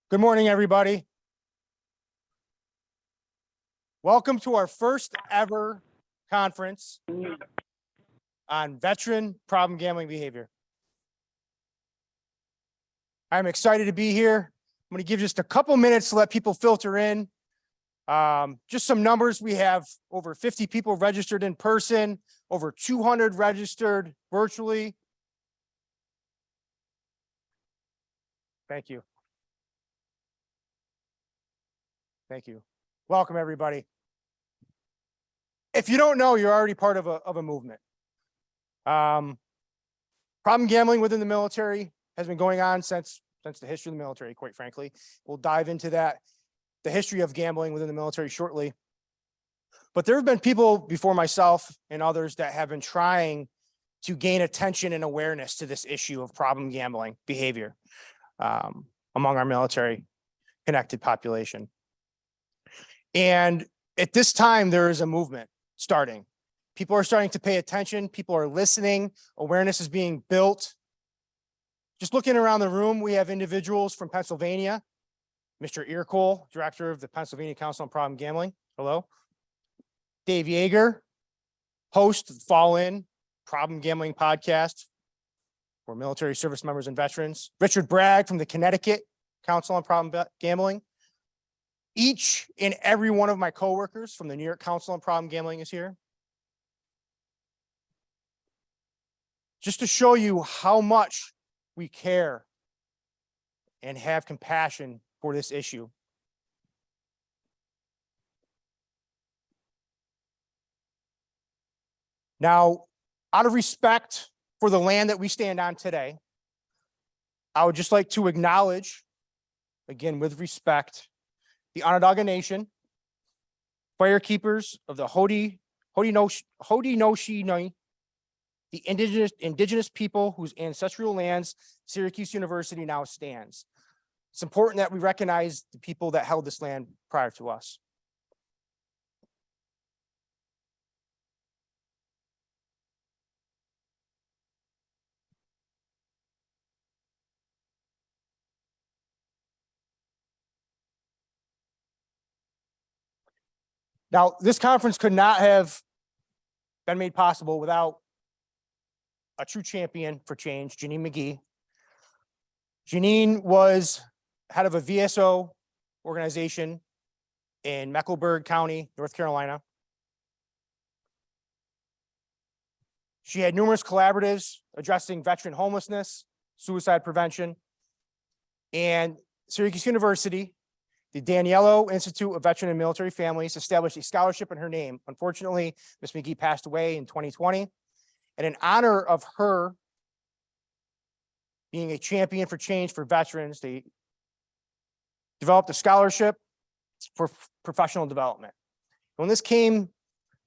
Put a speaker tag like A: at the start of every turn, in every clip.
A: Good morning, everybody. Welcome to our first ever conference on veteran problem gambling behavior. I'm excited to be here. I'm going to give just a couple minutes to let people filter in. Just some numbers. We have over 50 people registered in person, over 200 registered virtually. Thank you. Thank you. Welcome, everybody. If you don't know, you're already part of a movement. Problem gambling within the military has been going on since the history of the military, quite frankly. We'll dive into that, the history of gambling within the military shortly. But there have been people before myself and others that have been trying to gain attention and awareness to this issue of problem gambling behavior among our military connected population. And at this time, there is a movement starting. People are starting to pay attention. People are listening. Awareness is being built. Just looking around the room, we have individuals from Pennsylvania. Mr. Earcole, director of the Pennsylvania Council on Problem Gambling. Hello. Dave Yeager, host of the Fall In Problem Gambling podcast for military service members and veterans. Richard Bragg from the Connecticut Council on Problem Gambling. Each and every one of my coworkers from the New York Council on Problem Gambling is here. Just to show you how much we care and have compassion for this issue. Now, out of respect for the land that we stand on today, I would just like to acknowledge, again, with respect, the Onondaga Nation, firekeepers of the Haudenosaunee, the indigenous people whose ancestral lands Syracuse University now stands. It's important that we recognize the people that held this land prior to us. Now, this conference could not have been made possible without a true champion for change, Janine McGee. Janine was head of a VSO organization in Mecklenburg County, North Carolina. She had numerous collaboratives addressing veteran homelessness, suicide prevention, and Syracuse University, the Daniello Institute of Veteran and Military Families, established a scholarship in her name. Unfortunately, Ms. McGee passed away in 2020. And in honor of her being a champion for change for veterans, they developed a scholarship for professional development. When this came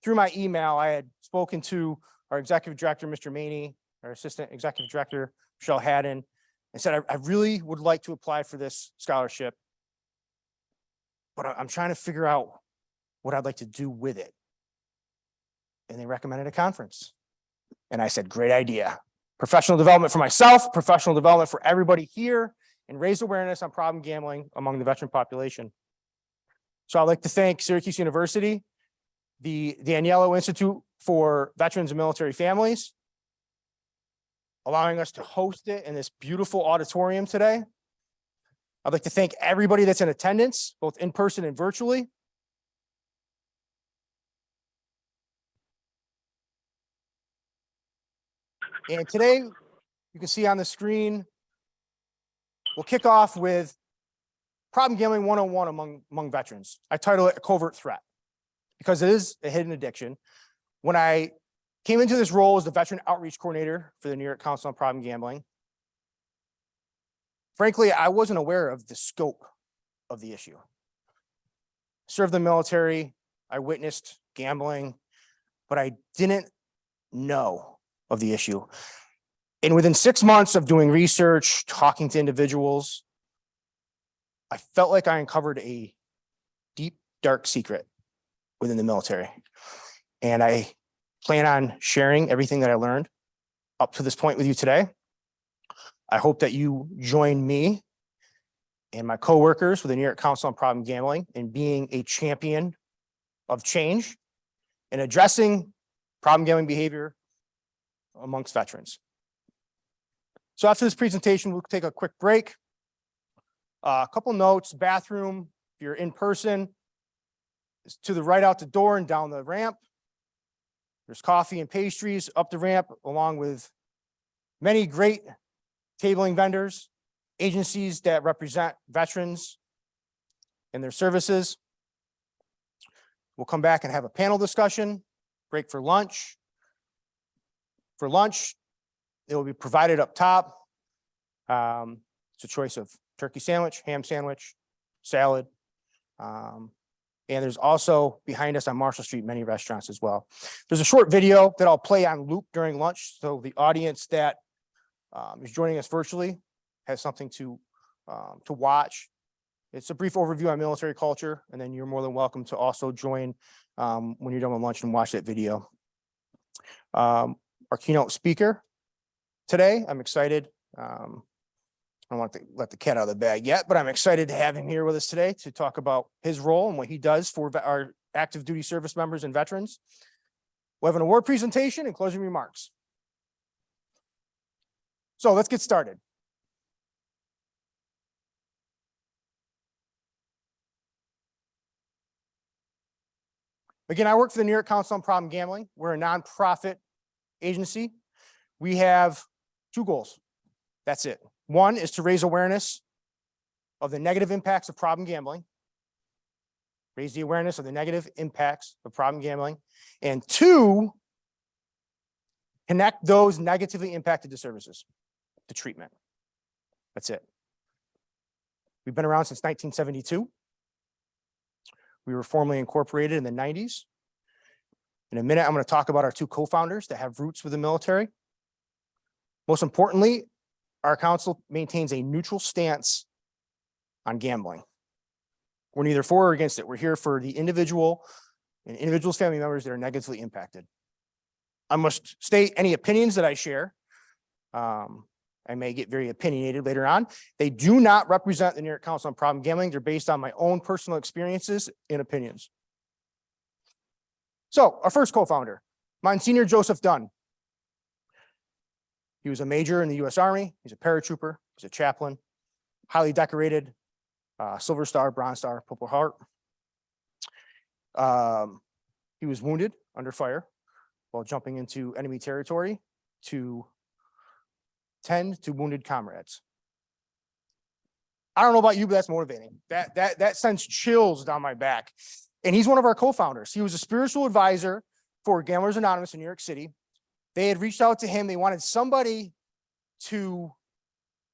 A: through my email, I had spoken to our executive director, Mr. Maney, our assistant executive director, Michelle Haddon, and said, I really would like to apply for this scholarship, but I'm trying to figure out what I'd like to do with it. And they recommended a conference. And I said, great idea. Professional development for myself, professional development for everybody here, and raise awareness on problem gambling among the veteran population. So I'd like to thank Syracuse University, the Daniello Institute for Veterans and Military Families, allowing us to host it in this beautiful auditorium today. I'd like to thank everybody that's in attendance, both in person and virtually. And today, you can see on the screen, we'll kick off with problem gambling 101 among veterans. I title it a covert threat because it is a hidden addiction. When I came into this role as the veteran outreach coordinator for the New York Council on Problem Gambling, frankly, I wasn't aware of the scope of the issue. Served the military, I witnessed gambling, but I didn't know of the issue. And within 6 months of doing research, talking to individuals, I felt like I uncovered a deep, dark secret within the military. And I plan on sharing everything that I learned up to this point with you today. I hope that you join me and my coworkers with the New York Council on Problem Gambling in being a champion of change and addressing problem gambling behavior amongst veterans. So after this presentation, we'll take a quick break. A couple notes: bathroom, if you're in person, is to the right out the door and down the ramp. There's coffee and pastries up the ramp, along with many great tabling vendors, agencies that represent veterans and their services. We'll come back and have a panel discussion, break for lunch. For lunch, it will be provided up top. It's a choice of turkey sandwich, ham sandwich, salad. And there's also behind us on Marshall Street many restaurants as well. There's a short video that I'll play on loop during lunch, so the audience that is joining us virtually has something to watch. It's a brief overview on military culture, and then you're more than welcome to also join when you're done with lunch and watch that video. Our keynote speaker today, I'm excited. I don't want to let the cat out of the bag yet, but I'm excited to have him here with us today to talk about his role and what he does for our active duty service members and veterans. We'll have an award presentation and closing remarks. So let's get started. Again, I work for the New York Council on Problem Gambling. We're a nonprofit agency. We have two goals. That's it. One is to raise awareness of the negative impacts of problem gambling. Raise the awareness of the negative impacts of problem gambling. And two, connect those negatively impacted to services, to treatment. That's it. We've been around since 1972. We were formally incorporated in the 90s. In a minute, I'm going to talk about our two co-founders that have roots with the military. Most importantly, our council maintains a neutral stance on gambling. We're neither for or against it. We're here for the individual and individual's family members that are negatively impacted. I must state any opinions that I share. I may get very opinionated later on. They do not represent the New York Council on Problem Gambling. They're based on my own personal experiences and opinions. So our first co-founder, Monsignor Joseph Dunn. He was a major in the U.S. Army. He's a paratrooper. He's a chaplain, highly decorated, Silver Star, Bronze Star, Purple Heart. He was wounded under fire while jumping into enemy territory to tend to wounded comrades. I don't know about you, but that's motivating. That sends chills down my back. And he's one of our co-founders. He was a spiritual advisor for Gamblers Anonymous in New York City. They had reached out to him. They wanted somebody to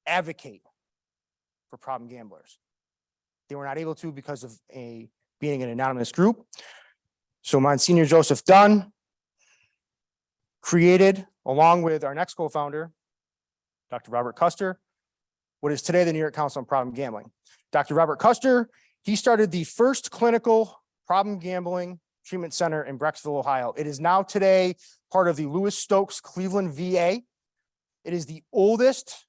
A: advocate for problem gamblers. They were not able to because of being an anonymous group. So Monsignor Joseph Dunn created, along with our next co-founder, Dr. Robert Custer, what is today the New York Council on Problem Gambling. Dr. Robert Custer, he started the first clinical problem gambling treatment center in Brecksville, Ohio. It is now today part of the Lewis Stokes Cleveland VA. It is the oldest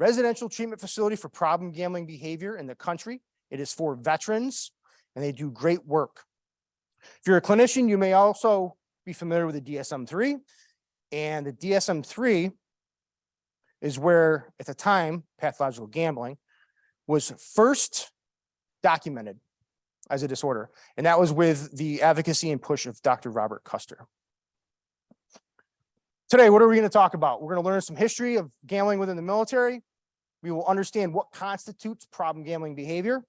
A: residential treatment facility for problem gambling behavior in the country. It is for veterans, and they do great work. If you're a clinician, you may also be familiar with the DSM-3, and the DSM-3 is where, at the time, pathological gambling was first documented as a disorder. And that was with the advocacy and push of Dr. Robert Custer. Today, what are we going to talk about? We're going to learn some history of gambling within the military. We will understand what constitutes problem gambling behavior.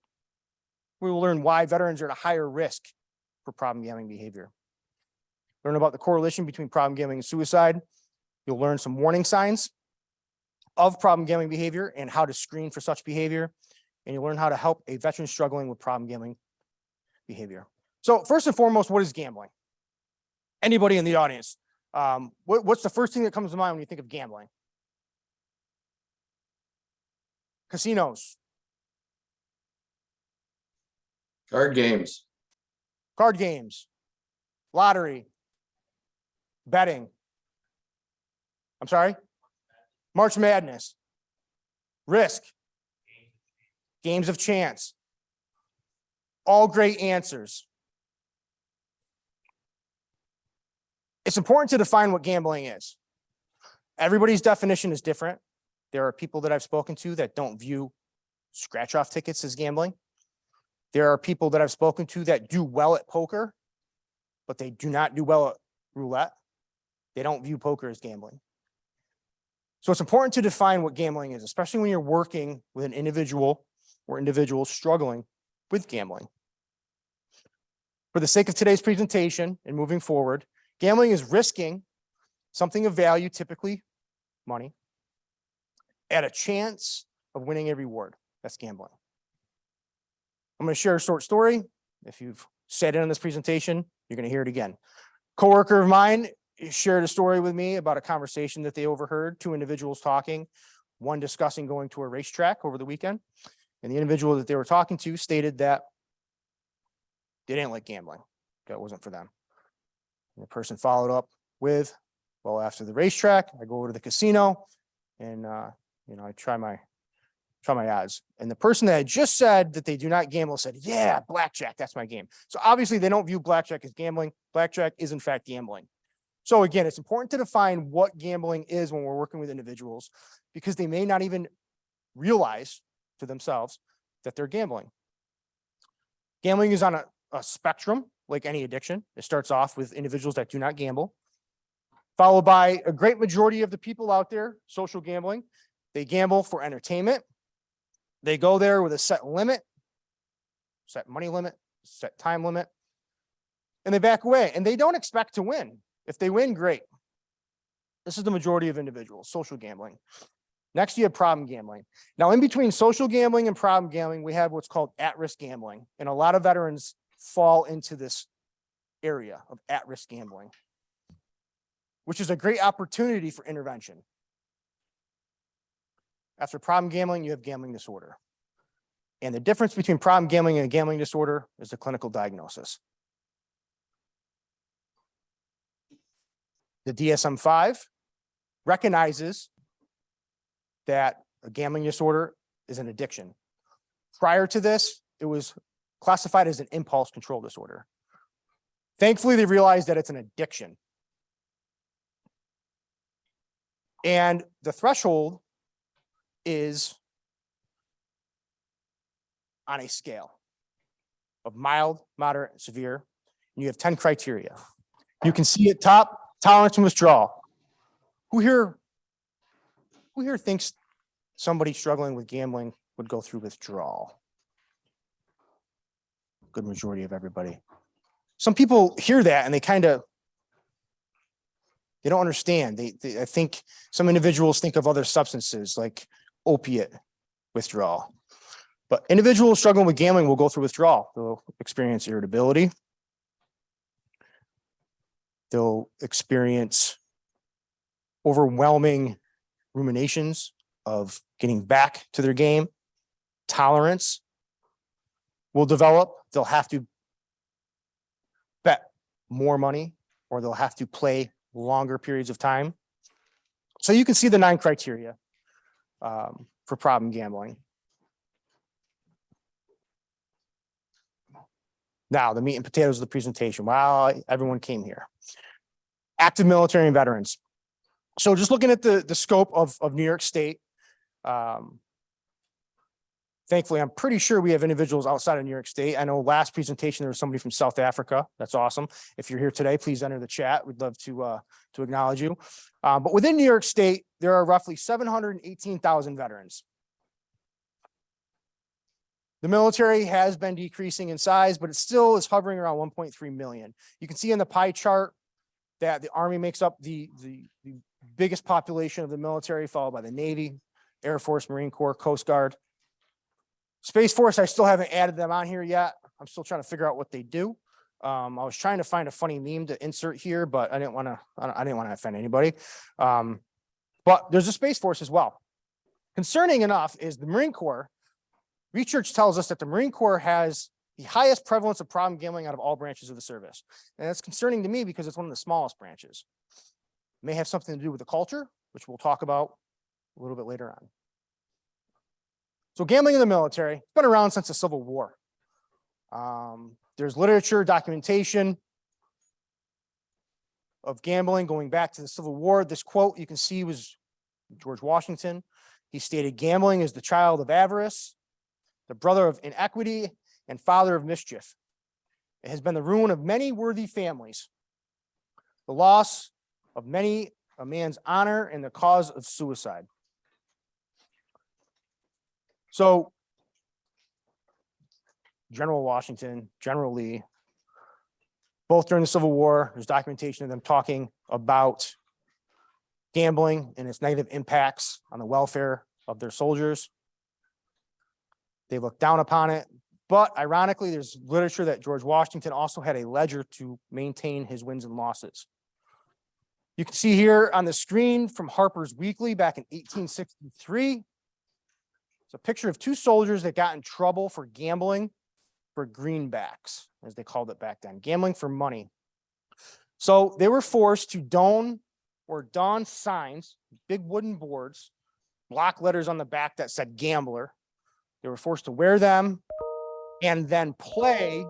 A: We will learn why veterans are at a higher risk for problem gambling behavior. Learn about the correlation between problem gambling and suicide. You'll learn some warning signs of problem gambling behavior and how to screen for such behavior. And you'll learn how to help a veteran struggling with problem gambling behavior. So first and foremost, what is gambling? Anybody in the audience? What's the first thing that comes to mind when you think of gambling? Casinos.
B: Card games.
A: Card games. Lottery. Betting. I'm sorry? March Madness. Risk. games of chance. All great answers. It's important to define what gambling is. Everybody's definition is different. There are people that I've spoken to that don't view scratch-off tickets as gambling. There are people that I've spoken to that do well at poker, but they do not do well at roulette. They don't view poker as gambling. So it's important to define what gambling is, especially when you're working with an individual or individuals struggling with gambling. For the sake of today's presentation and moving forward, gambling is risking something of value, typically money, at a chance of winning a reward. That's gambling. I'm going to share a short story. If you've sat in on this presentation, you're going to hear it again. Coworker of mine shared a story with me about a conversation that they overheard, two individuals talking, one discussing going to a racetrack over the weekend. And the individual that they were talking to stated that they didn't like gambling. That wasn't for them. And the person followed up with, well, after the racetrack, I go over to the casino and, I try my odds. And the person that had just said that they do not gamble said, yeah, blackjack, that's my game. So obviously they don't view blackjack as gambling. Blackjack is in fact gambling. So again, it's important to define what gambling is when we're working with individuals, because they may not even realize to themselves that they're gambling. Gambling is on a spectrum, like any addiction. It starts off with individuals that do not gamble, followed by a great majority of the people out there, social gambling. They gamble for entertainment. They go there with a set limit, set money limit, set time limit, and they back away, and they don't expect to win. If they win, great. This is the majority of individuals, social gambling. Next, you have problem gambling. Now, in between social gambling and problem gambling, we have what's called at-risk gambling, and a lot of veterans fall into this area of at-risk gambling, which is a great opportunity for intervention. After problem gambling, you have gambling disorder. And the difference between problem gambling and gambling disorder is the clinical diagnosis. The DSM-5 recognizes that a gambling disorder is an addiction. Prior to this, it was classified as an impulse control disorder. Thankfully, they realized that it's an addiction. And the threshold is on a scale of mild, moderate, and severe. And you have 10 criteria. You can see at top, tolerance and withdrawal. Who here thinks somebody struggling with gambling would go through withdrawal? Good majority of everybody. Some people hear that and they don't understand. I think some individuals think of other substances like opiate withdrawal. But individuals struggling with gambling will go through withdrawal. They'll experience irritability. They'll experience overwhelming ruminations of getting back to their game. Tolerance will develop. They'll have to bet more money, or they'll have to play longer periods of time. So you can see the 9 criteria for problem gambling. Now, the meat and potatoes of the presentation. Wow, everyone came here. Active military and veterans. So just looking at the scope of New York State, thankfully, I'm pretty sure we have individuals outside of New York State. I know last presentation, there was somebody from South Africa. That's awesome. If you're here today, please enter the chat. We'd love to acknowledge you. But within New York State, there are roughly 718,000 veterans. The military has been decreasing in size, but it still is hovering around 1.3 million. You can see in the pie chart that the Army makes up the biggest population of the military, followed by the Navy, Air Force, Marine Corps, Coast Guard. Space Force, I still haven't added them on here yet. I'm still trying to figure out what they do. I was trying to find a funny meme to insert here, but I didn't want to offend anybody. But there's a Space Force as well. Concerning enough is the Marine Corps. Research tells us that the Marine Corps has the highest prevalence of problem gambling out of all branches of the service. And that's concerning to me because it's one of the smallest branches. It may have something to do with the culture, which we'll talk about a little bit later on. So gambling in the military, it's been around since the Civil War. There's literature, documentation of gambling going back to the Civil War. This quote you can see was George Washington. He stated, "Gambling is the child of avarice, the brother of inequity, and father of mischief. It has been the ruin of many worthy families, the loss of many a man's honor, and the cause of suicide." So General Washington, General Lee, both during the Civil War, there's documentation of them talking about gambling and its negative impacts on the welfare of their soldiers. They looked down upon it, but ironically, there's literature that George Washington also had a ledger to maintain his wins and losses. You can see here on the screen from Harper's Weekly back in 1863. It's a picture of two soldiers that got in trouble for gambling for greenbacks, as they called it back then, gambling for money. So they were forced to don signs, big wooden boards, block letters on the back that said gambler. They were forced to wear them and then play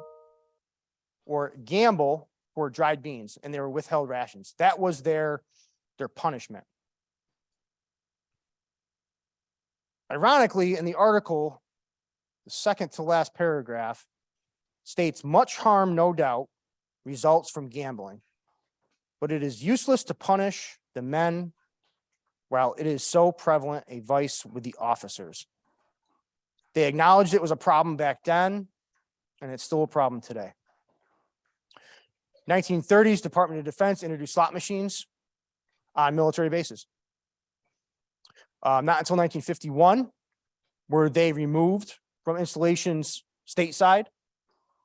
A: or gamble for dried beans, and they were withheld rations. That was their punishment. Ironically, in the article, the second to last paragraph states, "Much harm, no doubt, results from gambling, but it is useless to punish the men while it is so prevalent a vice with the officers." They acknowledged it was a problem back then, and it's still a problem today. 1930s, Department of Defense introduced slot machines on military bases. Not until 1951 were they removed from installations stateside,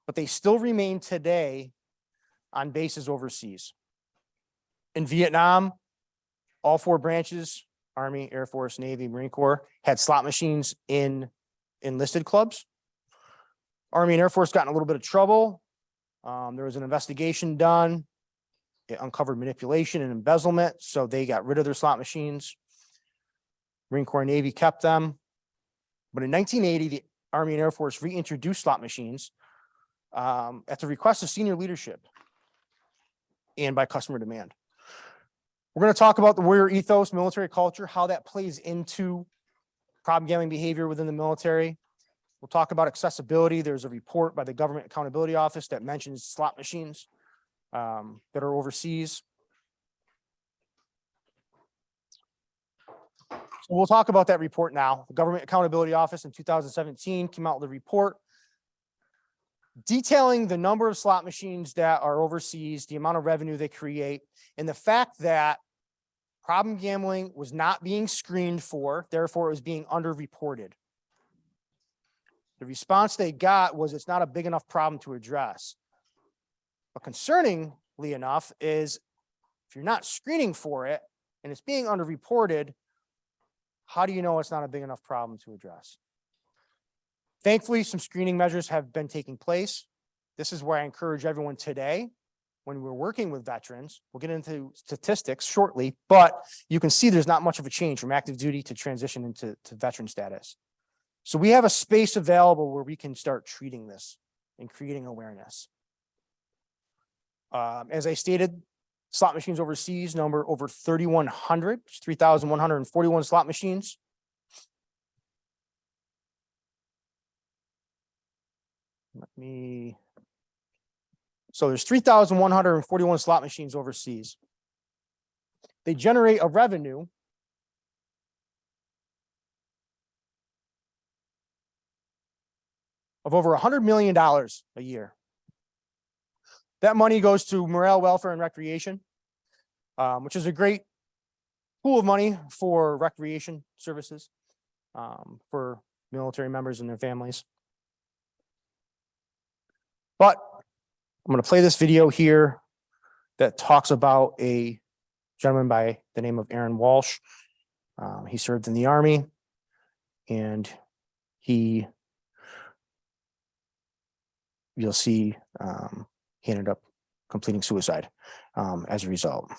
A: but they still remain today on bases overseas. In Vietnam, all four branches, Army, Air Force, Navy, Marine Corps, had slot machines in enlisted clubs. Army and Air Force got in a little bit of trouble. There was an investigation done. It uncovered manipulation and embezzlement, so they got rid of their slot machines. Marine Corps and Navy kept them. But in 1980, the Army and Air Force reintroduced slot machines at the request of senior leadership and by customer demand. We're going to talk about the warrior ethos, military culture, how that plays into problem gambling behavior within the military. We'll talk about accessibility. There's a report by the Government Accountability Office that mentions slot machines that are overseas. So we'll talk about that report now. The Government Accountability Office in 2017 came out with a report detailing the number of slot machines that are overseas, the amount of revenue they create, and the fact that problem gambling was not being screened for, therefore it was being underreported. The response they got was it's not a big enough problem to address. But concerningly enough is if you're not screening for it and it's being underreported, how do you know it's not a big enough problem to address? Thankfully, some screening measures have been taking place. This is where I encourage everyone today, when we're working with veterans, we'll get into statistics shortly, but you can see there's not much of a change from active duty to transition into veteran status. So we have a space available where we can start treating this and creating awareness. As I stated, slot machines overseas number over 3,100, 3,141 slot machines. So there's 3,141 slot machines overseas. They generate a revenue of over $100 million a year. That money goes to morale, welfare, and recreation, which is a great pool of money for recreation services for military members and their families. But I'm going to play this video here that talks about a gentleman by the name of Aaron Walsh. He served in the Army, and you'll see he ended up completing suicide as a result.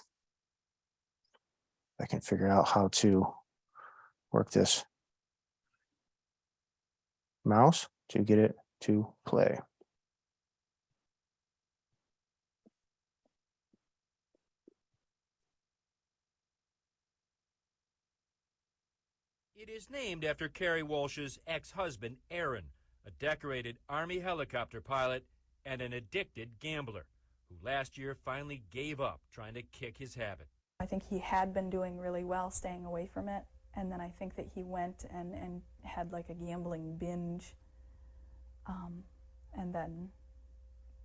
A: I can figure out how to work this. mouse to get it to play.
C: It is named after Carrie Walsh's ex-husband, Aaron, a decorated Army helicopter pilot and an addicted gambler who last year finally gave up trying to kick his habit.
D: I think he had been doing really well staying away from it, and then I think that he went and had like a gambling binge, and then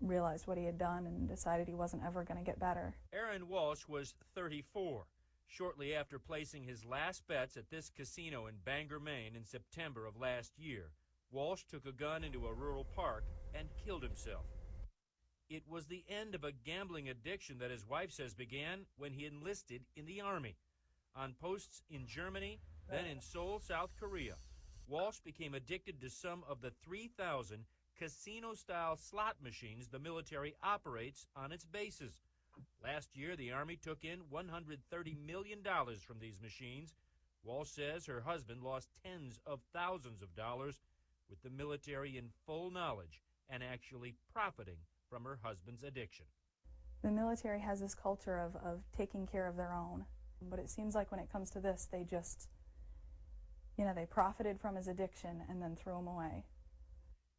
D: realized what he had done and decided he wasn't ever going to get better.
C: Aaron Walsh was 34. Shortly after placing his last bets at this casino in Bangor, Maine in September of last year, Walsh took a gun into a rural park and killed himself. It was the end of a gambling addiction that his wife says began when he enlisted in the Army. On posts in Germany, then in Seoul, South Korea, Walsh became addicted to some of the 3,000 casino-style slot machines the military operates on its bases. Last year, the Army took in $130 million from these machines. Walsh says her husband lost tens of thousands of dollars, with the military in full knowledge and actually profiting from her husband's addiction.
D: The military has this culture of taking care of their own, but it seems like when it comes to this, they just, they profited from his addiction and then threw him away.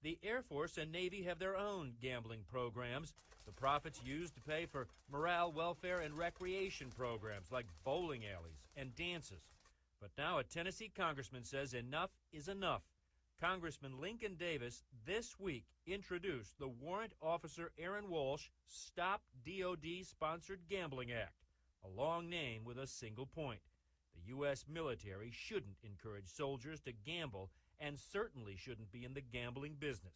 C: The Air Force and Navy have their own gambling programs. The profits used to pay for morale, welfare, and recreation programs like bowling alleys and dances. But now a Tennessee congressman says enough is enough. Congressman Lincoln Davis this week introduced the Warrant Officer Aaron Walsh Stop DOD-Sponsored Gambling Act, a long name with a single point. The U.S. military shouldn't encourage soldiers to gamble and certainly shouldn't be in the gambling business.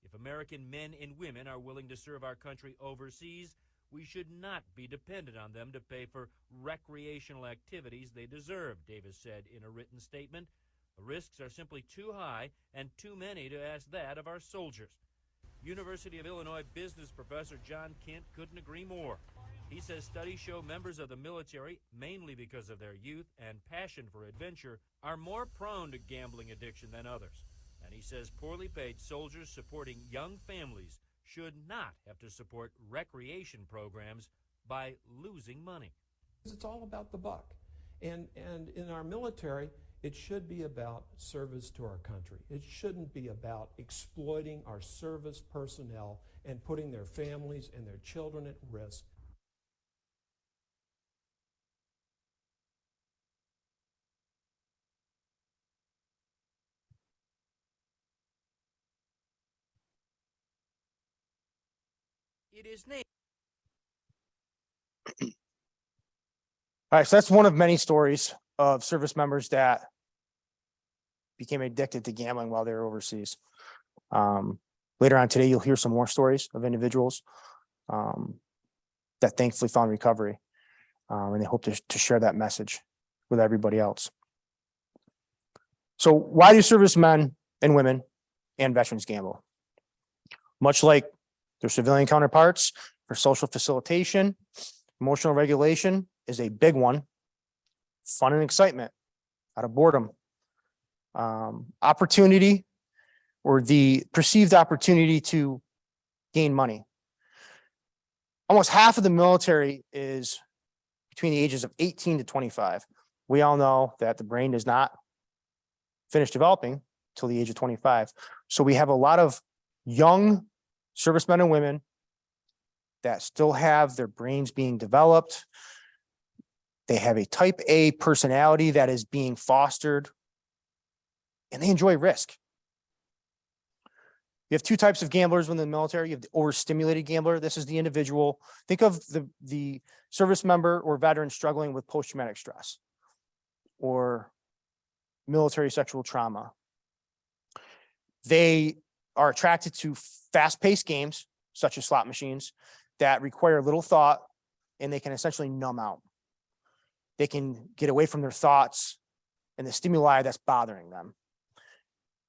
C: If American men and women are willing to serve our country overseas, we should not be dependent on them to pay for recreational activities they deserve, Davis said in a written statement. The risks are simply too high and too many to ask that of our soldiers. University of Illinois business professor John Kent couldn't agree more. He says studies show members of the military, mainly because of their youth and passion for adventure, are more prone to gambling addiction than others. And he says poorly paid soldiers supporting young families should not have to support recreation programs by losing money.
E: It's all about the buck. And in our military, it should be about service to our country. It shouldn't be about exploiting our service personnel and putting their families and their children at risk.
C: It is named.
A: All right, so that's one of many stories of service members that became addicted to gambling while they were overseas. Later on today, you'll hear some more stories of individuals that thankfully found recovery, and they hope to share that message with everybody else. So why do servicemen and women and veterans gamble? Much like their civilian counterparts, for social facilitation, emotional regulation is a big one. Fun and excitement out of boredom. Opportunity, or the perceived opportunity to gain money. Almost half of the military is between the ages of 18 to 25. We all know that the brain does not finish developing till the age of 25. So we have a lot of young servicemen and women that still have their brains being developed. They have a type A personality that is being fostered, and they enjoy risk. You have two types of gamblers within the military. You have the overstimulated gambler. This is the individual. Think of the service member or veteran struggling with post-traumatic stress or military sexual trauma. They are attracted to fast-paced games, such as slot machines, that require little thought, and they can essentially numb out. They can get away from their thoughts and the stimuli that's bothering them.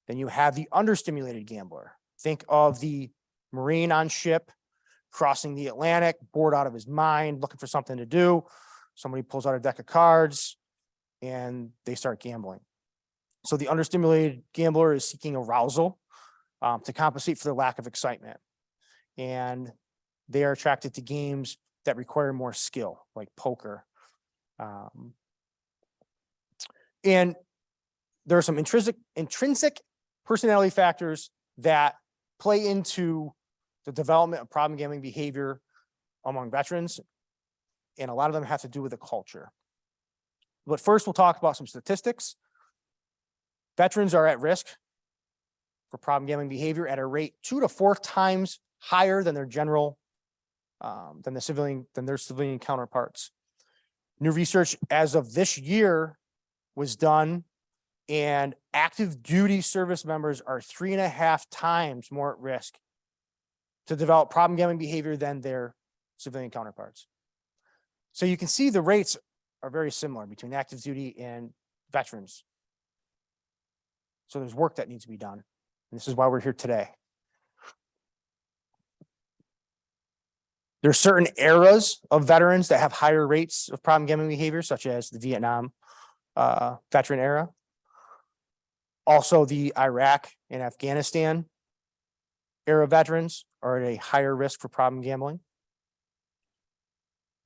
A: Then you have the understimulated gambler. Think of the Marine on ship crossing the Atlantic, bored out of his mind, looking for something to do. Somebody pulls out a deck of cards and they start gambling. So the understimulated gambler is seeking arousal to compensate for the lack of excitement. And they are attracted to games that require more skill, like poker. And there are some intrinsic personality factors that play into the development of problem gambling behavior among veterans. And a lot of them have to do with the culture. But first, we'll talk about some statistics. Veterans are at risk for problem gambling behavior at a rate 2 to 4 times higher than their civilian counterparts. New research as of this year was done, and active duty service members are 3.5 times more at risk to develop problem gambling behavior than their civilian counterparts. So you can see the rates are very similar between active duty and veterans. So there's work that needs to be done. And this is why we're here today. There are certain eras of veterans that have higher rates of problem gambling behavior, such as the Vietnam veteran era. Also, the Iraq and Afghanistan era veterans are at a higher risk for problem gambling.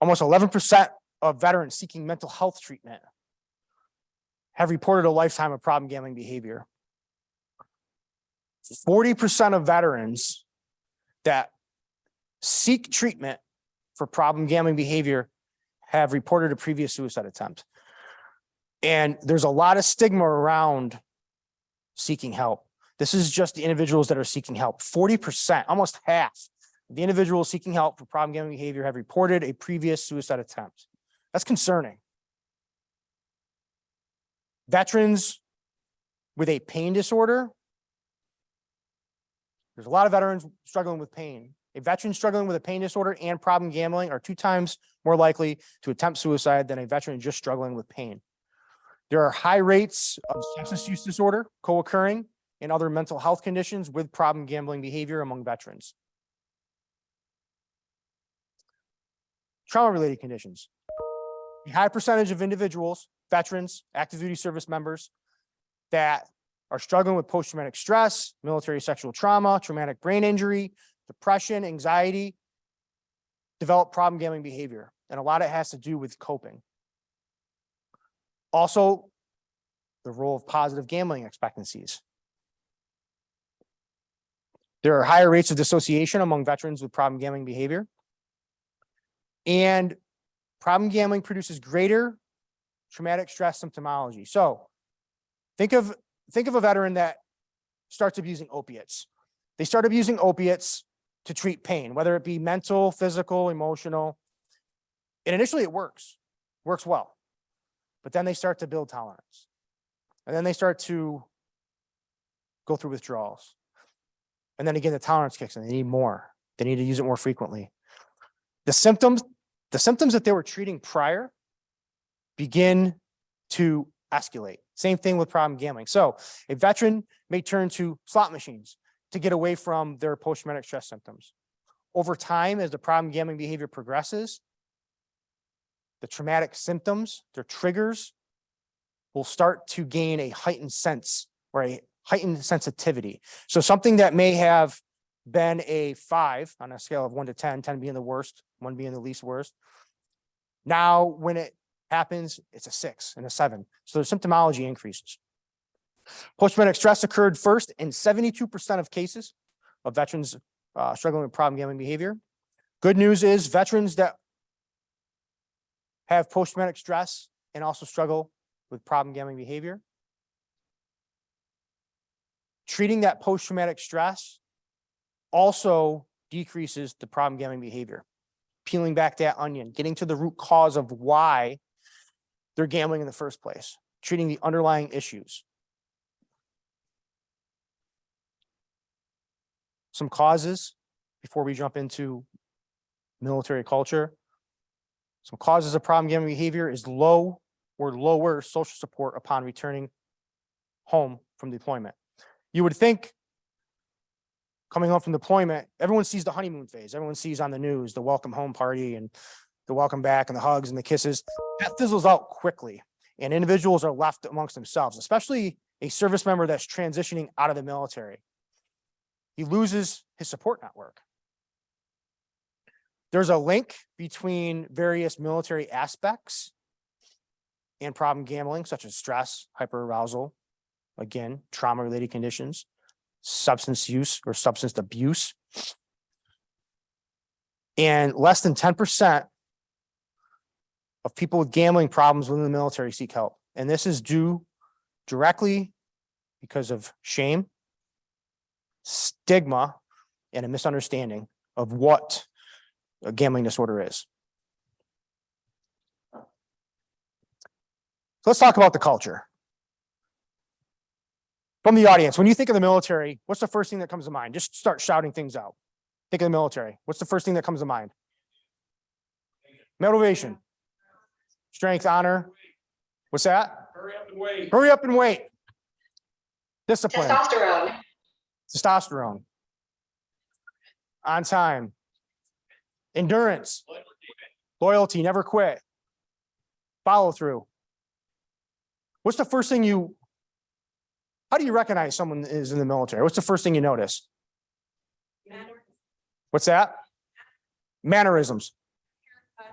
A: Almost 11% of veterans seeking mental health treatment have reported a lifetime of problem gambling behavior. 40% of veterans that seek treatment for problem gambling behavior have reported a previous suicide attempt. And there's a lot of stigma around seeking help. This is just the individuals that are seeking help. 40%, almost half of the individuals seeking help for problem gambling behavior have reported a previous suicide attempt. That's concerning. Veterans with a pain disorder, there's a lot of veterans struggling with pain. A veteran struggling with a pain disorder and problem gambling are 2 times more likely to attempt suicide than a veteran just struggling with pain. There are high rates of substance use disorder co-occurring and other mental health conditions with problem gambling behavior among veterans. Trauma-related conditions. A high percentage of individuals, veterans, active duty service members that are struggling with post-traumatic stress, military sexual trauma, traumatic brain injury, depression, anxiety, develop problem gambling behavior. And a lot of it has to do with coping. Also, the role of positive gambling expectancies. There are higher rates of dissociation among veterans with problem gambling behavior. And problem gambling produces greater traumatic stress symptomology. So think of a veteran that starts abusing opiates. They start abusing opiates to treat pain, whether it be mental, physical, emotional. And initially it works well. But then they start to build tolerance. And then they start to go through withdrawals. And then again, the tolerance kicks in. They need more. They need to use it more frequently. The symptoms that they were treating prior begin to escalate. Same thing with problem gambling. So a veteran may turn to slot machines to get away from their post-traumatic stress symptoms. Over time, as the problem gambling behavior progresses, the traumatic symptoms, their triggers, will start to gain a heightened sense or a heightened sensitivity. So something that may have been a 5 on a scale of 1 to 10, 10 being the worst, 1 being the least worst. Now, when it happens, it's a 6 and a 7. So the symptomology increases. Post-traumatic stress occurred first in 72% of cases of veterans struggling with problem gambling behavior. Good news is veterans that have post-traumatic stress and also struggle with problem gambling behavior, treating that post-traumatic stress also decreases the problem gambling behavior. Peeling back that onion, getting to the root cause of why they're gambling in the first place, treating the underlying issues. Some causes before we jump into military culture. Some causes of problem gambling behavior is low or lower social support upon returning home from deployment. You would think coming home from deployment, everyone sees the honeymoon phase. Everyone sees on the news the welcome home party and the welcome back and the hugs and the kisses. That fizzles out quickly, and individuals are left amongst themselves, especially a service member that's transitioning out of the military. He loses his support network. There's a link between various military aspects and problem gambling, such as stress, hyperarousal, again, trauma-related conditions, substance use or substance abuse. And less than 10% of people with gambling problems within the military seek help. And this is due directly because of shame, stigma, and a misunderstanding of what a gambling disorder is. So let's talk about the culture. From the audience, when you think of the military, what's the first thing that comes to mind? Just start shouting things out. Think of the military. What's the first thing that comes to mind? Motivation, strength, honor. What's that?
B: Hurry up and wait.
A: Hurry up and wait. Discipline.
F: Testosterone.
A: Testosterone. On time. Endurance. Loyalty, never quit. Follow through. What's the first thing how do you recognize someone is in the military? What's the first thing you notice? What's that? Mannerisms.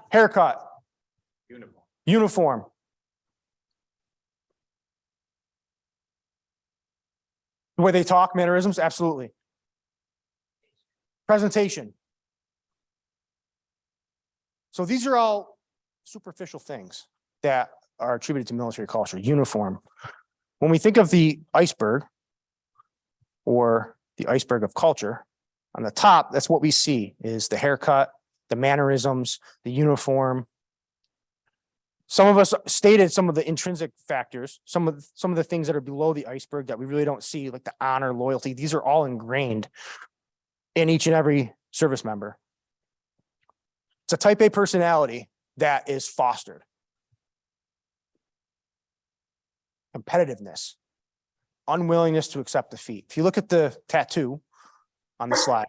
A: Haircut. Uniform. The way they talk, mannerisms, absolutely. Presentation. So these are all superficial things that are attributed to military culture. Uniform. When we think of the iceberg or the iceberg of culture, on the top, that's what we see is the haircut, the mannerisms, the uniform. Some of us stated some of the intrinsic factors, some of the things that are below the iceberg that we really don't see, like the honor, loyalty. These are all ingrained in each and every service member. It's a type A personality that is fostered. Competitiveness, unwillingness to accept defeat. If you look at the tattoo on the slide,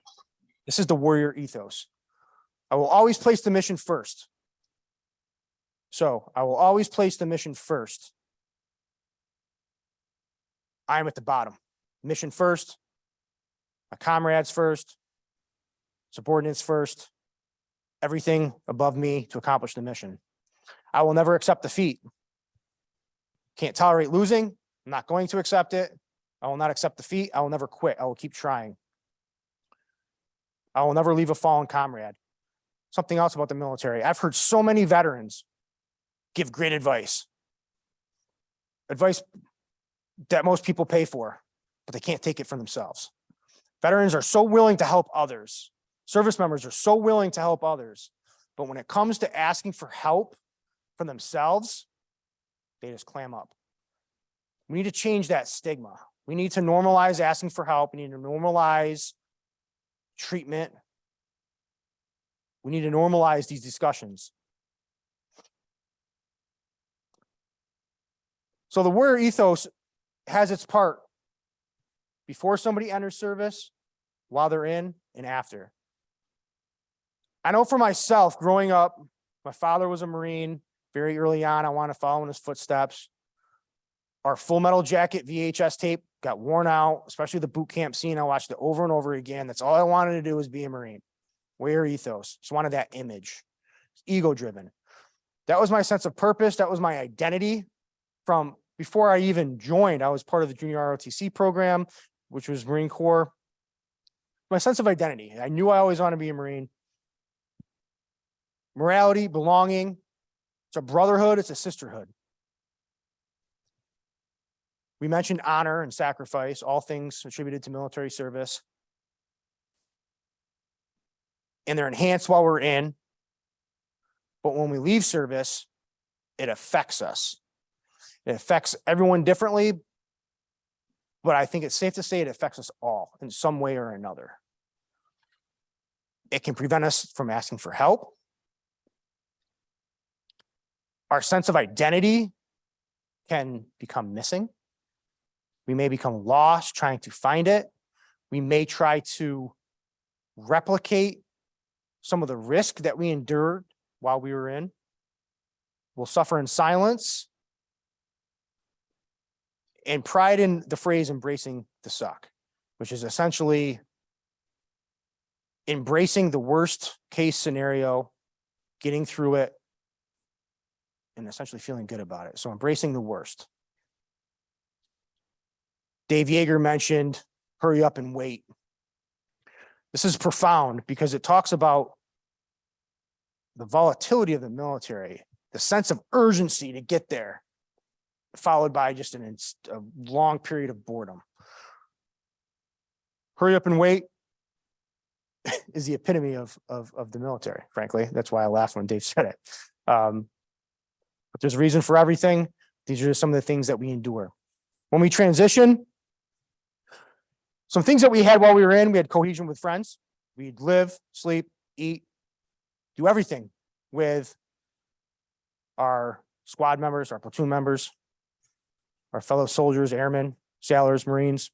A: this is the warrior ethos. I will always place the mission first. So I will always place the mission first. I am at the bottom. Mission first, my comrades first, subordinates first, everything above me to accomplish the mission. I will never accept defeat. Can't tolerate losing. I'm not going to accept it. I will not accept defeat. I will never quit. I will keep trying. I will never leave a fallen comrade. Something else about the military. I've heard so many veterans give great advice. Advice that most people pay for, but they can't take it for themselves. Veterans are so willing to help others. Service members are so willing to help others. But when it comes to asking for help for themselves, they just clam up. We need to change that stigma. We need to normalize asking for help. We need to normalize treatment. We need to normalize these discussions. So the warrior ethos has its part before somebody enters service, while they're in, and after. I know for myself, growing up, my father was a Marine. Very early on, I wanted to follow in his footsteps. Our Full Metal Jacket VHS tape got worn out, especially the boot camp scene. I watched it over and over again. That's all I wanted to do was be a Marine. Warrior ethos. Just wanted that image. Ego driven. That was my sense of purpose. That was my identity. From before I even joined, I was part of the junior ROTC program, which was Marine Corps. My sense of identity. I knew I always wanted to be a Marine. Morality, belonging. It's a brotherhood. It's a sisterhood. We mentioned honor and sacrifice, all things attributed to military service. And they're enhanced while we're in. But when we leave service, it affects us. It affects everyone differently. But I think it's safe to say it affects us all in some way or another. It can prevent us from asking for help. Our sense of identity can become missing. We may become lost trying to find it. We may try to replicate some of the risk that we endured while we were in. We'll suffer in silence. and pride in the phrase embracing the suck, which is essentially embracing the worst case scenario, getting through it, and essentially feeling good about it. So embracing the worst. Dave Yeager mentioned hurry up and wait. This is profound because it talks about the volatility of the military, the sense of urgency to get there, followed by just a long period of boredom. Hurry up and wait is the epitome of the military, frankly. That's why I laughed when Dave said it. But there's a reason for everything. These are just some of the things that we endure. When we transition, some things that we had while we were in, we had cohesion with friends. We'd live, sleep, eat, do everything with our squad members, our platoon members, our fellow soldiers, airmen, sailors, Marines.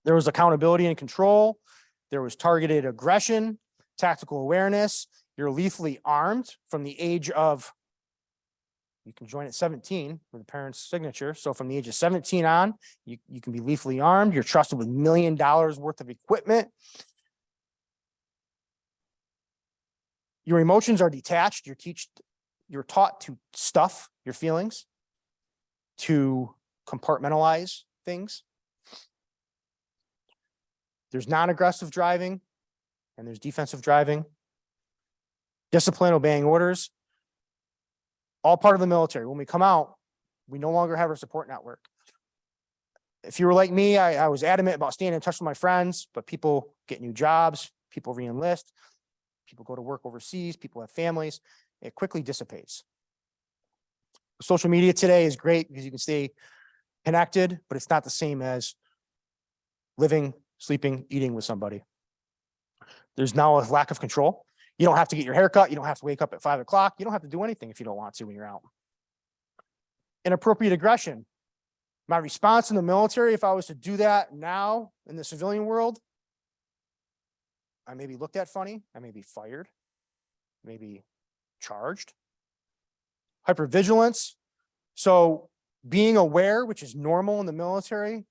A: There was accountability and control. There was targeted aggression, tactical awareness. You're lethally armed from the age of, you can join at 17 with a parent's signature. So from the age of 17 on, you can be lethally armed. You're trusted with $1 million worth of equipment. Your emotions are detached. You're taught to stuff your feelings, to compartmentalize things. There's non-aggressive driving and there's defensive driving. Discipline, obeying orders, all part of the military. When we come out, we no longer have our support network. If you were like me, I was adamant about staying in touch with my friends, but people get new jobs, people re-enlist, people go to work overseas, people have families. It quickly dissipates. Social media today is great because you can stay connected, but it's not the same as living, sleeping, eating with somebody. There's now a lack of control. You don't have to get your hair cut. You don't have to wake up at 5 o'clock. You don't have to do anything if you don't want to when you're out. Inappropriate aggression. My response in the military, if I was to do that now in the civilian world, I may be looked at funny. I may be fired, maybe charged. Hypervigilance. So being aware, which is normal in the military,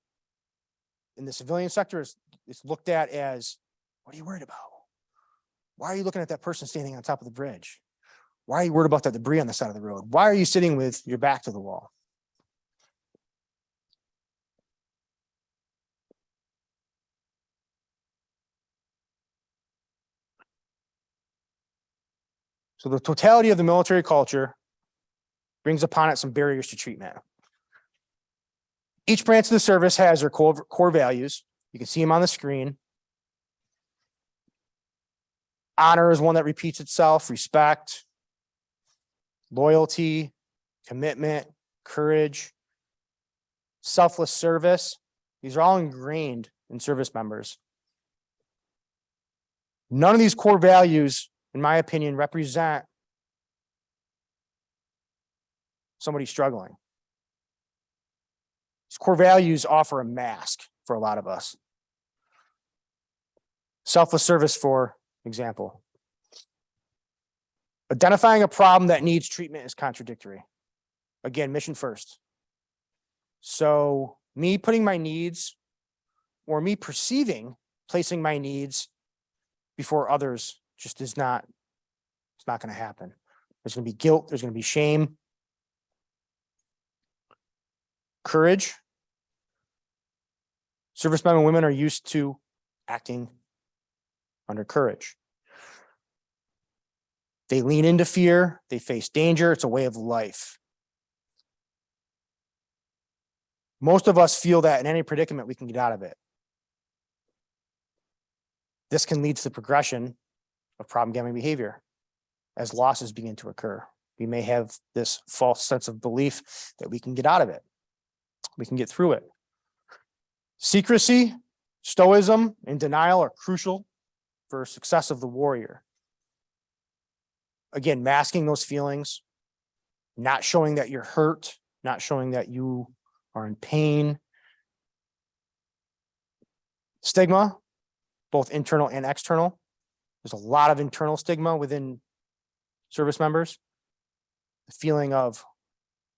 A: in the civilian sector is looked at as, what are you worried about? Why are you looking at that person standing on top of the bridge? Why are you worried about that debris on the side of the road? Why are you sitting with your back to the wall? So the totality of the military culture brings upon it some barriers to treatment. Each branch of the service has their core values. You can see them on the screen. Honor is one that repeats itself. Respect, loyalty, commitment, courage, selfless service. These are all ingrained in service members. None of these core values, in my opinion, represent somebody struggling. These core values offer a mask for a lot of us. Selfless service, for example. Identifying a problem that needs treatment is contradictory. Again, mission first. So me putting my needs, or me perceiving placing my needs before others, just is not, it's not going to happen. There's going to be guilt, there's going to be shame. Courage. Servicemen and women are used to acting under courage. They lean into fear, they face danger, it's a way of life. Most of us feel that in any predicament we can get out of it. This can lead to the progression of problem gambling behavior as losses begin to occur. We may have this false sense of belief that we can get out of it. We can get through it. Secrecy, stoicism, and denial are crucial for success of the warrior. Again, masking those feelings, not showing that you're hurt, not showing that you are in pain. Stigma, both internal and external. There's a lot of internal stigma within service members. The feeling of,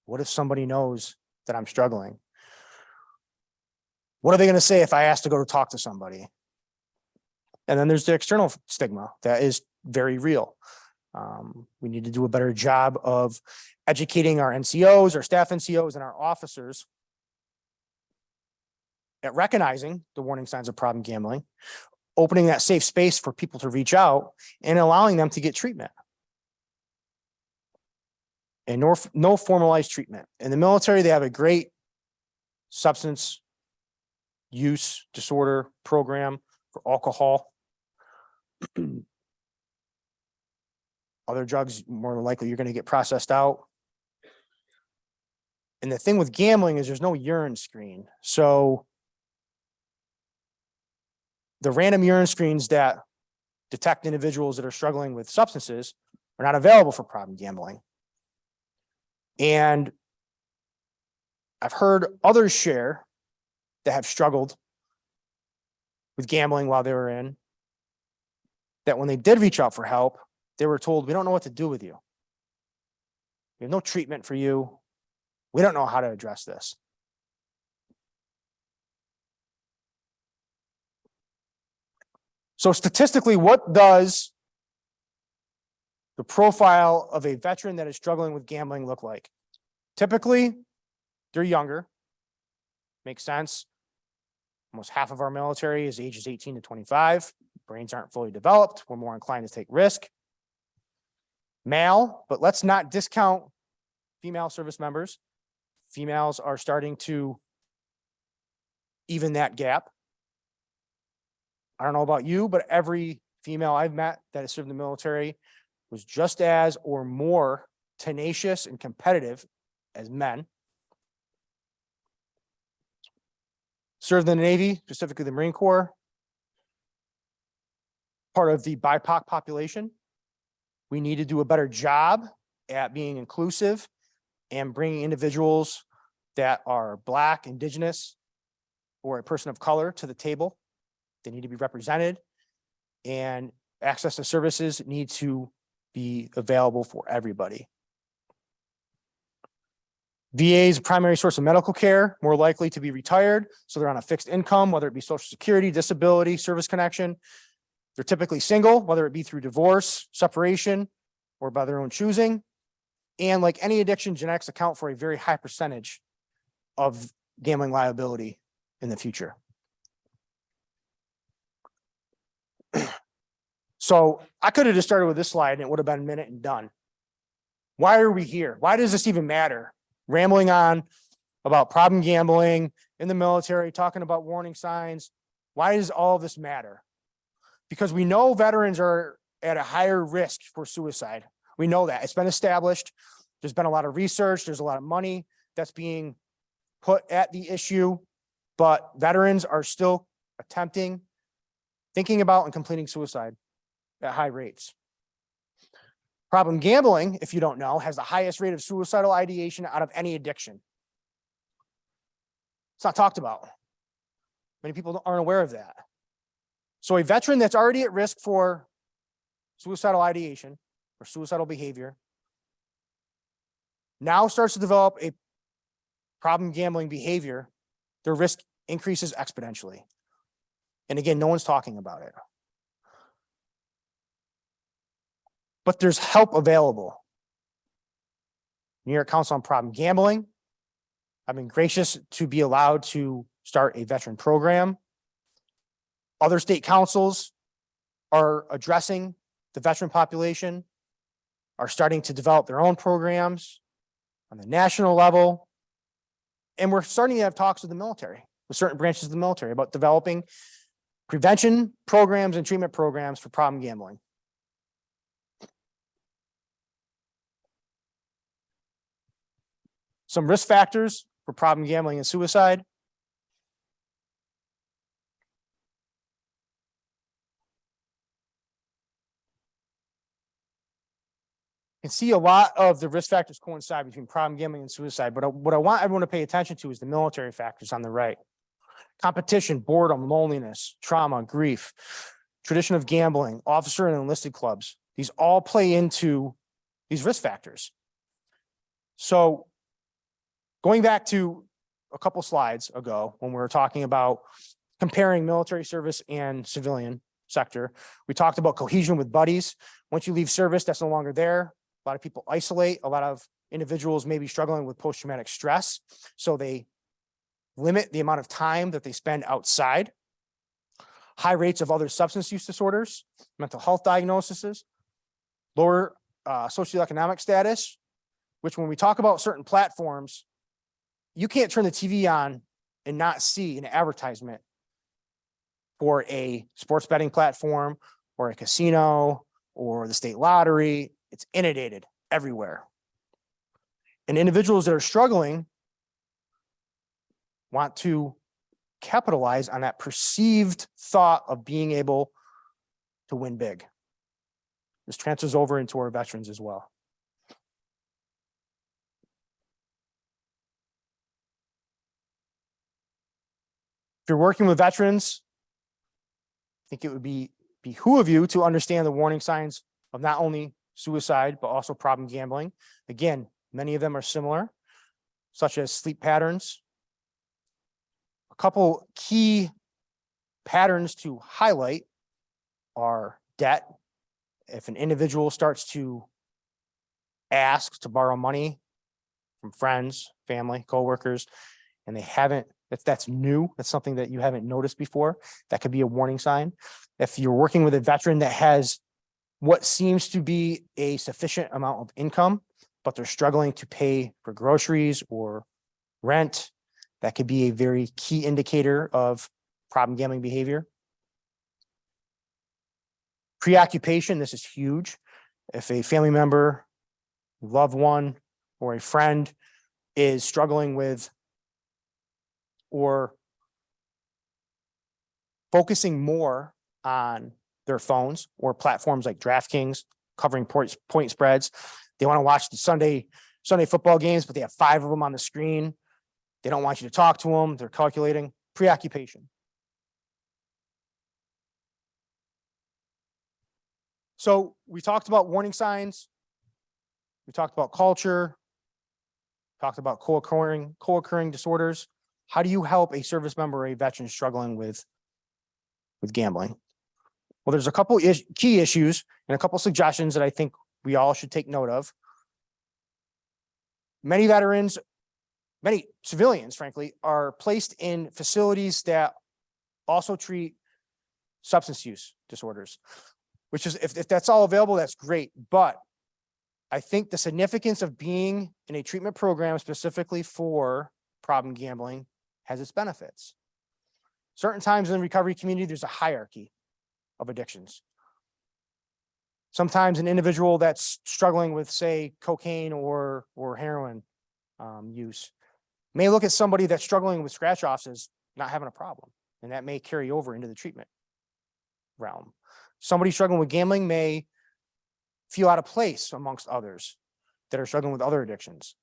A: what if somebody knows that I'm struggling? What are they going to say if I ask to go to talk to somebody? And then there's the external stigma that is very real. We need to do a better job of educating our NCOs, our staff NCOs, and our officers at recognizing the warning signs of problem gambling, opening that safe space for people to reach out and allowing them to get treatment. And no formalized treatment. In the military, they have a great substance use disorder program for alcohol. Other drugs, more than likely, you're going to get processed out. And the thing with gambling is there's no urine screen. So the random urine screens that detect individuals that are struggling with substances are not available for problem gambling. And I've heard others share that have struggled with gambling while they were in, that when they did reach out for help, they were told, we don't know what to do with you. We have no treatment for you. We don't know how to address this. So statistically, what does the profile of a veteran that is struggling with gambling look like? Typically, they're younger. Makes sense. Almost half of our military is ages 18 to 25. Brains aren't fully developed. We're more inclined to take risk. Male, but let's not discount female service members. Females are starting to even that gap. I don't know about you, but every female I've met that has served in the military was just as or more tenacious and competitive as men. Served in the Navy, specifically the Marine Corps, part of the BIPOC population. We need to do a better job at being inclusive and bringing individuals that are Black, Indigenous, or a person of color to the table. They need to be represented, and access to services need to be available for everybody. VA is a primary source of medical care, more likely to be retired, so they're on a fixed income, whether it be Social Security, disability, service connection. They're typically single, whether it be through divorce, separation, or by their own choosing. And like any addiction, genetics account for a very high percentage of gambling liability in the future. So I could have just started with this slide and it would have been a minute and done. Why are we here? Why does this even matter? Rambling on about problem gambling in the military, talking about warning signs. Why does all of this matter? Because we know veterans are at a higher risk for suicide. We know that. It's been established. There's been a lot of research. There's a lot of money that's being put at the issue, but veterans are still attempting, thinking about, and completing suicide at high rates. Problem gambling, if you don't know, has the highest rate of suicidal ideation out of any addiction. It's not talked about. Many people aren't aware of that. So a veteran that's already at risk for suicidal ideation or suicidal behavior now starts to develop a problem gambling behavior, their risk increases exponentially. And again, no one's talking about it. But there's help available. New York Council on Problem Gambling. I've been gracious to be allowed to start a veteran program. Other state councils are addressing the veteran population, are starting to develop their own programs on the national level. And we're starting to have talks with the military, with certain branches of the military, about developing prevention programs and treatment programs for problem gambling. Some risk factors for problem gambling and suicide. You can see a lot of the risk factors coincide between problem gambling and suicide, but what I want everyone to pay attention to is the military factors on the right. Competition, boredom, loneliness, trauma, grief, tradition of gambling, officer and enlisted clubs. These all play into these risk factors. So going back to a couple slides ago when we were talking about comparing military service and civilian sector. We talked about cohesion with buddies. Once you leave service, that's no longer there. A lot of people isolate. A lot of individuals may be struggling with post-traumatic stress. So they limit the amount of time that they spend outside. High rates of other substance use disorders, mental health diagnoses, lower socioeconomic status, which when we talk about certain platforms, you can't turn the TV on and not see an advertisement for a sports betting platform or a casino or the state lottery. It's inundated everywhere. And individuals that are struggling want to capitalize on that perceived thought of being able to win big. This transfers over into our veterans as well. If you're working with veterans, I think it would behoove you to understand the warning signs of not only suicide, but also problem gambling. Again, many of them are similar, such as sleep patterns. A couple key patterns to highlight are debt. If an individual starts to ask to borrow money from friends, family, coworkers, and they haven't, if that's new, that's something that you haven't noticed before, that could be a warning sign. If you're working with a veteran that has what seems to be a sufficient amount of income, but they're struggling to pay for groceries or rent, that could be a very key indicator of problem gambling behavior. Preoccupation, this is huge. If a family member, loved one, or a friend is struggling with or focusing more on their phones or platforms like DraftKings, covering point spreads. They want to watch the Sunday football games, but they have 5 of them on the screen. They don't want you to talk to them. They're calculating. Preoccupation. So we talked about warning signs. We talked about culture. Talked about co-occurring disorders. How do you help a service member or a veteran struggling with gambling? Well, there's a couple key issues and a couple suggestions that I think we all should take note of. Many veterans, many civilians, frankly, are placed in facilities that also treat substance use disorders, which is, if that's all available, that's great. But I think the significance of being in a treatment program specifically for problem gambling has its benefits. Certain times in the recovery community, there's a hierarchy of addictions. Sometimes an individual that's struggling with, say, cocaine or heroin use may look at somebody that's struggling with scratch-offs as not having a problem, and that may carry over into the treatment realm. Somebody struggling with gambling may feel out of place amongst others that are struggling with other addictions.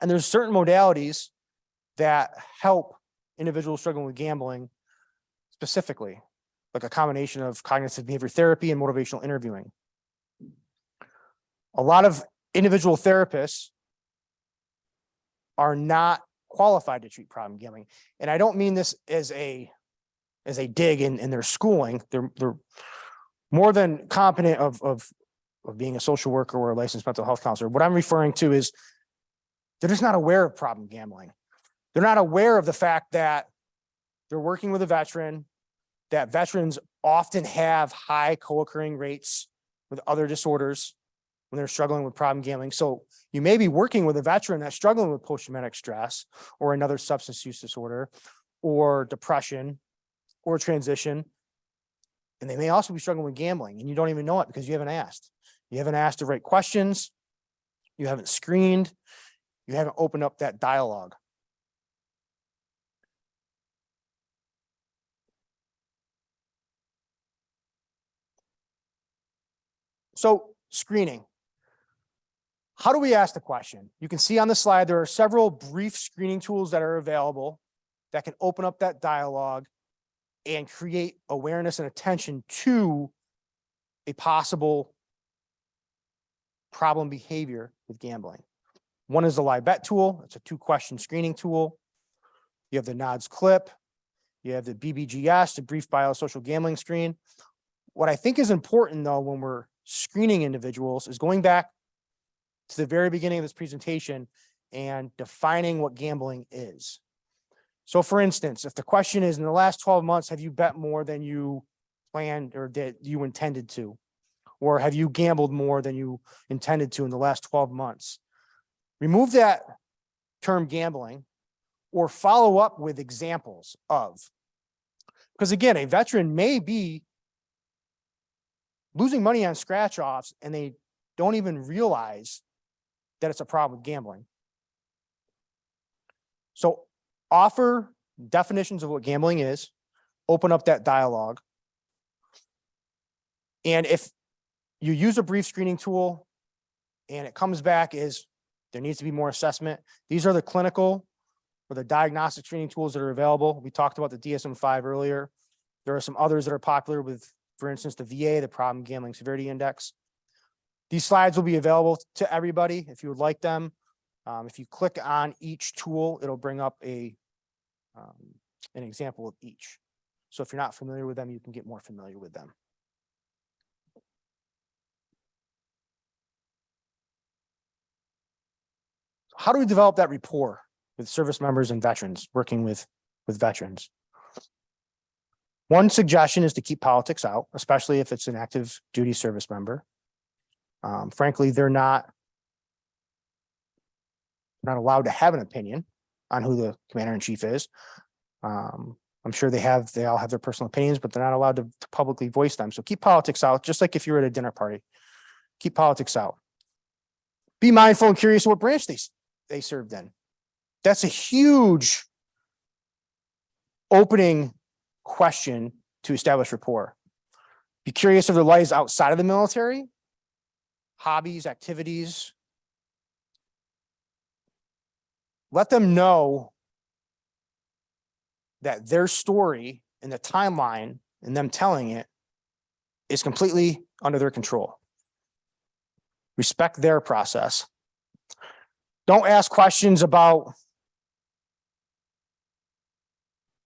A: And there's certain modalities that help individuals struggling with gambling specifically, like a combination of cognitive behavior therapy and motivational interviewing. A lot of individual therapists are not qualified to treat problem gambling. And I don't mean this as a dig in their schooling. They're more than competent of being a social worker or a licensed mental health counselor. What I'm referring to is they're just not aware of problem gambling. They're not aware of the fact that they're working with a veteran, that veterans often have high co-occurring rates with other disorders when they're struggling with problem gambling. So you may be working with a veteran that's struggling with post-traumatic stress or another substance use disorder or depression or transition. And they may also be struggling with gambling and you don't even know it because you haven't asked. You haven't asked the right questions. You haven't screened. You haven't opened up that dialogue. So screening. How do we ask the question? You can see on the slide, there are several brief screening tools that are available that can open up that dialogue and create awareness and attention to a possible problem behavior with gambling. One is the live bet tool. It's a 2-question screening tool. You have the NODS clip. You have the BBGS, the brief biosocial gambling screen. What I think is important though, when we're screening individuals, is going back to the very beginning of this presentation and defining what gambling is. So for instance, if the question is, in the last 12 months, have you bet more than you planned or that you intended to? Or have you gambled more than you intended to in the last 12 months? Remove that term gambling or follow up with examples of. Because again, a veteran may be losing money on scratch offs and they don't even realize that it's a problem with gambling. So offer definitions of what gambling is, open up that dialogue. And if you use a brief screening tool and it comes back as there needs to be more assessment, these are the clinical or the diagnostic screening tools that are available. We talked about the DSM-5 earlier. There are some others that are popular with, for instance, the VA, the Problem Gambling Severity Index. These slides will be available to everybody if you would like them. If you click on each tool, it'll bring up an example of each. So if you're not familiar with them, you can get more familiar with them. How do we develop that rapport with service members and veterans, working with veterans? One suggestion is to keep politics out, especially if it's an active duty service member. Frankly, they're not allowed to have an opinion on who the commander-in-chief is. I'm sure they all have their personal opinions, but they're not allowed to publicly voice them. So keep politics out, just like if you're at a dinner party. Keep politics out. Be mindful and curious of what branch they served in. That's a huge opening question to establish rapport. Be curious of their lives outside of the military, hobbies, activities. Let them know that their story and the timeline and them telling it is completely under their control. Respect their process. Don't ask questions about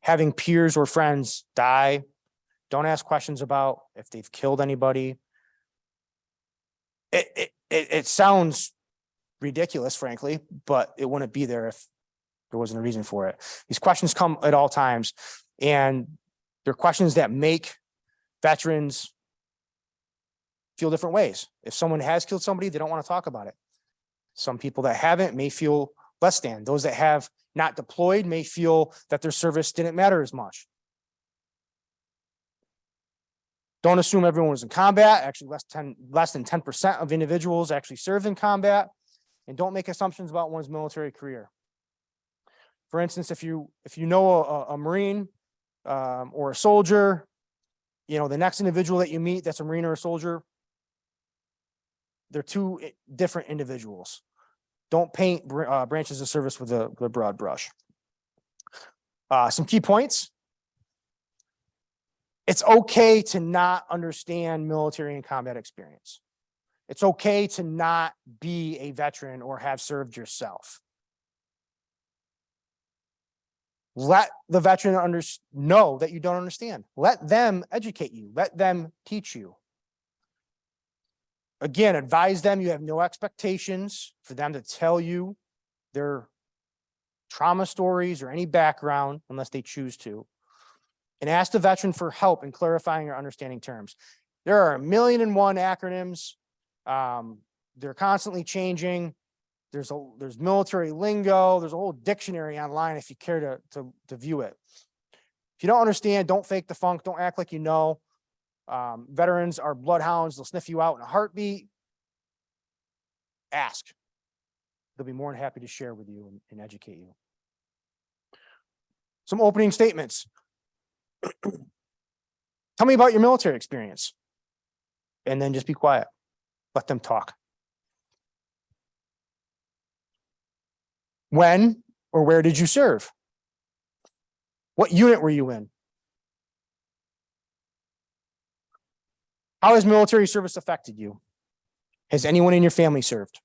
A: having peers or friends die. Don't ask questions about if they've killed anybody. It sounds ridiculous, frankly, but it wouldn't be there if there wasn't a reason for it. These questions come at all times, and they're questions that make veterans feel different ways. If someone has killed somebody, they don't want to talk about it. Some people that haven't may feel less than. Those that have not deployed may feel that their service didn't matter as much. Don't assume everyone was in combat. Actually, less than 10% of individuals actually served in combat. And don't make assumptions about one's military career. For instance, if you know a Marine or a soldier, the next individual that you meet that's a Marine or a soldier, they're two different individuals. Don't paint branches of service with a broad brush. Some key points. It's okay to not understand military and combat experience. It's okay to not be a veteran or have served yourself. Let the veteran know that you don't understand. Let them educate you. Let them teach you. Again, advise them you have no expectations for them to tell you their trauma stories or any background unless they choose to. And ask the veteran for help in clarifying or understanding terms. There are 1,000,001 acronyms. They're constantly changing. There's military lingo. There's a whole dictionary online if you care to view it. If you don't understand, don't fake the funk. Don't act like you know. Veterans are bloodhounds. They'll sniff you out in a heartbeat. Ask. They'll be more than happy to share with you and educate you. Some opening statements. Tell me about your military experience. And then just be quiet. Let them talk. When or where did you serve? What unit were you in? How has military service affected you? Has anyone in your family served?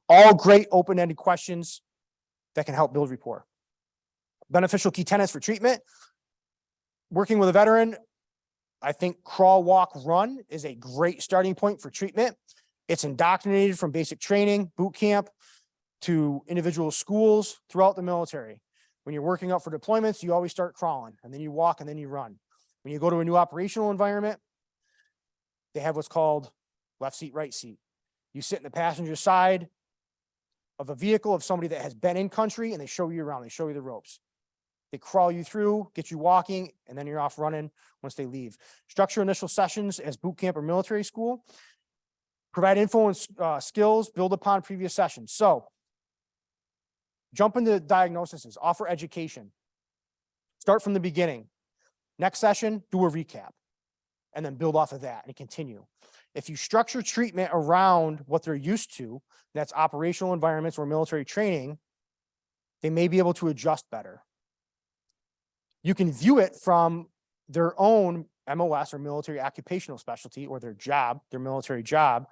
A: All great open-ended questions that can help build rapport. Beneficial key tenets for treatment. Working with a veteran, I think crawl, walk, run is a great starting point for treatment. It's indoctrinated from basic training, boot camp, to individual schools throughout the military. When you're working up for deployments, you always start crawling, and then you walk, and then you run. When you go to a new operational environment, they have what's called left seat, right seat. You sit in the passenger side of a vehicle of somebody that has been in country, and they show you around, they show you the ropes. They crawl you through, get you walking, and then you're off running once they leave. Structure initial sessions as boot camp or military school. Provide info and skills, build upon previous sessions. So jump into diagnoses, offer education. Start from the beginning. Next session, do a recap, and then build off of that and continue. If you structure treatment around what they're used to, that's operational environments or military training, they may be able to adjust better. You can view it from their own MOS or military occupational specialty or their job, their military job.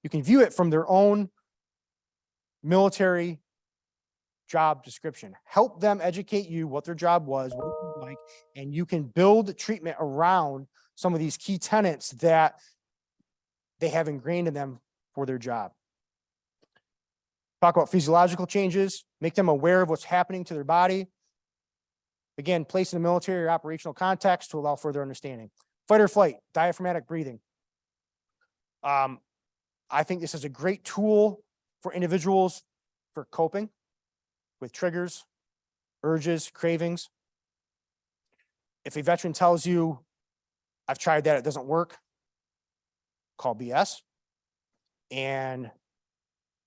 A: You can view it from their own military job description. Help them educate you what their job was, what it was like, and you can build treatment around some of these key tenets that they have ingrained in them for their job. Talk about physiological changes, make them aware of what's happening to their body. Again, place in the military or operational context to allow further understanding. Fight or flight, diaphragmatic breathing. I think this is a great tool for individuals for coping with triggers, urges, cravings. If a veteran tells you, I've tried that, it doesn't work, call BS and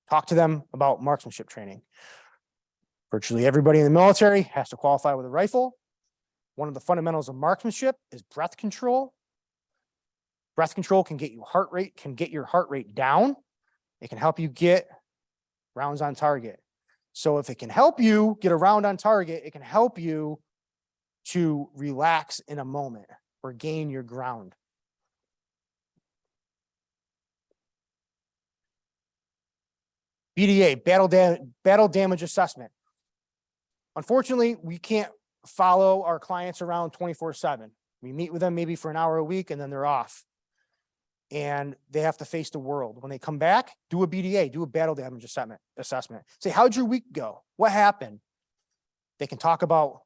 A: talk to them about marksmanship training. Virtually everybody in the military has to qualify with a rifle. One of the fundamentals of marksmanship is breath control. Breath control can get your heart rate down. It can help you get rounds on target. So if it can help you get a round on target, it can help you to relax in a moment or gain your ground. BDA, battle damage assessment. Unfortunately, we can't follow our clients around 24/7. We meet with them maybe for an hour a week and then they're off. And they have to face the world. When they come back, do a BDA, do a battle damage assessment. Say, how'd your week go? What happened? They can talk about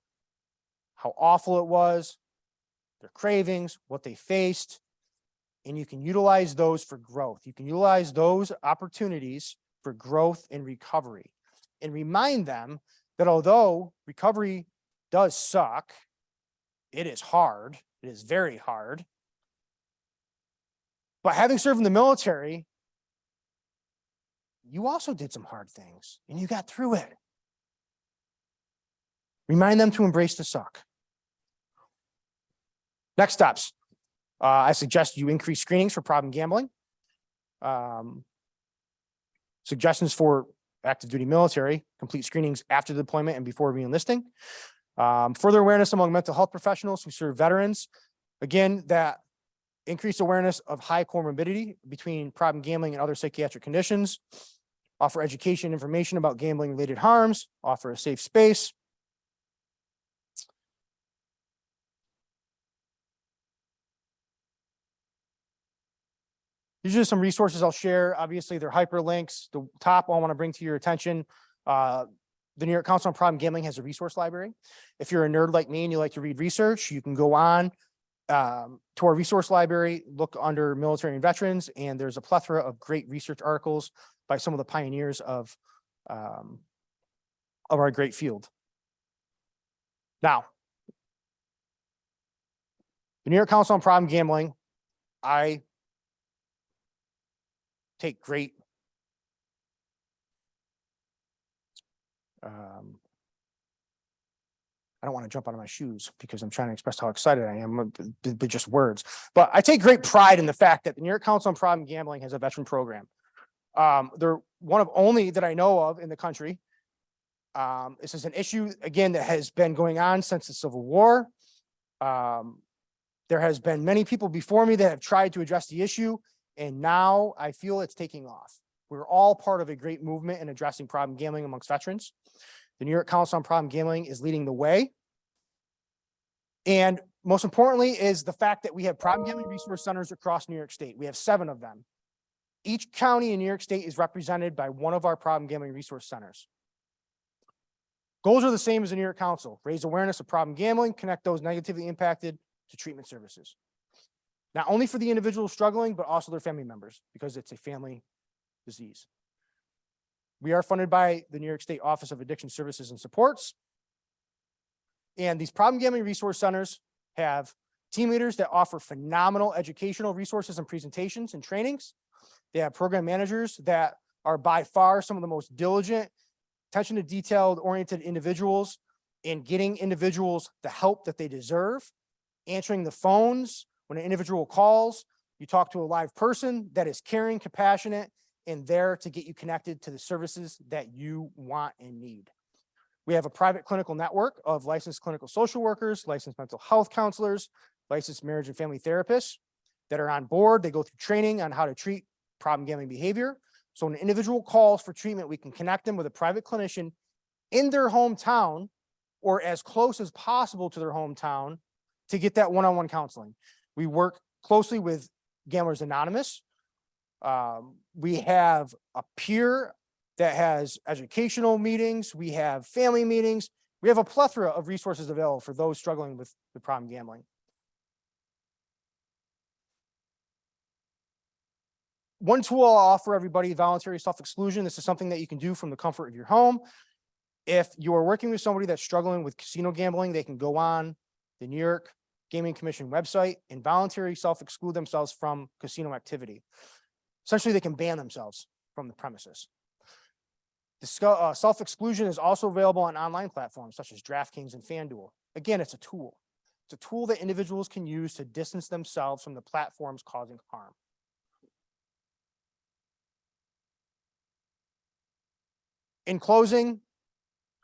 A: how awful it was, their cravings, what they faced, and you can utilize those for growth. You can utilize those opportunities for growth and recovery, and remind them that although recovery does suck, it is hard, it is very hard. But having served in the military, you also did some hard things and you got through it. Remind them to embrace the suck. Next steps. I suggest you increase screenings for problem gambling. Suggestions for active duty military, complete screenings after the deployment and before re-enlisting. Further awareness among mental health professionals who serve veterans. Again, that increased awareness of high comorbidity between problem gambling and other psychiatric conditions. Offer education, information about gambling related harms. Offer a safe space. These are some resources I'll share. Obviously, they're hyperlinks. The top I want to bring to your attention, the New York Council on Problem Gambling has a resource library. If you're a nerd like me and you like to read research, you can go on to our resource library, look under military and veterans, and there's a plethora of great research articles by some of the pioneers of our great field. Now, the New York Council on Problem Gambling, I take great I don't want to jump out of my shoes because I'm trying to express how excited I am, but just words. But I take great pride in the fact that the New York Council on Problem Gambling has a veteran program. They're one of only that I know of in the country. This is an issue, again, that has been going on since the Civil War. There has been many people before me that have tried to address the issue, and now I feel it's taking off. We're all part of a great movement in addressing problem gambling amongst veterans. The New York Council on Problem Gambling is leading the way. And most importantly is the fact that we have problem gambling resource centers across New York State. We have 7 of them. Each county in New York State is represented by one of our problem gambling resource centers. Goals are the same as the New York Council: raise awareness of problem gambling, connect those negatively impacted to treatment services. Not only for the individuals struggling, but also their family members, because it's a family disease. We are funded by the New York State Office of Addiction Services and Supports. And these problem gambling resource centers have team leaders that offer phenomenal educational resources and presentations and trainings. They have program managers that are by far some of the most diligent, attention to detail oriented individuals in getting individuals the help that they deserve, answering the phones. When an individual calls, you talk to a live person that is caring, compassionate, and there to get you connected to the services that you want and need. We have a private clinical network of licensed clinical social workers, licensed mental health counselors, licensed marriage and family therapists that are on board. They go through training on how to treat problem gambling behavior. So when an individual calls for treatment, we can connect them with a private clinician in their hometown or as close as possible to their hometown to get that one-on-one counseling. We work closely with Gamblers Anonymous. We have a peer that has educational meetings. We have family meetings. We have a plethora of resources available for those struggling with problem gambling. One tool I'll offer everybody: voluntary self-exclusion. This is something that you can do from the comfort of your home. If you are working with somebody that's struggling with casino gambling, they can go on the New York Gaming Commission website and voluntarily self-exclude themselves from casino activity. Essentially, they can ban themselves from the premises. The self-exclusion is also available on online platforms such as DraftKings and FanDuel. Again, it's a tool. It's a tool that individuals can use to distance themselves from the platforms causing harm. In closing,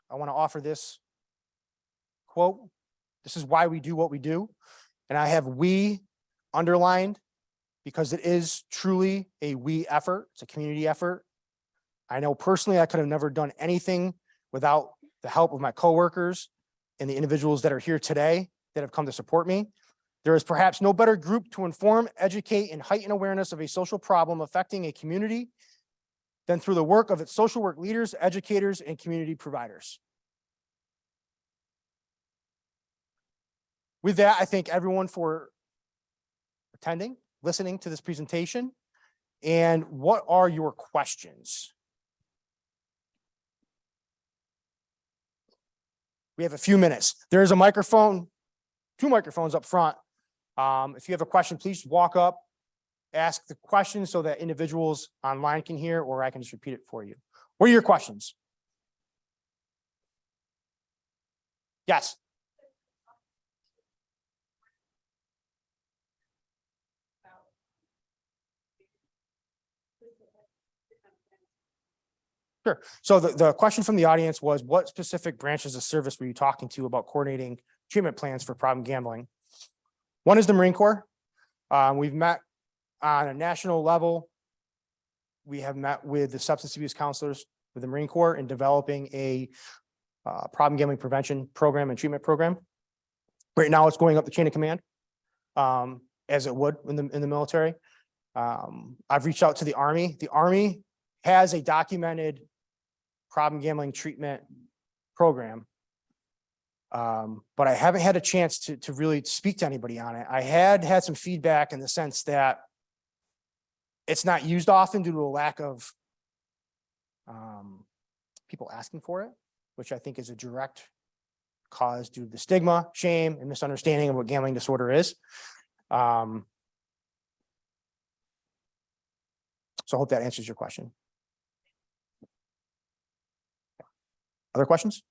A: I want to offer this quote. This is why we do what we do. And I have "we" underlined because it is truly a we effort. It's a community effort. I know personally I could have never done anything without the help of my coworkers and the individuals that are here today that have come to support me. There is perhaps no better group to inform, educate, and heighten awareness of a social problem affecting a community than through the work of its social work leaders, educators, and community providers. With that, I thank everyone for attending, listening to this presentation. And what are your questions? We have a few minutes. There is a microphone, 2 microphones up front. If you have a question, please walk up, ask the question so that individuals online can hear, or I can just repeat it for you. What are your questions? Yes. Sure. So the question from the audience was, what specific branches of service were you talking to about coordinating treatment plans for problem gambling? One is the Marine Corps. We've met on a national level. We have met with the substance abuse counselors with the Marine Corps in developing a problem gambling prevention program and treatment program. Right now it's going up the chain of command, as it would in the military. I've reached out to the Army. The Army has a documented problem gambling treatment program. But I haven't had a chance to really speak to anybody on it. I had some feedback in the sense that it's not used often due to a lack of people asking for it, which I think is a direct cause due to the stigma, shame, and misunderstanding of what gambling disorder is. So I hope that answers your question. Other questions?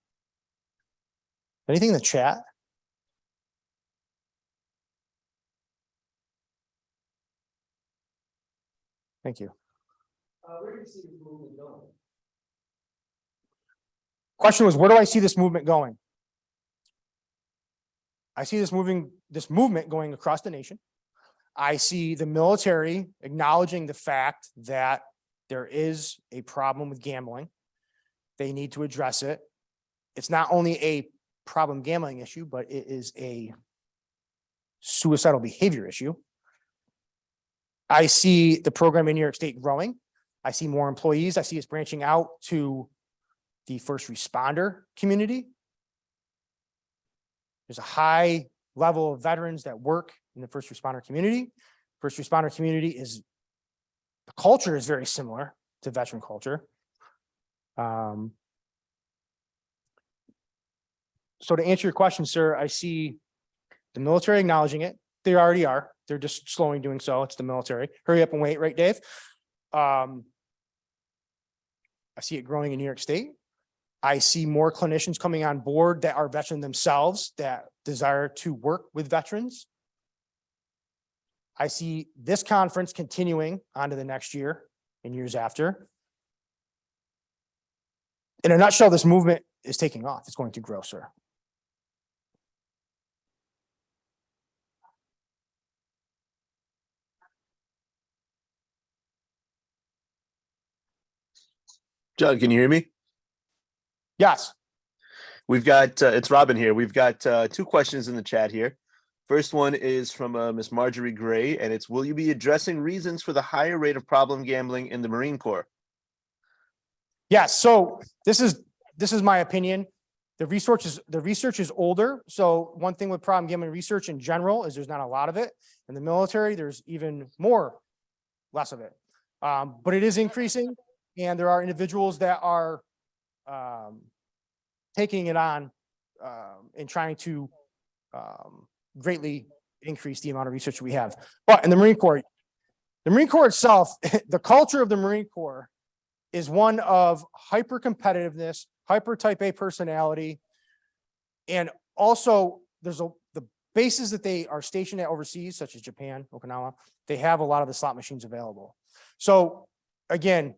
A: Anything in the chat? Thank you.
B: Where do you see this movement going?
A: Question was, where do I see this movement going? I see this movement going across the nation. I see the military acknowledging the fact that there is a problem with gambling. They need to address it. it's not only a problem gambling issue, but it is a suicidal behavior issue. I see the program in New York State growing. I see more employees. I see it's branching out to the first responder community. There's a high level of veterans that work in the first responder community. First responder community is, the culture is very similar to veteran culture. So to answer your question, sir, I see the military acknowledging it. They already are. They're just slowly doing so. It's the military. Hurry up and wait, right, Dave? I see it growing in New York State. I see more clinicians coming on board that are veteran themselves that desire to work with veterans. I see this conference continuing on to the next year and years after. In a nutshell, this movement is taking off. It's going to grow, sir.
F: John, can you hear me?
A: Yes.
F: We've got, it's Robin here. We've got 2 questions in the chat here. First one is from Miss Marjorie Gray, and it's, will you be addressing reasons for the higher rate of problem gambling in the Marine Corps?
A: Yes. So this is my opinion. The research is older. So one thing with problem gambling research in general is there's not a lot of it. In the military, there's even less of it. But it is increasing. And there are individuals that are taking it on and trying to greatly increase the amount of research we have. But in the Marine Corps itself, the culture of the Marine Corps is one of hyper competitiveness, hyper type A personality. And also the bases that they are stationed at overseas, such as Japan, Okinawa, they have a lot of the slot machines available. So again,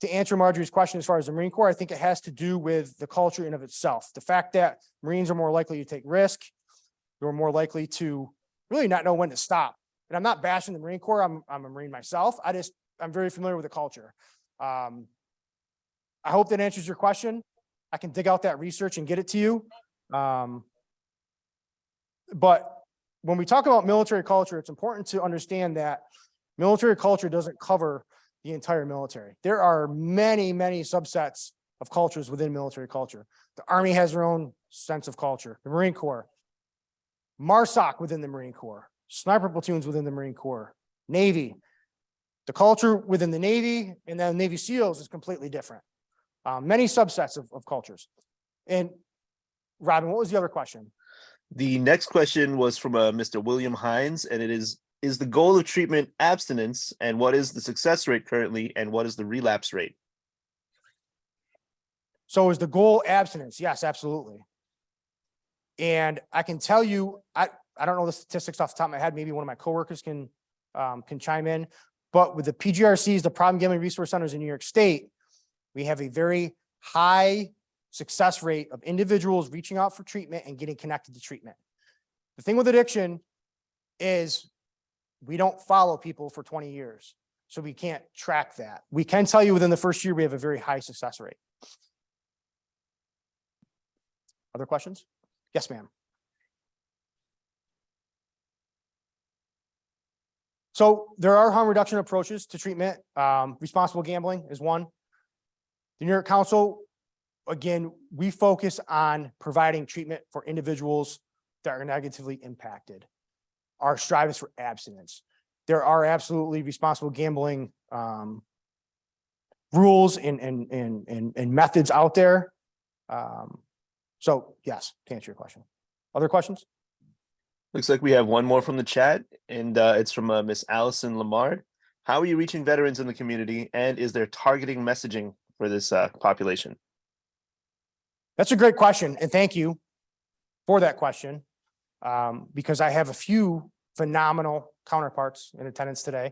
A: to answer Marjorie's question, as far as the Marine Corps, I think it has to do with the culture in of itself. The fact that Marines are more likely to take risk, they're more likely to really not know when to stop. And I'm not bashing the Marine Corps. I'm a Marine myself. I'm very familiar with the culture. I hope that answers your question. I can dig out that research and get it to you. But when we talk about military culture, it's important to understand that military culture doesn't cover the entire military. There are many, many subsets of cultures within military culture. The Army has their own sense of culture. The Marine Corps, MARSOC within the Marine Corps, sniper platoons within the Marine Corps, Navy. The culture within the Navy and then Navy SEALs is completely different. Many subsets of cultures. And Robin, what was the other question?
F: The next question was from Mr. William Hines, and it is the goal of treatment abstinence, and what is the success rate currently, and what is the relapse rate?
A: So is the goal abstinence? Yes, absolutely. And I can tell you, I don't know the statistics off the top of my head. Maybe one of my coworkers can chime in. But with the PGRCs, the problem gambling resource centers in New York State, we have a very high success rate of individuals reaching out for treatment and getting connected to treatment. The thing with addiction is we don't follow people for 20 years, so we can't track that. We can tell you within the first year, we have a very high success rate. Other questions? Yes, ma'am. So there are harm reduction approaches to treatment. Responsible gambling is one. The New York Council, again, we focus on providing treatment for individuals that are negatively impacted. Our strive is for abstinence. There are absolutely responsible gambling rules and methods out there. So yes, to answer your question. Other questions?
F: Looks like we have one more from the chat, and it's from Miss Allison Lamard. How are you reaching veterans in the community, and is there targeting messaging for this population?
A: That's a great question, and thank you for that question, because I have a few phenomenal counterparts in attendance today.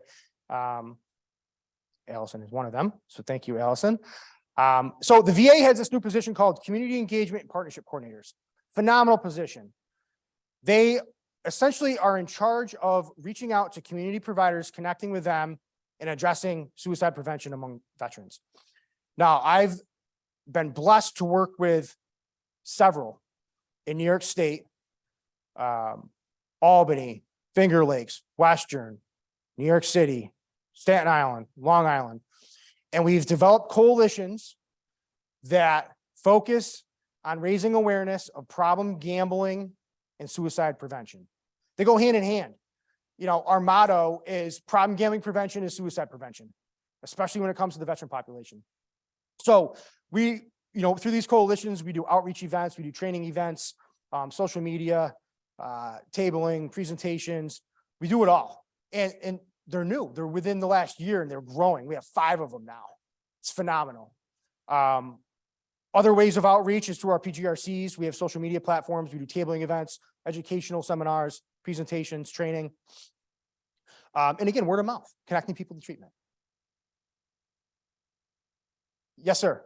A: Allison is one of them, so thank you, Allison. So the VA has this new position called Community Engagement and Partnership Coordinators. Phenomenal position. They essentially are in charge of reaching out to community providers, connecting with them, and addressing suicide prevention among veterans. Now, I've been blessed to work with several in New York State, Albany, Finger Lakes, Western, New York City, Staten Island, Long Island. And we've developed coalitions that focus on raising awareness of problem gambling and suicide prevention. They go hand in hand. You know, our motto is problem gambling prevention is suicide prevention, especially when it comes to the veteran population. So we, you know, through these coalitions, we do outreach events, we do training events, social media, tabling, presentations, we do it all. And they're new, they're within the last year and they're growing. We have 5 of them now. It's phenomenal. Other ways of outreach is through our PGRCs. We have social media platforms. We do tabling events, educational seminars, presentations, training. And again, word of mouth, connecting people to treatment. Yes, sir.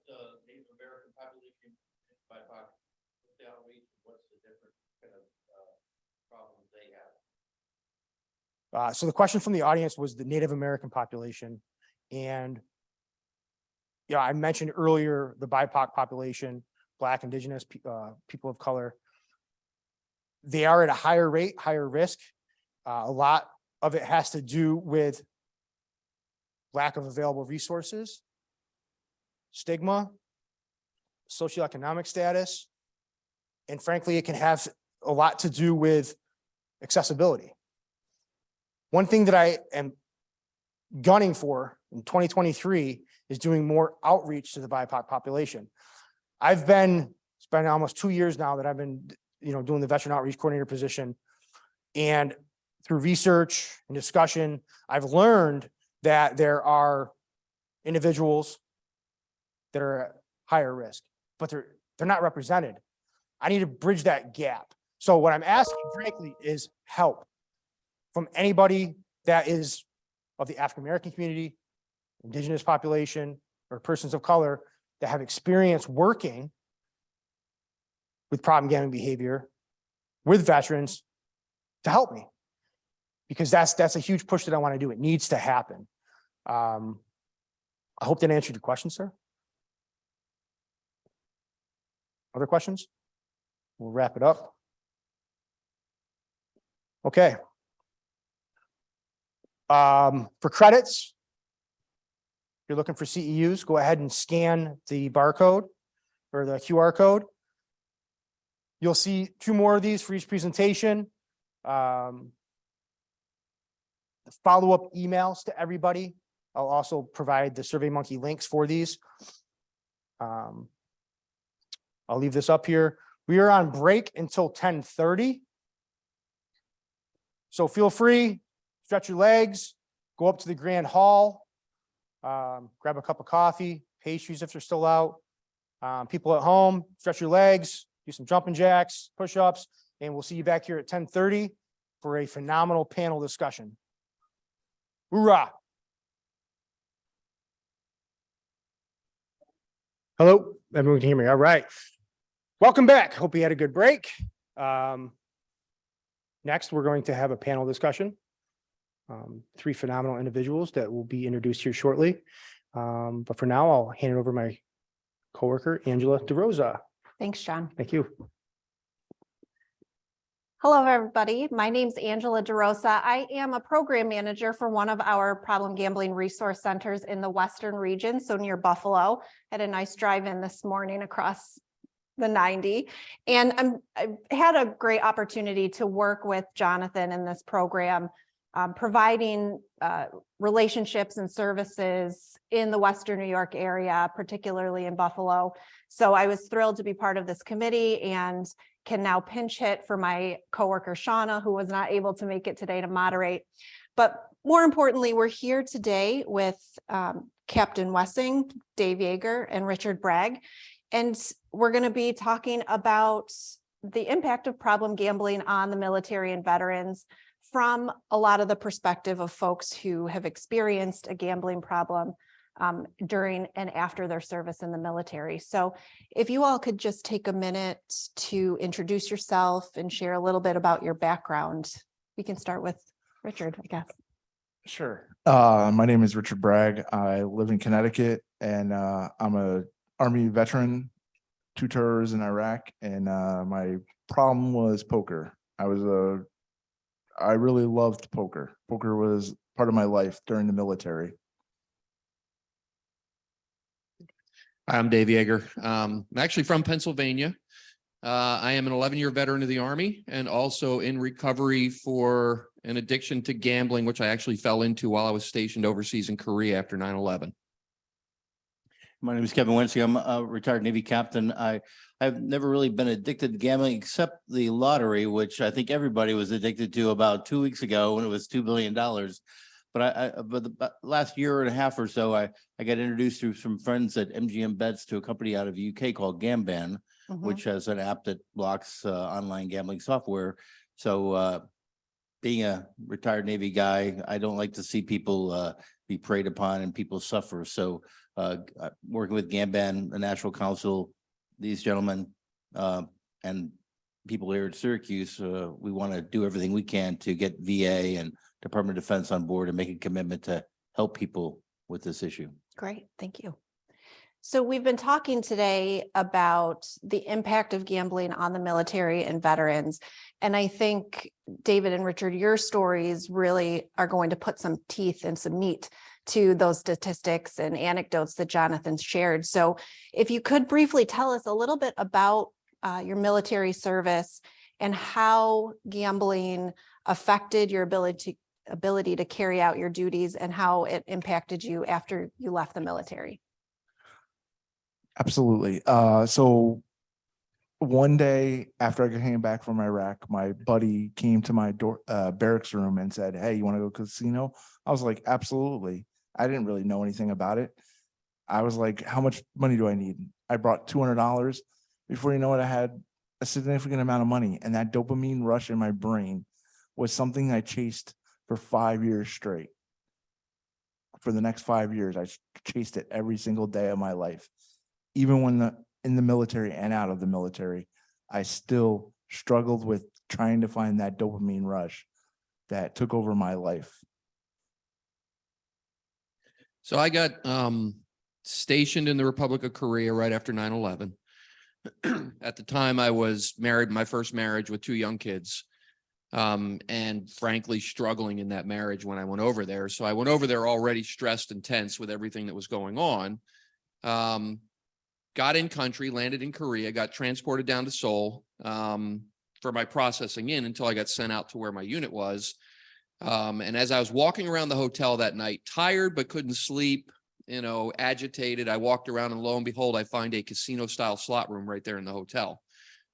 B: The Native American population by BIPOC, what's the outreach, what's the different kind of problems they have?
A: So the question from the audience was the Native American population. And yeah, I mentioned earlier the BIPOC population, Black, Indigenous, people of color. They are at a higher rate, higher risk. A lot of it has to do with lack of available resources, stigma, socioeconomic status, and frankly, it can have a lot to do with accessibility. One thing that I am gunning for in 2023 is doing more outreach to the BIPOC population. It's been almost 2 years now that I've been, you know, doing the veteran outreach coordinator position. And through research and discussion, I've learned that there are individuals that are at higher risk, but they're not represented. I need to bridge that gap. So what I'm asking, frankly, is help from anybody that is of the African-American community, Indigenous population, or persons of color that have experience working with problem gambling behavior with veterans to help me. Because that's a huge push that I want to do. It needs to happen. I hope that answered your question, sir. Other questions? We'll wrap it up. Okay. For credits, if you're looking for CEUs, go ahead and scan the barcode or the QR code. You'll see 2 more of these for each presentation. Follow-up emails to everybody. I'll also provide the SurveyMonkey links for these. I'll leave this up here. We are on break until 10:30. So feel free, stretch your legs, go up to the grand hall, grab a cup of coffee, pastries if they're still out. People at home, stretch your legs, do some jumping jacks, push-ups, and we'll see you back here at 10:30 for a phenomenal panel discussion. Hoorah. Hello, everyone can hear me. All right. Welcome back. Hope you had a good break. Next, we're going to have a panel discussion. 3 phenomenal individuals that will be introduced here shortly. But for now, I'll hand it over to my coworker, Angela DeRosa.
G: Thanks, John.
A: Thank you.
G: Hello, everybody. My name's Angela DeRosa. I am a program manager for one of our problem gambling resource centers in the Western region, so near Buffalo. Had a nice drive in this morning across the 90. And I've had a great opportunity to work with Jonathan in this program, providing relationships and services in the Western New York area, particularly in Buffalo. So I was thrilled to be part of this committee and can now pinch hit for my coworker, Shauna, who was not able to make it today to moderate. But more importantly, we're here today with Captain Wessing, Dave Yeager, and Richard Bragg. And we're going to be talking about the impact of problem gambling on the military and veterans from a lot of the perspective of folks who have experienced a gambling problem during and after their service in the military. So if you all could just take a minute to introduce yourself and share a little bit about your background. We can start with Richard, I guess.
H: Sure. My name is Richard Bragg. I live in Connecticut and I'm a Army veteran 2 tours in Iraq, and my problem was poker. I really loved poker. Poker was part of my life during the military.
I: I'm Dave Yeager. I'm actually from Pennsylvania. I am an 11-year veteran of the Army and also in recovery for an addiction to gambling, which I actually fell into while I was stationed overseas in Korea after 9/11.
J: My name is Kevin Wensky. I'm a retired Navy captain. I've never really been addicted to gambling except the lottery, which I think everybody was addicted to about 2 weeks ago when it was $2 billion. But the last year and a half or so, I got introduced through some friends at MGM Bets to a company out of the UK called Gamban, which has an app that blocks online gambling software. So being a retired Navy guy, I don't like to see people be preyed upon and people suffer. So working with Gamban, the National Council, these gentlemen and people here at Syracuse, we want to do everything we can to get VA and Department of Defense on board and make a commitment to help people with this issue.
G: Great, thank you. So we've been talking today about the impact of gambling on the military and veterans. And I think, David and Richard, your stories really are going to put some teeth and some meat to those statistics and anecdotes that Jonathan shared. So if you could briefly tell us a little bit about your military service and how gambling affected your ability to carry out your duties and how it impacted you after you left the military.
H: Absolutely. So one day after I came back from Iraq, my buddy came to my barracks room and said, "Hey, you want to go casino?" I was like, "Absolutely." I didn't really know anything about it. I was like, "How much money do I need?" I brought $200. Before you know it, I had a significant amount of money, and that dopamine rush in my brain was something I chased for 5 years straight. For the next 5 years, I chased it every single day of my life. Even when in the military and out of the military, I still struggled with trying to find that dopamine rush that took over my life.
I: So I got stationed in the Republic of Korea right after 9/11. At the time, I was married, my first marriage with 2 young kids, and frankly, struggling in that marriage when I went over there. So I went over there already stressed and tense with everything that was going on. Got in country, landed in Korea, got transported down to Seoul for my processing in until I got sent out to where my unit was. And as I was walking around the hotel that night, tired but couldn't sleep, agitated, I walked around and lo and behold, I find a casino style slot room right there in the hotel.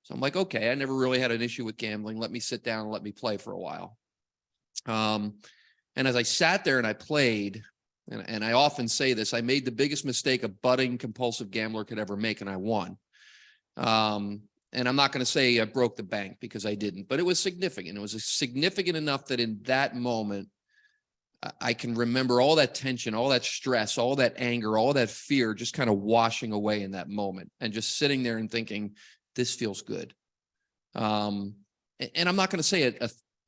I: So I'm like, okay, I never really had an issue with gambling. Let me sit down and let me play for a while. And as I sat there and I played, and I often say this, I made the biggest mistake a budding compulsive gambler could ever make, and I won. And I'm not going to say I broke the bank because I didn't, but it was significant. It was significant enough that in that moment, I can remember all that tension, all that stress, all that anger, all that fear just kind of washing away in that moment and just sitting there and thinking, this feels good. And I'm not going to say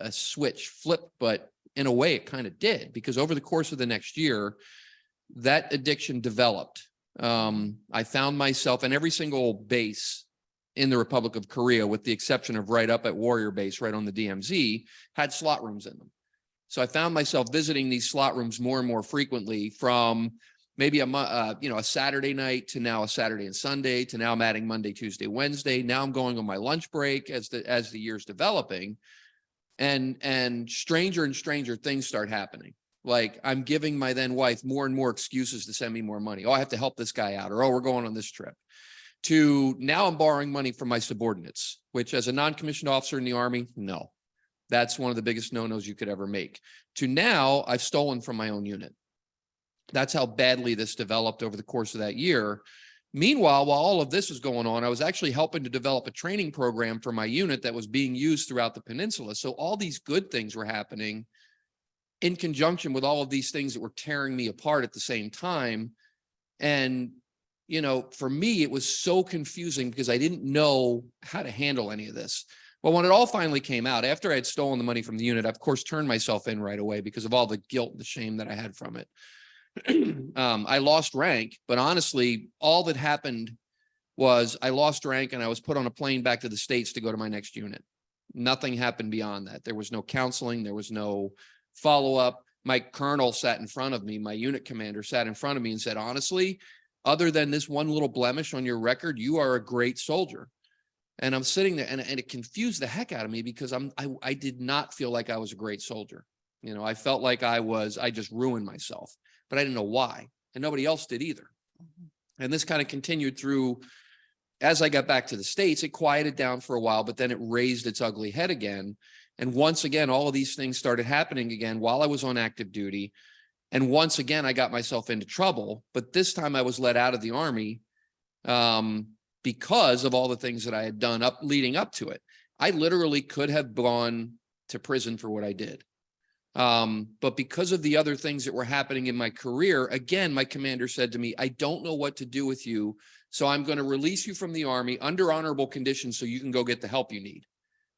I: a switch flipped, but in a way it kind of did, because over the course of the next year, that addiction developed. I found myself in every single base in the Republic of Korea, with the exception of right up at Warrior Base, right on the DMZ, had slot rooms in them. So I found myself visiting these slot rooms more and more frequently, from maybe a Saturday night to now a Saturday and Sunday to now I'm adding Monday, Tuesday, Wednesday. Now I'm going on my lunch break as the year's developing, and stranger and stranger things start happening. Like I'm giving my then wife more and more excuses to send me more money. Oh, I have to help this guy out, or oh, we're going on this trip. To now I'm borrowing money from my subordinates, which as a non-commissioned officer in the Army, no, that's one of the biggest no-nos you could ever make. To now I've stolen from my own unit. That's how badly this developed over the course of that year. Meanwhile, while all of this was going on, I was actually helping to develop a training program for my unit that was being used throughout the peninsula. So all these good things were happening in conjunction with all of these things that were tearing me apart at the same time. And for me, it was so confusing because I didn't know how to handle any of this. Well, when it all finally came out, after I had stolen the money from the unit, I, of course, turned myself in right away because of all the guilt and the shame that I had from it. I lost rank, but honestly, all that happened was I lost rank and I was put on a plane back to the States to go to my next unit. Nothing happened beyond that. There was no counseling. There was no follow-up. My colonel sat in front of me. My unit commander sat in front of me and said, honestly, other than this one little blemish on your record, you are a great soldier. And I'm sitting there and it confused the heck out of me because I did not feel like I was a great soldier. You know, I felt like I just ruined myself, but I didn't know why. And nobody else did either. And this kind of continued through, as I got back to the States, it quieted down for a while, but then it raised its ugly head again. And once again, all of these things started happening again while I was on active duty. And once again, I got myself into trouble, but this time I was let out of the Army because of all the things that I had done leading up to it. I literally could have gone to prison for what I did. But because of the other things that were happening in my career, again, my commander said to me, I don't know what to do with you. So I'm going to release you from the Army under honorable conditions so you can go get the help you need.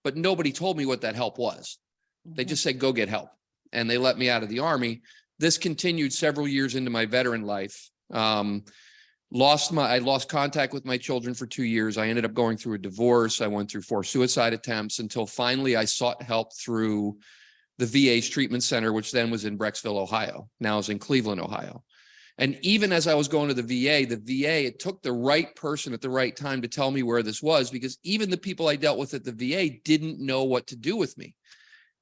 I: But nobody told me what that help was. They just said, go get help. And they let me out of the Army. This continued several years into my veteran life. I lost contact with my children for 2 years. I ended up going through a divorce. I went through 4 suicide attempts until finally I sought help through the VA's treatment center, which then was in Brecksville, Ohio, now is in Cleveland, Ohio. And even as I was going to the VA, it took the right person at the right time to tell me where this was, because even the people I dealt with at the VA didn't know what to do with me.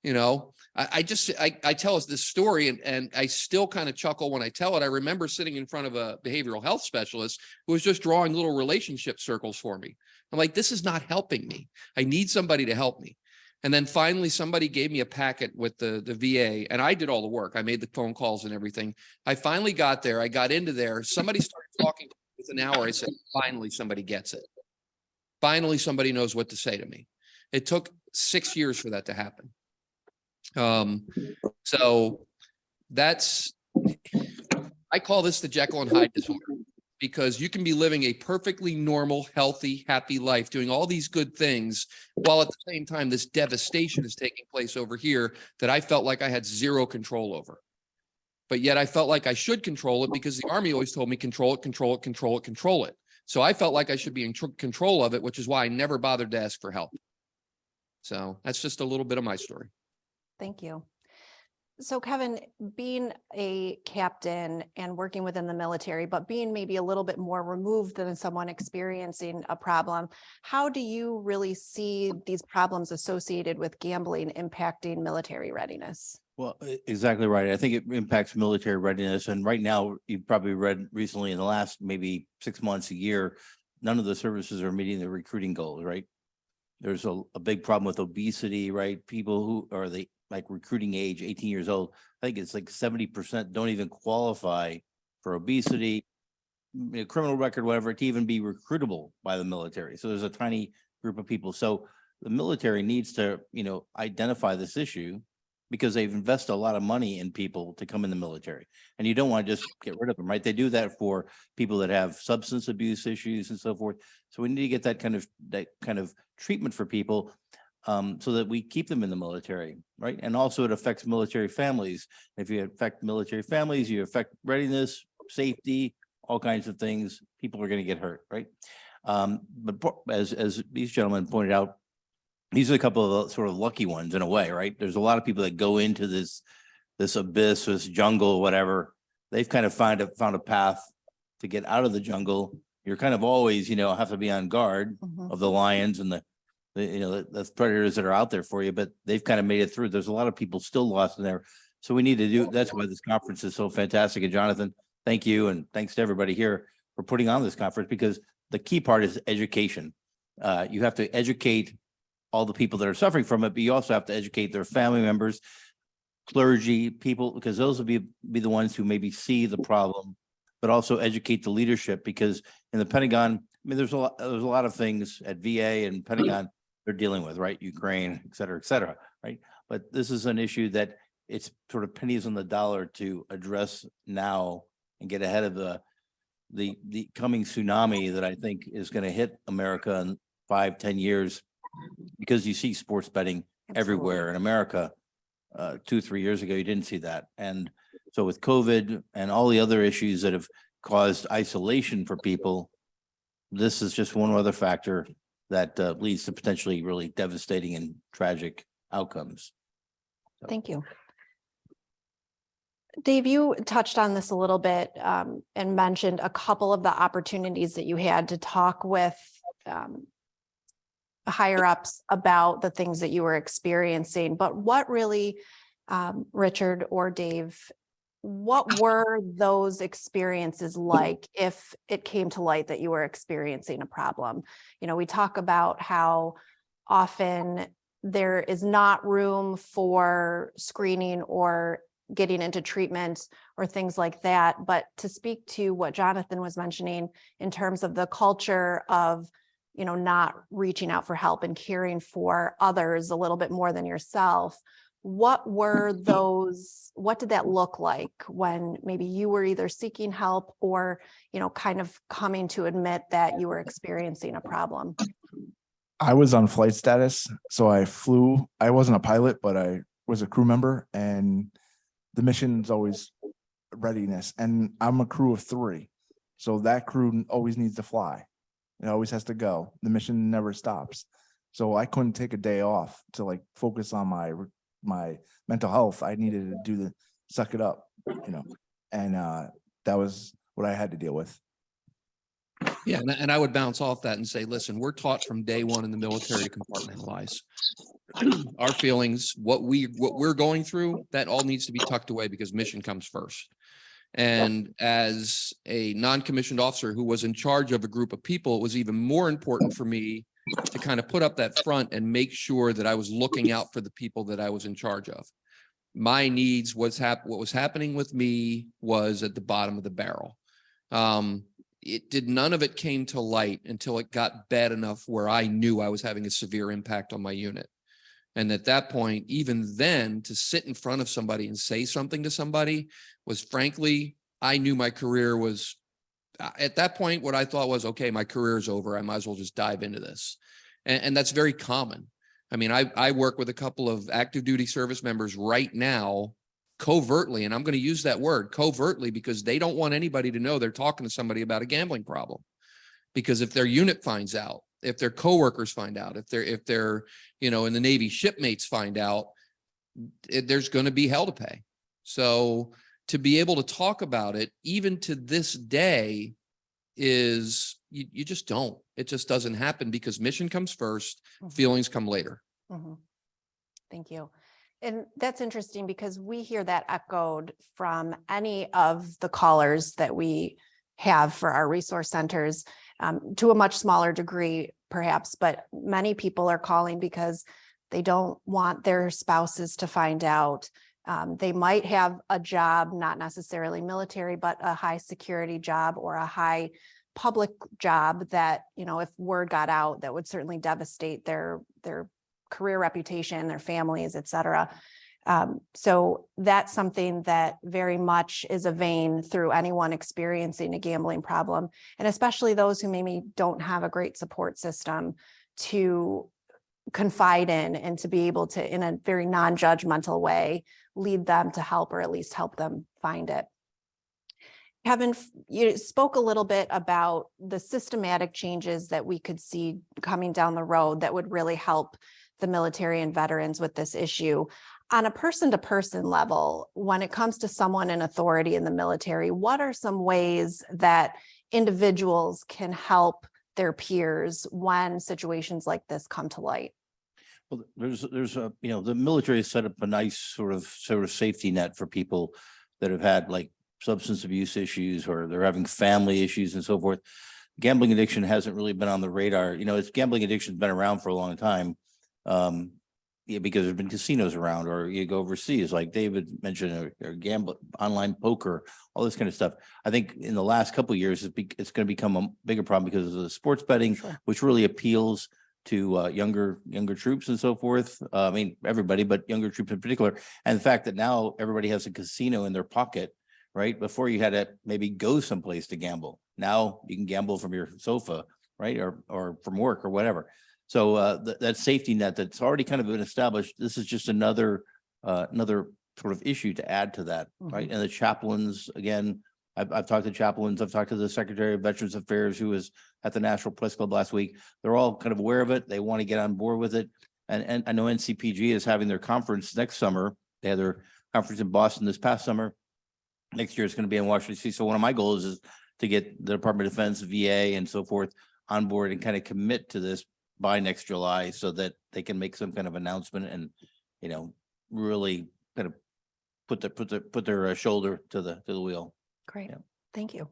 I: You know, I tell us this story and I still kind of chuckle when I tell it. I remember sitting in front of a behavioral health specialist who was just drawing little relationship circles for me. I'm like, this is not helping me. I need somebody to help me. And then finally, somebody gave me a packet with the VA and I did all the work. I made the phone calls and everything. I finally got there. I got into there. Somebody started talking within an hour. I said, finally, somebody gets it. Finally, somebody knows what to say to me. It took 6 years for that to happen. So that's, I call this the Jekyll and Hyde disorder, because you can be living a perfectly normal, healthy, happy life, doing all these good things, while at the same time, this devastation is taking place over here that I felt like I had zero control over. But yet I felt like I should control it because the Army always told me, control it, control it, control it, control it. So I felt like I should be in control of it, which is why I never bothered to ask for help. So that's just a little bit of my story.
G: Thank you. So Kevin, being a captain and working within the military, but being maybe a little bit more removed than someone experiencing a problem, how do you really see these problems associated with gambling impacting military readiness?
J: Well, exactly right. I think it impacts military readiness. And right now, you've probably read recently in the last maybe 6 months, a year, none of the services are meeting the recruiting goals, right? There's a big problem with obesity, right? People who are like recruiting age, 18 years old, I think it's like 70% don't even qualify for obesity, criminal record, whatever, to even be recruitable by the military. So there's a tiny group of people. So the military needs to, identify this issue, because they've invested a lot of money in people to come in the military, and you don't want to just get rid of them, right? They do that for people that have substance abuse issues and so forth. So we need to get that kind of treatment for people, so that we keep them in the military, right? And also it affects military families. If you affect military families, you affect readiness, safety, all kinds of things. People are going to get hurt, right? But as these gentlemen pointed out, these are a couple of sort of lucky ones in a way, right? There's a lot of people that go into this abyss, this jungle, whatever. They've kind of found a path to get out of the jungle. You're kind of always, have to be on guard of the lions and the predators that are out there for you, but they've kind of made it through. There's a lot of people still lost in there. So we need to do, that's why this conference is so fantastic. And Jonathan, thank you. And thanks to everybody here for putting on this conference, because the key part is education. You have to educate all the people that are suffering from it, but you also have to educate their family members, clergy, people, because those will be the ones who maybe see the problem, but also educate the leadership, because in the Pentagon, there's a lot of things at VA and Pentagon they're dealing with, right? Ukraine, et cetera, right? But this is an issue that it's sort of pennies on the dollar to address now and get ahead of the coming tsunami that I think is going to hit America in 5-10 years, because you see sports betting everywhere in America. 2-3 years ago, you didn't see that. And so with COVID and all the other issues that have caused isolation for people, this is just one other factor that leads to potentially really devastating and tragic outcomes.
G: Thank you. Dave, you touched on this a little bit and mentioned a couple of the opportunities that you had to talk with higher ups about the things that you were experiencing. But what really, Richard or Dave, what were those experiences like if it came to light that you were experiencing a problem? You know, we talk about how often there is not room for screening or getting into treatment or things like that. But to speak to what Jonathan was mentioning in terms of the culture of, you know, not reaching out for help and caring for others a little bit more than yourself, what did that look like when maybe you were either seeking help or, you know, kind of coming to admit that you were experiencing a problem?
H: I was on flight status, so I flew. I wasn't a pilot, but I was a crew member, and the mission's always readiness. And I'm a crew of 3, so that crew always needs to fly. It always has to go. The mission never stops. So I couldn't take a day off to like focus on my mental health. I needed to suck it up, you know, and that was what I had to deal with.
I: Yeah, and I would bounce off that and say, listen, we're taught from day one in the military to compartmentalize our feelings, what we're going through. That all needs to be tucked away because mission comes first. And as a non-commissioned officer who was in charge of a group of people, it was even more important for me to kind of put up that front and make sure that I was looking out for the people that I was in charge of. My needs, what was happening with me was at the bottom of the barrel. None of it came to light until it got bad enough where I knew I was having a severe impact on my unit. And at that point, even then, to sit in front of somebody and say something to somebody was, frankly, I knew my career was, at that point, what I thought was, okay, my career is over. I might as well just dive into this. And that's very common. I mean, I work with a couple of active duty service members right now, covertly, and I'm going to use that word covertly because they don't want anybody to know they're talking to somebody about a gambling problem. Because if their unit finds out, if their coworkers find out, if they're, you know, in the Navy shipmates find out, there's going to be hell to pay. So to be able to talk about it, even to this day, is you just don't. It just doesn't happen because mission comes first, feelings come later.
G: Mm-hmm. Thank you. And that's interesting because we hear that echoed from any of the callers that we have for our resource centers, to a much smaller degree, perhaps, but many people are calling because they don't want their spouses to find out. They might have a job, not necessarily military, but a high security job or a high public job that, you know, if word got out, that would certainly devastate their career reputation, their families, et cetera. So that's something that very much is a vein through anyone experiencing a gambling problem, and especially those who maybe don't have a great support system to confide in and to be able to, in a very non-judgmental way, lead them to help or at least help them find it. Kevin, you spoke a little bit about the systematic changes that we could see coming down the road that would really help the military and veterans with this issue. On a person-to-person level, when it comes to someone in authority in the military, what are some ways that individuals can help their peers when situations like this come to light?
J: Well, there's a, you know, the military has set up a nice sort of safety net for people that have had like substance abuse issues or they're having family issues and so forth. Gambling addiction hasn't really been on the radar. You know, gambling addiction has been around for a long time. Yeah, because there's been casinos around, or you go overseas, like David mentioned, or gamble, online poker, all this kind of stuff. I think in the last couple of years, it's going to become a bigger problem because of the sports betting,
G: Sure.
J: which really appeals to younger troops and so forth. I mean, everybody, but younger troops in particular. And the fact that now everybody has a casino in their pocket, right? Before you had to maybe go someplace to gamble. Now you can gamble from your sofa, right? Or from work or whatever. So that safety net that's already kind of been established, this is just another sort of issue to add to that, right? And the chaplains, again, I've talked to chaplains, I've talked to the Secretary of Veterans Affairs, who was at the National Press Club last week. They're all kind of aware of it. They want to get on board with it. And I know NCPG is having their conference next summer. They had their conference in Boston this past summer. Next year it's going to be in Washington DC. So one of my goals is to get the Department of Defense, VA, and so forth on board and kind of commit to this by next July so that they can make some kind of announcement and, you know, really kind of put their shoulder to the wheel.
G: Great.
J: Yeah.
G: Thank you.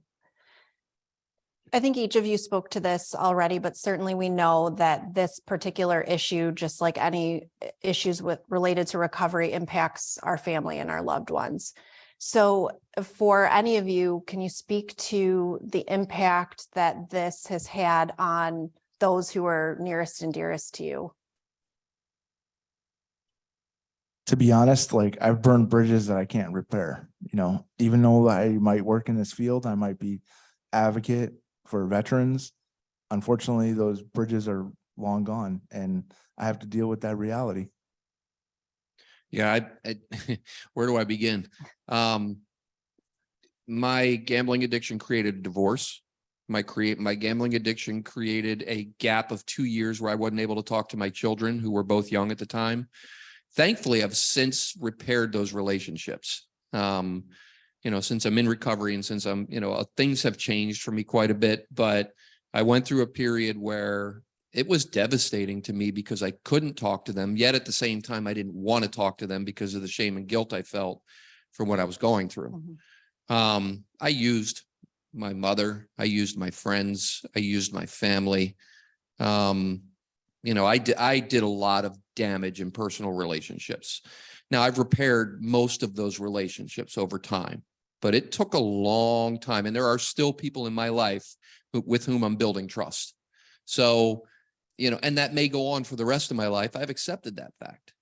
G: I think each of you spoke to this already, but certainly we know that this particular issue, just like any issues related to recovery, impacts our family and our loved ones. So for any of you, can you speak to the impact that this has had on those who are nearest and dearest to you?
H: To be honest, like I've burned bridges that I can't repair, you know, even though I might work in this field, I might be advocate for veterans. Unfortunately, those bridges are long gone and I have to deal with that reality.
I: Yeah, where do I begin? My gambling addiction created a divorce. My gambling addiction created a gap of 2 years where I wasn't able to talk to my children, who were both young at the time. Thankfully, I've since repaired those relationships. You know, since I'm in recovery and since I'm, you know, things have changed for me quite a bit, but I went through a period where it was devastating to me because I couldn't talk to them. Yet at the same time, I didn't want to talk to them because of the shame and guilt I felt from what I was going through.
G: Mm-hmm.
I: I used my mother, I used my friends, I used my family. You know, I did a lot of damage in personal relationships. Now I've repaired most of those relationships over time, but it took a long time. And there are still people in my life with whom I'm building trust. So, you know, and that may go on for the rest of my life. I've accepted that fact.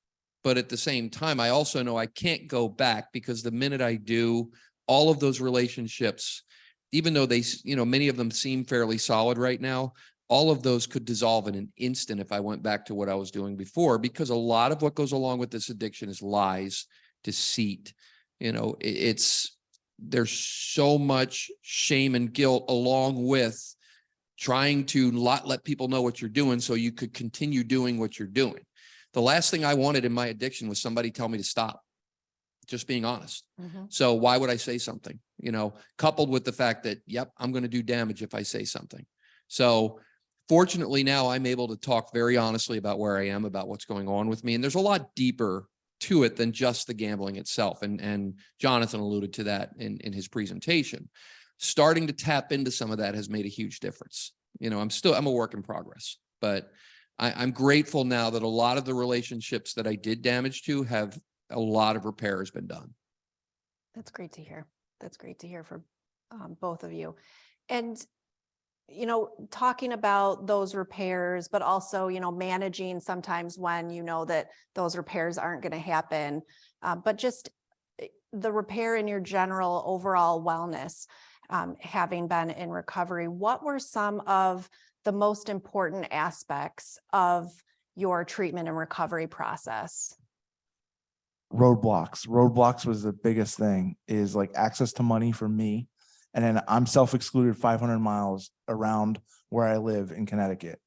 I: But at the same time, I also know I can't go back, because the minute I do, all of those relationships, even though they, you know, many of them seem fairly solid right now, all of those could dissolve in an instant if I went back to what I was doing before, because a lot of what goes along with this addiction is lies, deceit. You know, there's so much shame and guilt along with trying to not let people know what you're doing so you could continue doing what you're doing. The last thing I wanted in my addiction was somebody tell me to stop, just being honest.
G: Mm-hmm.
I: So why would I say something, you know, coupled with the fact that, yep, I'm going to do damage if I say something. So fortunately now I'm able to talk very honestly about where I am, about what's going on with me. And there's a lot deeper to it than just the gambling itself. And Jonathan alluded to that in his presentation. Starting to tap into some of that has made a huge difference. You know, I'm a work in progress, but I'm grateful now that a lot of the relationships that I did damage to have a lot of repair has been done.
G: That's great to hear. That's great to hear from both of you. And, you know, talking about those repairs, but also, you know, managing sometimes when you know that those repairs aren't going to happen, but just the repair in your general overall wellness, having been in recovery, what were some of the most important aspects of your treatment and recovery process?
H: Roadblocks was the biggest thing, is like access to money for me. And then I'm self-excluded 500 miles around where I live in Connecticut.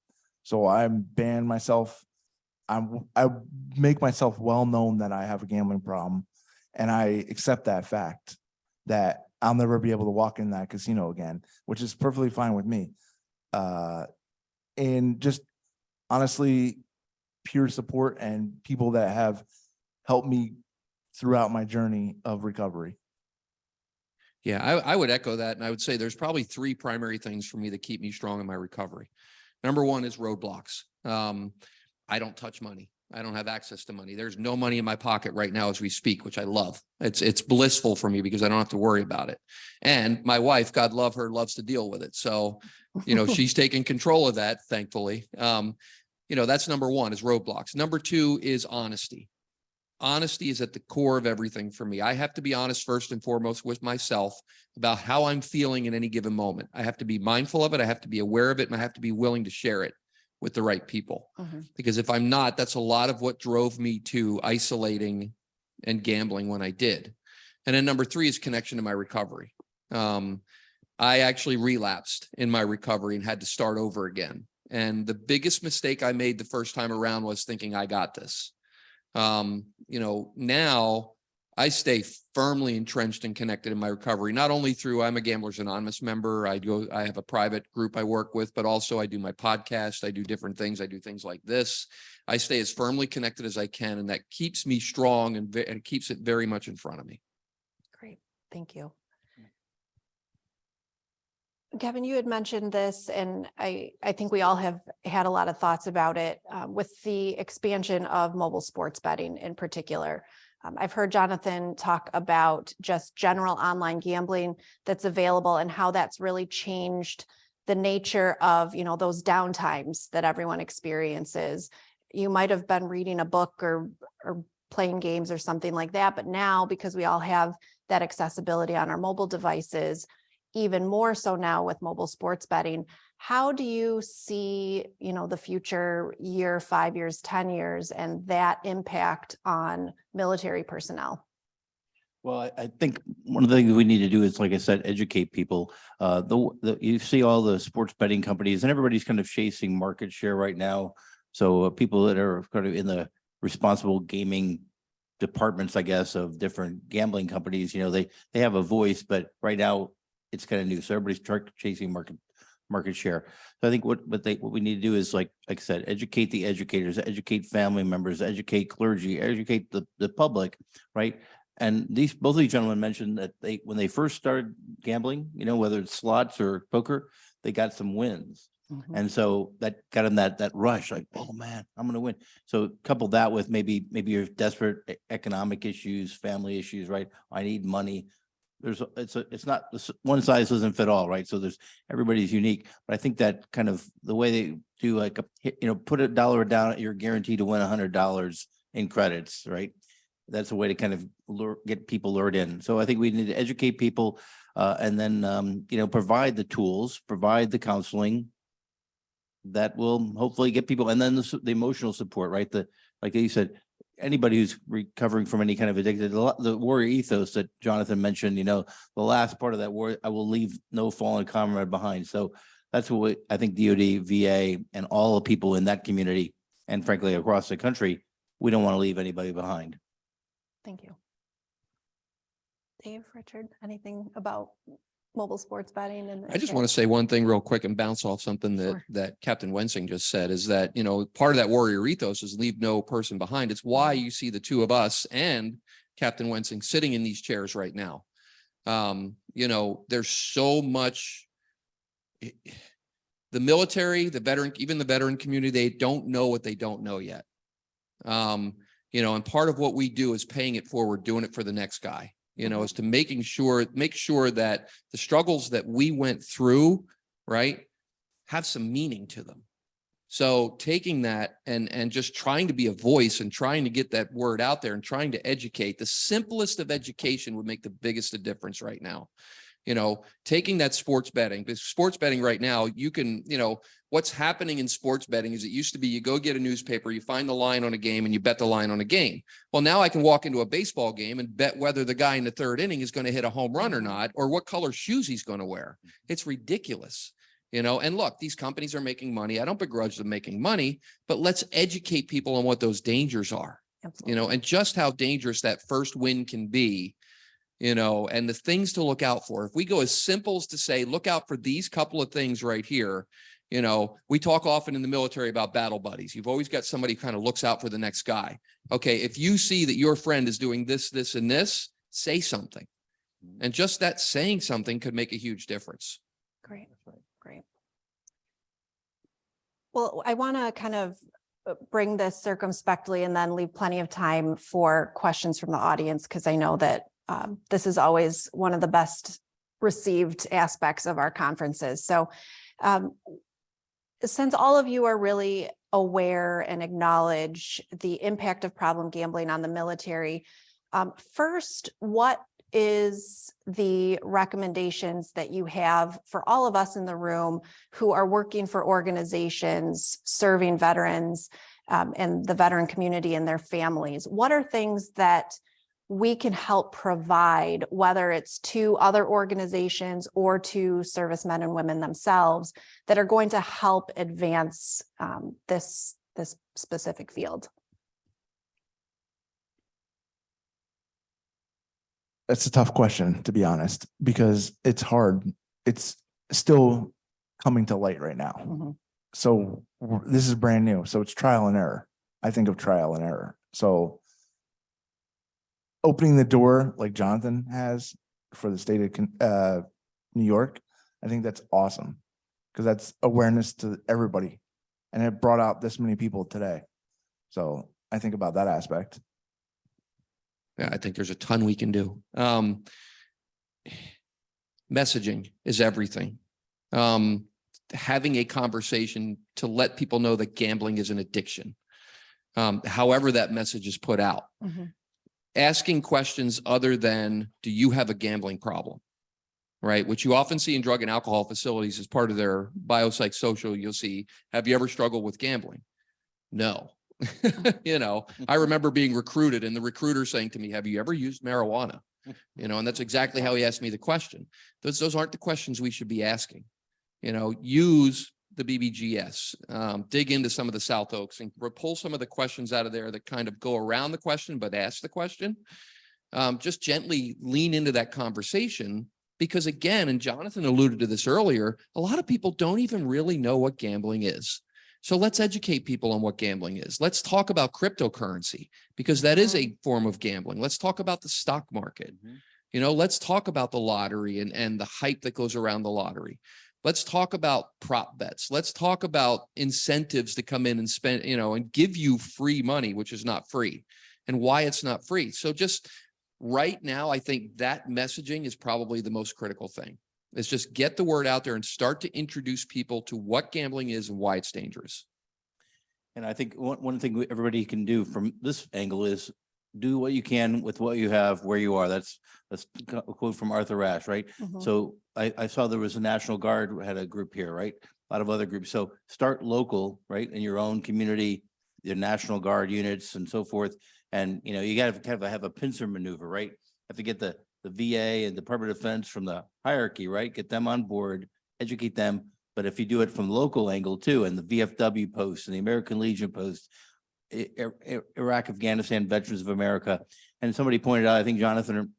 H: So I'm banned myself. I make myself well known that I have a gambling problem. And I accept that fact that I'll never be able to walk in that casino again, which is perfectly fine with me. And just honestly, pure support and people that have helped me throughout my journey of recovery.
I: Yeah, I would echo that. And I would say there's probably 3 primary things for me that keep me strong in my recovery. Number 1 is roadblocks. I don't touch money. I don't have access to money. There's no money in my pocket right now as we speak, which I love. It's blissful for me because I don't have to worry about it. And my wife, God love her, loves to deal with it. So, you know, she's taking control of that, thankfully. You know, that's number 1 is roadblocks. Number 2 is honesty. Honesty is at the core of everything for me. I have to be honest first and foremost with myself about how I'm feeling in any given moment. I have to be mindful of it. I have to be aware of it, and I have to be willing to share it with the right people.
G: Mm-hmm.
I: Because if I'm not, that's a lot of what drove me to isolating and gambling when I did. And then number 3 is connection to my recovery. I actually relapsed in my recovery and had to start over again. And the biggest mistake I made the first time around was thinking I got this. Now I stay firmly entrenched and connected in my recovery, not only through I'm a Gamblers Anonymous member. I have a private group I work with, but also I do my podcast. I do different things. I do things like this. I stay as firmly connected as I can, and that keeps me strong and keeps it very much in front of me.
G: Great, thank you. Kevin, you had mentioned this, and I think we all have had a lot of thoughts about it with the expansion of mobile sports betting in particular. I've heard Jonathan talk about just general online gambling that's available and how that's really changed the nature of, those downtimes that everyone experiences. You might have been reading a book or playing games or something like that, but now because we all have that accessibility on our mobile devices, even more so now with mobile sports betting, how do you see, the future year, 5 years, 10 years, and that impact on military personnel?
J: Well, I think one of the things we need to do is, like I said, educate people. You see all the sports betting companies, and everybody's kind of chasing market share right now. So people that are kind of in the responsible gaming departments, I guess, of different gambling companies, they have a voice, but right now it's kind of new. So everybody's chasing market share. So I think what we need to do is, like I said, educate the educators, educate family members, educate clergy, educate the public, right? And both of these gentlemen mentioned that when they first started gambling, whether it's slots or poker, they got some wins.
G: Mm-hmm.
J: And so that got them that rush, like, oh man, I'm going to win. So couple that with maybe you're desperate economic issues, family issues, right? I need money. It's not one size doesn't fit all, right? So everybody's unique, but I think that kind of the way they do, like, put $1 down, you're guaranteed to win $100 in credits, right? That's a way to kind of get people lured in. So I think we need to educate people, and then provide the tools, provide the counseling that will hopefully get people, and then the emotional support, right? Like you said, anybody who's recovering from any kind of addicted, the warrior ethos that Jonathan mentioned, the last part of that war, I will leave no fallen comrade behind. So that's what I think DOD, VA, and all the people in that community, and frankly, across the country, we don't want to leave anybody behind.
G: Thank you. Dave, Richard, anything about mobile sports betting? And
I: I just want to say one thing real quick and bounce off something that Captain Wensing just said, is that, part of that warrior ethos is leave no person behind. It's why you see the two of us and Captain Wensing sitting in these chairs right now. There's so much, the military, the veteran, even the veteran community, they don't know what they don't know yet. And part of what we do is paying it forward, doing it for the next guy. Is to make sure that the struggles that we went through, right, have some meaning to them. So taking that and just trying to be a voice and trying to get that word out there and trying to educate, the simplest of education would make the biggest of difference right now. Taking that sports betting, because sports betting right now, you can, what's happening in sports betting is it used to be you go get a newspaper, you find the line on a game and you bet the line on a game. Well, now I can walk into a baseball game and bet whether the guy in the third inning is going to hit a home run or not, or what color shoes he's going to wear. It's ridiculous. And look, these companies are making money. I don't begrudge them making money, but let's educate people on what those dangers are,
G: Absolutely.
I: and just how dangerous that first win can be. And the things to look out for. If we go as simple as to say, look out for these couple of things right here. We talk often in the military about battle buddies. You've always got somebody who kind of looks out for the next guy. Okay, if you see that your friend is doing this, this, and this, say something. And just that saying something could make a huge difference.
G: Great. Great. Well, I want to kind of bring this circumspectly and then leave plenty of time for questions from the audience, because I know that this is always one of the best received aspects of our conferences. So since all of you are really aware and acknowledge the impact of problem gambling on the military, first, what is the recommendations that you have for all of us in the room who are working for organizations serving veterans and the veteran community and their families? What are things that we can help provide, whether it's to other organizations or to servicemen and women themselves, that are going to help advance this specific field.
H: That's a tough question, to be honest, because it's hard. It's still coming to light right now.
G: Mhm.
H: So this is brand new. So it's trial and error. I think of trial and error. So opening the door like Jonathan has for the state of New York, I think that's awesome, because that's awareness to everybody. And it brought out this many people today. So I think about that aspect.
I: Yeah, I think there's a ton we can do. Messaging is everything. Having a conversation to let people know that gambling is an addiction. However that message is put out.
G: Mhm.
I: Asking questions other than, do you have a gambling problem? Right? Which you often see in drug and alcohol facilities as part of their biopsychosocial. You'll see, have you ever struggled with gambling? No. You know, I remember being recruited and the recruiter saying to me, have you ever used marijuana? You know, and that's exactly how he asked me the question. Those aren't the questions we should be asking. You know, use the BBGS, dig into some of the South Oaks and pull some of the questions out of there that kind of go around the question, but ask the question. Just gently lean into that conversation, because again, and Jonathan alluded to this earlier, a lot of people don't even really know what gambling is. So let's educate people on what gambling is. Let's talk about cryptocurrency, because that is a form of gambling. Let's talk about the stock market. You know, let's talk about the lottery and the hype that goes around the lottery. Let's talk about prop bets. Let's talk about incentives to come in and spend, you know, and give you free money, which is not free, and why it's not free. So just right now, I think that messaging is probably the most critical thing. Is just get the word out there and start to introduce people to what gambling is and why it's dangerous.
J: And I think one thing everybody can do from this angle is do what you can with what you have where you are. That's a quote from Arthur Ashe, right?
G: Mhm.
J: So I saw there was a National Guard had a group here, right? A lot of other groups. So start local, right? In your own community, your National Guard units and so forth. And, you know, you got to kind of have a pincer maneuver, right? Have to get the VA and Department of Defense from the hierarchy, right? Get them on board, educate them. But if you do it from local angle too, and the VFW post and the American Legion post, Iraq, Afghanistan, Veterans of America. And somebody pointed out, I think Jonathan,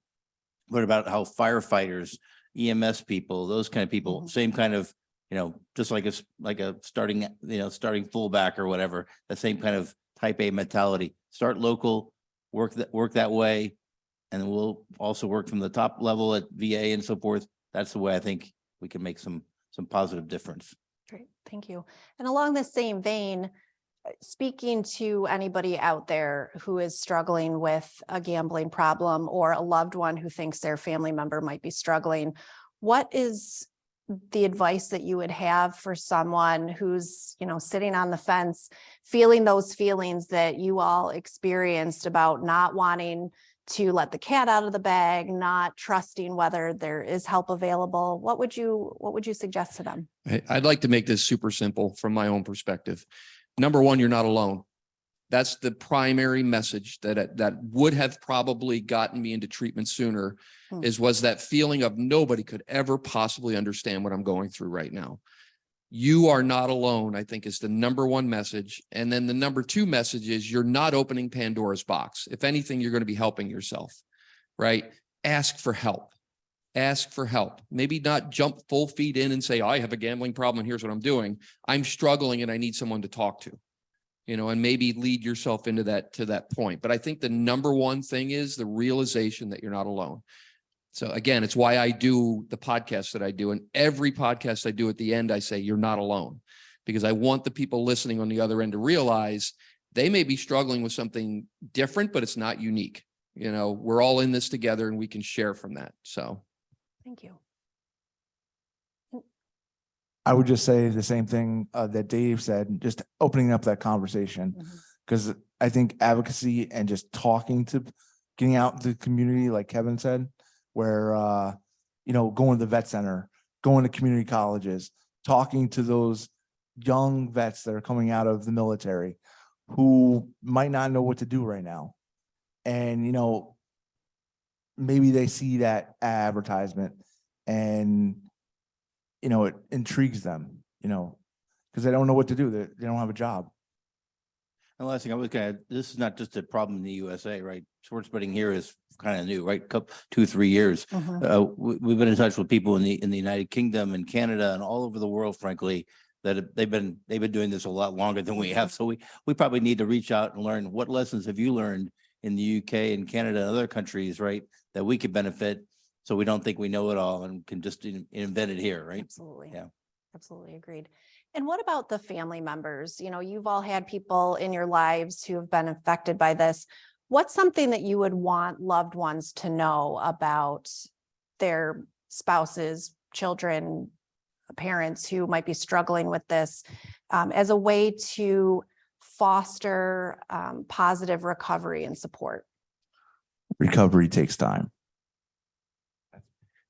J: what about how firefighters, EMS people, those kind of people, same kind of, you know, just like a starting, you know, starting fullback or whatever, the same kind of type A mentality. Start local, work that way. And we'll also work from the top level at VA and so forth. That's the way I think we can make some positive difference.
G: Great, thank you. And along the same vein, speaking to anybody out there who is struggling with a gambling problem or a loved one who thinks their family member might be struggling, what is the advice that you would have for someone who's, you know, sitting on the fence, feeling those feelings that you all experienced about not wanting to let the cat out of the bag, not trusting whether there is help available? What would you suggest to them?
I: I'd like to make this super simple from my own perspective. Number one, you're not alone. That's the primary message that would have probably gotten me into treatment sooner, was that feeling of nobody could ever possibly understand what I'm going through right now. You are not alone, I think, is the number one message. And then the number two message is you're not opening Pandora's box. If anything, you're going to be helping yourself, right? Ask for help. Ask for help. Maybe not jump full feet in and say, I have a gambling problem and here's what I'm doing. I'm struggling and I need someone to talk to, you know, and maybe lead yourself into to that point. But I think the number one thing is the realization that you're not alone. So again, it's why I do the podcast that I do. And every podcast I do at the end, I say, you're not alone, because I want the people listening on the other end to realize they may be struggling with something different, but it's not unique. You know, we're all in this together and we can share from that. So.
G: Thank you.
H: I would just say the same thing that Dave said, just opening up that conversation, because I think advocacy and just getting out to the community, like Kevin said, where, you know, going to the vet center, going to community colleges, talking to those young vets that are coming out of the military who might not know what to do right now. And, you know, maybe they see that advertisement and, you know, it intrigues them, you know, because they don't know what to do. They don't have a job.
J: And last thing I was gonna add, this is not just a problem in the USA, right? Sports betting here is kind of new, right? 2-3 years. We've been in touch with people in the United Kingdom and Canada and all over the world, frankly, that they've been doing this a lot longer than we have. So we probably need to reach out and learn, what lessons have you learned in the UK and Canada and other countries, right? That we could benefit, so we don't think we know it all and can just invent it here, right?
G: Absolutely.
J: Yeah.
G: Absolutely agreed. And what about the family members? You know, you've all had people in your lives who have been affected by this. What's something that you would want loved ones to know about their spouses, children, parents who might be struggling with this, as a way to foster positive recovery and support?
H: Recovery takes time.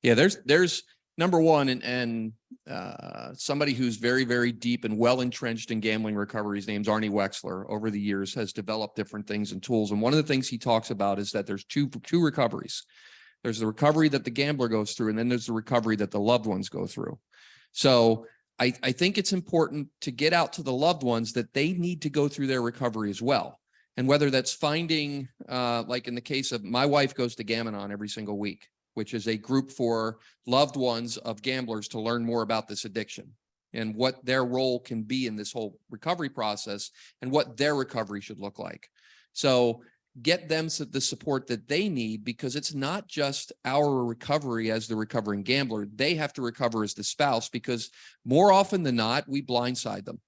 I: Yeah, there's number one, and somebody who's very, very deep and well entrenched in gambling recovery. His name's Arnie Wexler. Over the years, has developed different things and tools. And one of the things he talks about is that there's two recoveries. There's the recovery that the gambler goes through, and then there's the recovery that the loved ones go through. So I think it's important to get out to the loved ones that they need to go through their recovery as well. And whether that's finding, like in the case of my wife goes to Gam-Anon every single week, which is a group for loved ones of gamblers to learn more about this addiction and what their role can be in this whole recovery process and what their recovery should look like. So get them the support that they need, because it's not just our recovery as the recovering gambler. They have to recover as the spouse, because more often than not, we blindside them.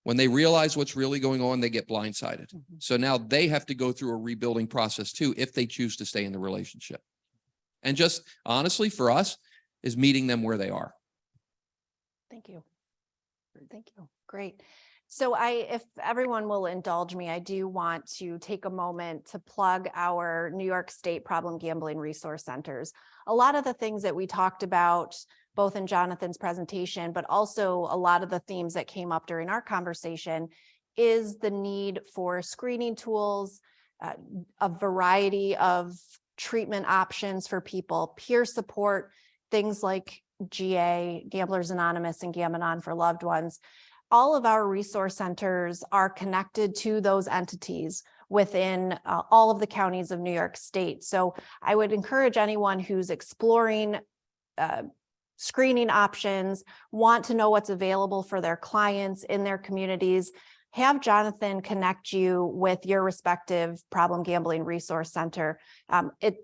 I: When they realize what's really going on, they get blindsided. So now they have to go through a rebuilding process too, if they choose to stay in the relationship. And just honestly, for us, is meeting them where they are.
G: Thank you. Thank you. Great. So if everyone will indulge me, I do want to take a moment to plug our New York State Problem Gambling Resource Centers. A lot of the things that we talked about, both in Jonathan's presentation, but also a lot of the themes that came up during our conversation, is the need for screening tools, a variety of treatment options for people, peer support, things like GA, Gamblers Anonymous, and Gam-Anon for loved ones. All of our resource centers are connected to those entities within all of the counties of New York State. So I would encourage anyone who's exploring screening options, want to know what's available for their clients in their communities, have Jonathan connect you with your respective problem gambling resource center.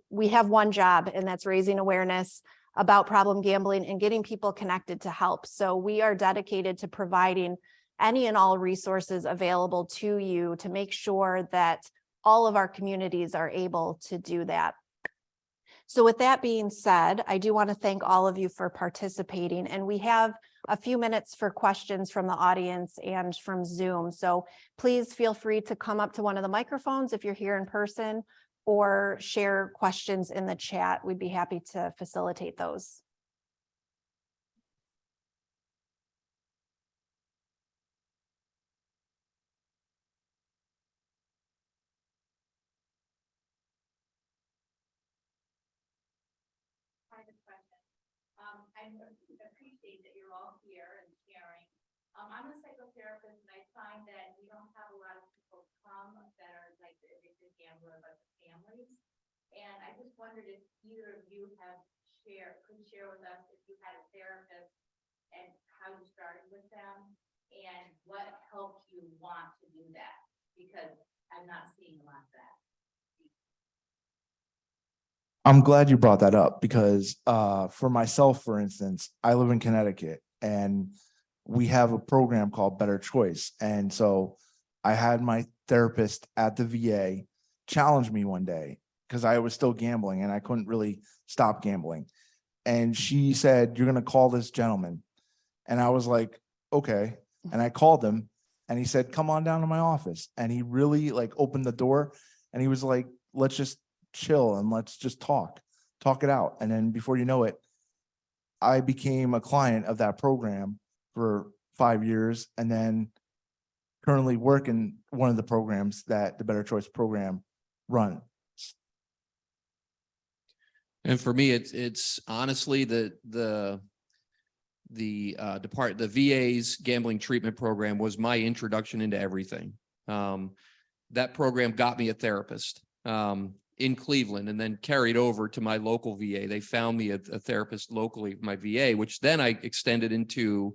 G: We have one job, and that's raising awareness about problem gambling and getting people connected to help. So we are dedicated to providing any and all resources available to you to make sure that all of our communities are able to do that. So with that being said, I do want to thank all of you for participating, and we have a few minutes for questions from the audience and from Zoom. So please feel free to come up to one of the microphones if you're here in person, or share questions in the chat. We'd be happy to facilitate those. I appreciate that you're all here and sharing. I'm a psychotherapist, and I find that we don't have a lot of people come that are like the addicted gambler, but the families. And I just wondered if either of you could share with us if you had a therapist and how you started with them and what helped you want to do that, because I'm not seeing a lot of that.
H: I'm glad you brought that up, because for myself, for instance, I live in Connecticut and we have a program called Better Choice. And so I had my therapist at the VA challenge me one day because I was still gambling and I couldn't really stop gambling. And she said, "You're going to call this gentleman." And I was like, okay. And I called him and he said, "Come on down to my office." And he really opened the door and he was like, "Let's just chill and let's just talk it out." And then before you know it, I became a client of that program for 5 years, and then currently work in one of the programs that the Better Choice program runs.
I: And for me, it's honestly the VA's gambling treatment program was my introduction into everything. That program got me a therapist in Cleveland, and then carried over to my local VA. They found me a therapist locally, my VA, which then I extended into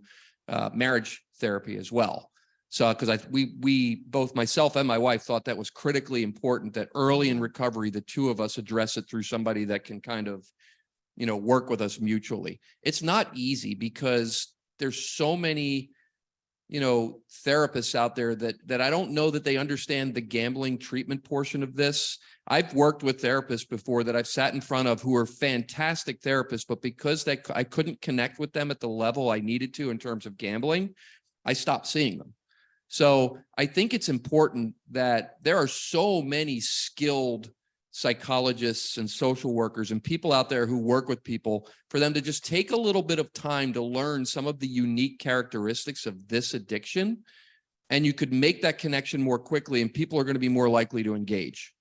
I: marriage therapy as well. So, because we both myself and my wife thought that was critically important, that early in recovery, the two of us address it through somebody that can kind of, work with us mutually. It's not easy because there's so many, therapists out there that I don't know that they understand the gambling treatment portion of this. I've worked with therapists before that I've sat in front of who are fantastic therapists, but because I couldn't connect with them at the level I needed to in terms of gambling, I stopped seeing them. So I think it's important that there are so many skilled psychologists and social workers and people out there who work with people, for them to just take a little bit of time to learn some of the unique characteristics of this addiction. And you could make that connection more quickly, and people are going to be more likely to engage.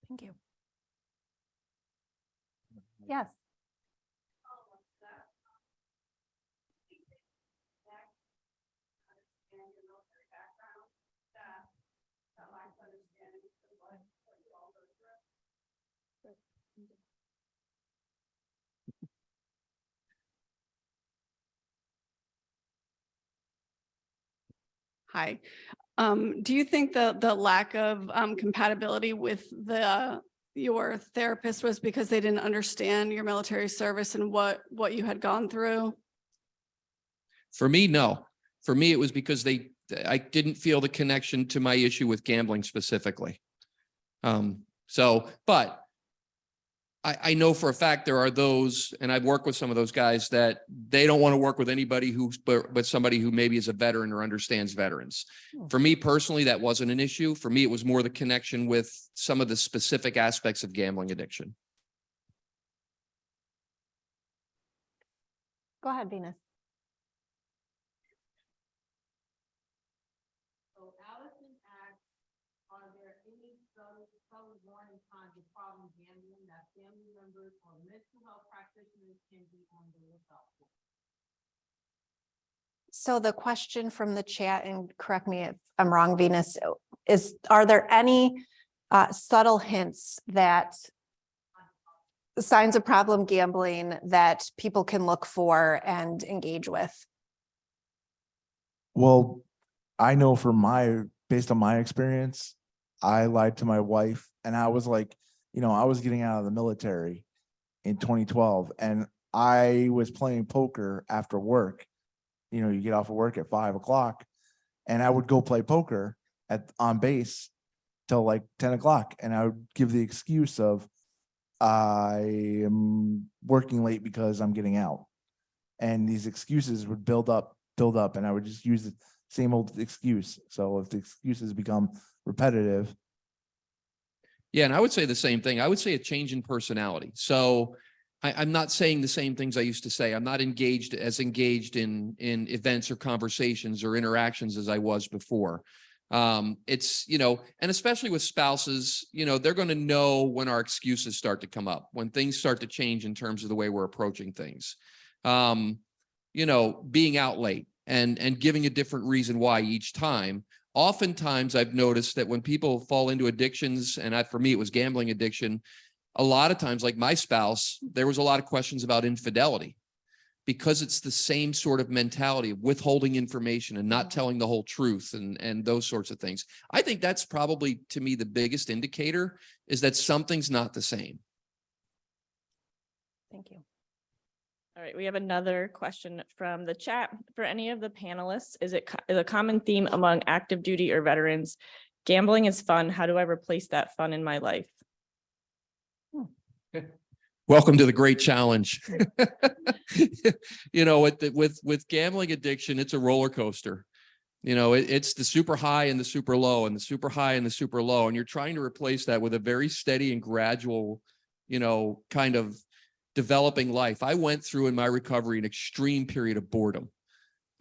G: Thank you. Yes.
K: Hi. Do you think the lack of compatibility with your therapist was because they didn't understand your military service and what you had gone through?
I: For me, no. For me, it was because I didn't feel the connection to my issue with gambling specifically. But I know for a fact there are those, and I've worked with some of those guys, that they don't want to work with anybody but somebody who maybe is a veteran or understands veterans. For me personally, that wasn't an issue. For me, it was more the connection with some of the specific aspects of gambling addiction.
G: Go ahead, Venus.
L: So Allison asked, are there any subtle warning signs of problem gambling that family members or mental health practitioners can be on the lookout for?
G: So the question from the chat, and correct me if I'm wrong, Venus, is, are there any subtle hints that signs of problem gambling that people can look for and engage with?
H: Well, I know based on my experience, I lied to my wife, and I was like, I was getting out of the military in 2012, and I was playing poker after work. You get off of work at 5 o'clock, and I would go play poker on base till like 10 o'clock. And I would give the excuse of, I am working late because I'm getting out. And these excuses would build up, and I would just use the same old excuse. So if the excuses become repetitive.
I: Yeah, and I would say the same thing. I would say a change in personality. So I'm not saying the same things I used to say. I'm not engaged in events or conversations or interactions as I was before. It's, and especially with spouses, they're going to know when our excuses start to come up, when things start to change in terms of the way we're approaching things. Being out late and giving a different reason why each time. Oftentimes I've noticed that when people fall into addictions, and for me, it was gambling addiction, a lot of times, like my spouse, there was a lot of questions about infidelity, because it's the same sort of mentality of withholding information and not telling the whole truth and those sorts of things. I think that's probably, to me, the biggest indicator, is that something's not the same.
G: Thank you.
M: All right, we have another question from the chat. For any of the panelists, is a common theme among active duty or veterans? Gambling is fun. How do I replace that fun in my life?
I: Welcome to the great challenge. With gambling addiction, it's a roller coaster. It's the super high and the super low, and the super high and the super low. And you're trying to replace that with a very steady and gradual, kind of developing life. I went through in my recovery an extreme period of boredom.